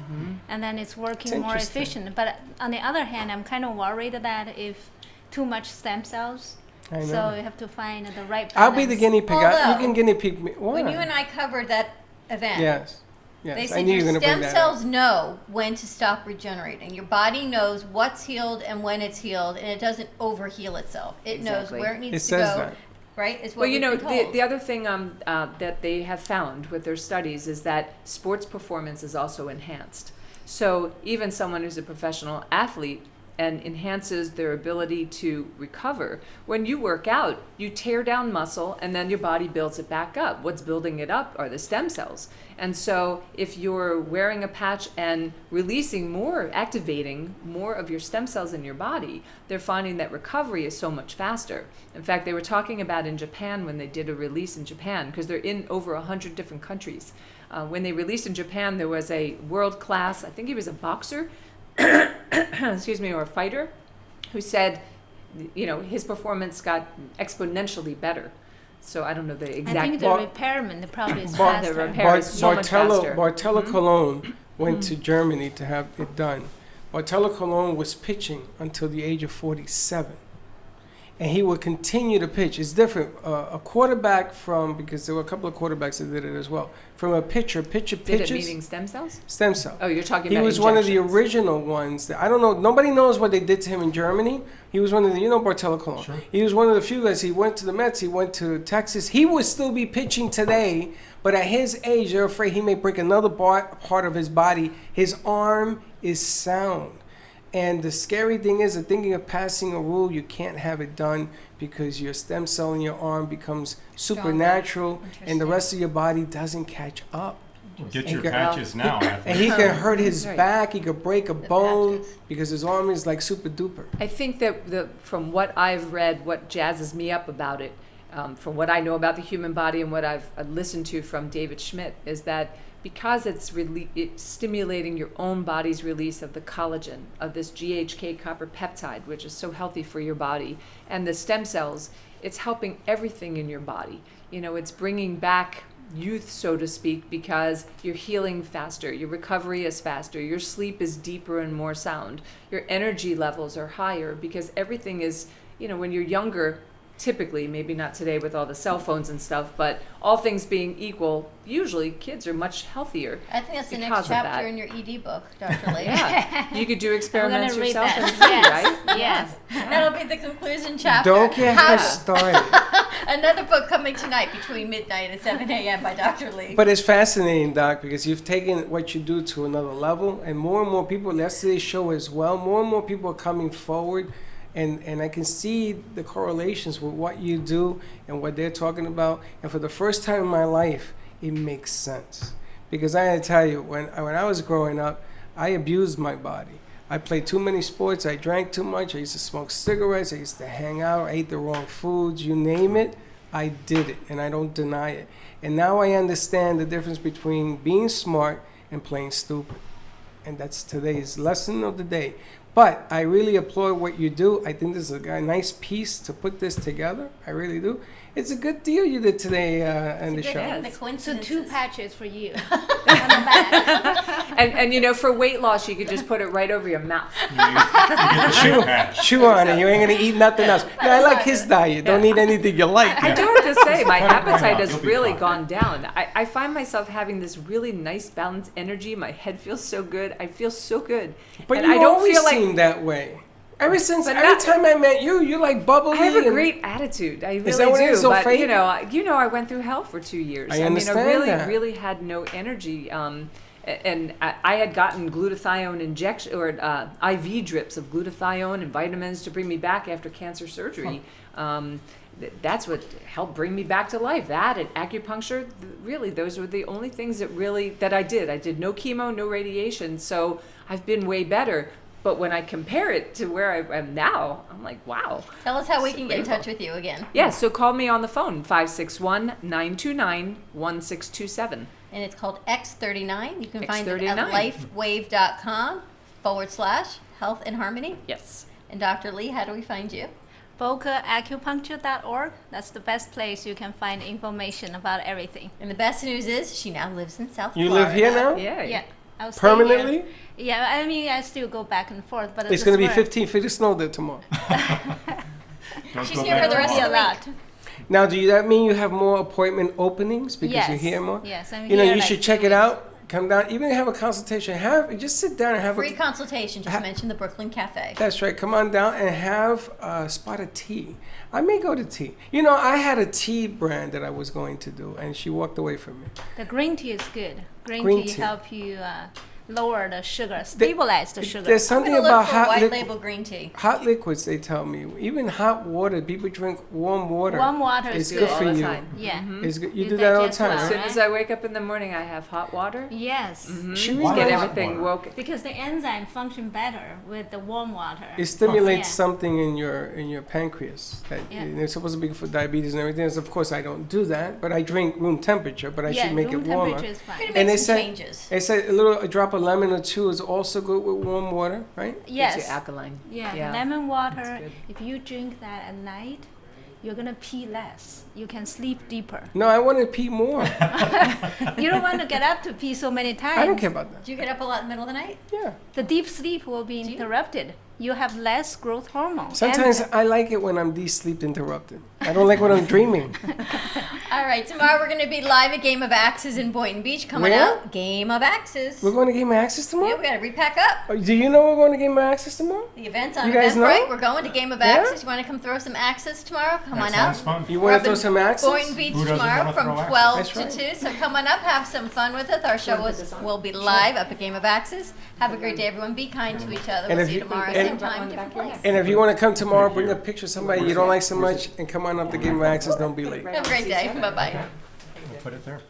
and then it's working It's more interesting. efficient. But on the other hand, I'm kind of worried that if too much stem cells, I know. so you have to find the right balance. I'll be the guinea pig. You Although, can guinea pig me. Why? When you and I covered that event, Yes. they Yes. I said knew you your were going to bring stem that up. cells know when to stop regenerating. Your body knows what's healed and when it's healed, and it doesn't overheal itself. It knows Exactly. where it needs It to says go. that. Right? It's what Well, we've been told. the other thing that they have found with their studies is that sports performance is also enhanced. So even someone who's a professional athlete and enhances their ability to recover. When you work out, you tear down muscle and then your body builds it back up. What's building it up are the stem cells. And so if you're wearing a patch and releasing more, activating more of your stem cells in your body, they're finding that recovery is so much faster. In fact, they were talking about in Japan when they did a release in Japan, because they're in over 100 different countries. When they released in Japan, there was a world-class, I think he was a boxer, excuse me, or a fighter, who said, his performance got exponentially better. So I don't know the exact. I think the repairment probably is faster. The repair is so much faster. Bartolo Colon went to Germany to have it done. Bartolo Colon was pitching until the age of 47. And he would continue to pitch. It's different. A quarterback because there were a couple of quarterbacks that did it as well. From a pitcher Did pitches. it meaning stem cells? Stem cell. Oh, you're talking He about was one of the injections. original ones. I don't know. Nobody knows what they did to him in Germany. He was one of the, Bartolo Colon. Sure. He was one of the few guys. He went to the Mets. He went to Texas. He would still be pitching today, but at his age, they're afraid he may break another part of his body. His arm is sound. And the scary thing is, thinking of passing a rule, you can't have it done because your stem cell in your arm becomes supernatural and the rest of your body doesn't catch up. Get your And patches now. And he can hurt his Right. back, he could break a bone because his arm is like super duper. I think that from what I've read, what jazzes me up about it, from what I know about the human body and what I've listened to from David Schmidt, is that because it's stimulating your own body's release of the collagen, of this GHK copper peptide, which is so healthy for your body, and the stem cells, it's helping everything in your body. It's bringing back youth, so to speak, because you're healing faster, your recovery is faster, your sleep is deeper and more sound, your energy levels are higher, because everything is, when you're younger, typically, maybe not today with all the cell phones and stuff, but all things being equal, usually kids are much healthier. I think that's the because next of that. chapter in your ED book, Dr. Lee. Yeah, you could do experiments read yourself that. and see, right? Yes. That'll be the conclusion chapter. Don't get How- her started. Another book coming tonight between midnight and 7 a.m. by Dr. Lee. But it's fascinating, Doc, because you've taken what you do to another level, and more people, yesterday's show as well, more people are coming forward. And I can see the correlations with what you do and what they're talking about. And for the first time in my life, it makes sense. Because I had to tell you, when I was growing up, I abused my body. I played too many sports. I drank too much. I used to smoke cigarettes. I used to hang out. I ate the wrong foods. You name it, I did it, and I don't deny it. And now I understand the difference between being smart and playing stupid. And that's today's lesson of the day. But I really applaud what you do. I think this is a nice piece to put this together. I really do. It's a good deal you did today in the show. So 2 patches for you. And you know, for weight loss, you could just put it right over your mouth. Chew on it. You ain't gonna eat nothing else. Yeah, I like his diet. Don't eat anything you like. I do have to say, my appetite has really gone down. I find myself having this really nice balanced energy. My head feels so good. I feel so good. But and you I don't always feel like seem that way. Every time I met you, you like bubbly. I have a great attitude. I really is that what do. It is, so but fake? you know, I went through hell for 2 years. I understand mean, I really, that. really had no energy. And I had gotten glutathione injection or IV drips of glutathione and vitamins to bring me back after cancer surgery. That's what helped bring me back to life. That and acupuncture, really, those were the only things that I did. I did no chemo, no radiation, so I've been way better. But when I compare it to where I am now, I'm like, wow. Tell us how we can get in touch with you again. Yeah, so call me on the phone, 561-929-1627. And it's called X39. You can find it X39. at lifewave.com/health and harmony. Yes. And Dr. Lee, how do we find you? BocaAcupuncture.org. That's the best place you can find information about everything. And the best news is she now lives in South You Florida. live here now? Yeah. I'll stay Permanently? here. Yeah, I mean, I still go back and forth, but It's going to be 15 feet of snow there tomorrow. She's here for the rest of the week. Now, that mean you have more appointment openings because you're here more? Yes, I'm You know, here you like should check 2 it out. Come down, even have a consultation. Just sit down and have Free consultation. Just mention the Brooklyn Cafe. That's right. Come on down and have a spot of tea. I may go to tea. You know, I had a tea brand that I was going to do, and she walked away from me. The green tea is good. Green tea help you lower the sugar, stabilize the sugar. There's something about white label green tea. Hot liquids, they tell me. Even hot water, people drink warm water. Warm water is good for you. Yeah. It's good. You do that all the time, As right? soon as I wake up in the morning, I have hot water. Yes. Get everything woke. Because the enzyme function better with the warm water. It stimulates something in your pancreas. It's supposed to be for diabetes and everything. So of course, I don't do that, but I drink room temperature. But I should make it warmer. Temperature is fine. And they say a drop of lemon or 2 is also good with warm water, right? Yes. It's alkaline. Yeah. Lemon water. If you drink that at night, you're gonna pee less. You can sleep deeper. No, I want to pee more. You don't want to get up to pee so many times. I don't care about that. Do you get up a lot in the middle of the night? Yeah. The deep sleep will be interrupted. You have less growth hormone. Sometimes I like it when I'm sleep interrupted. I don't like when I'm dreaming. All right, tomorrow we're going to be live at Game of Axes in Boynton Beach. Coming up, Game of Axes. We're going to Game of Axes tomorrow? Yeah, we got to repack up. Do you know we're going to Game of Axes tomorrow? The event's on You guys know? Eventbrite. We're going to Game of Axes. You want to come throw some axes tomorrow? Come on out. Sounds fun. You want to throw some axes? Boynton Beach tomorrow from 12 to 2. So come on up, have some fun with us. Our show will be live up at Game of Axes. Have a great day, everyone. Be kind to each other. We'll see you tomorrow, same time, different place. And if you want to come tomorrow, bring a picture of somebody you don't like so much and come on up to Game of Axes. Don't be late. Have a great day. Bye-bye. We'll put it there.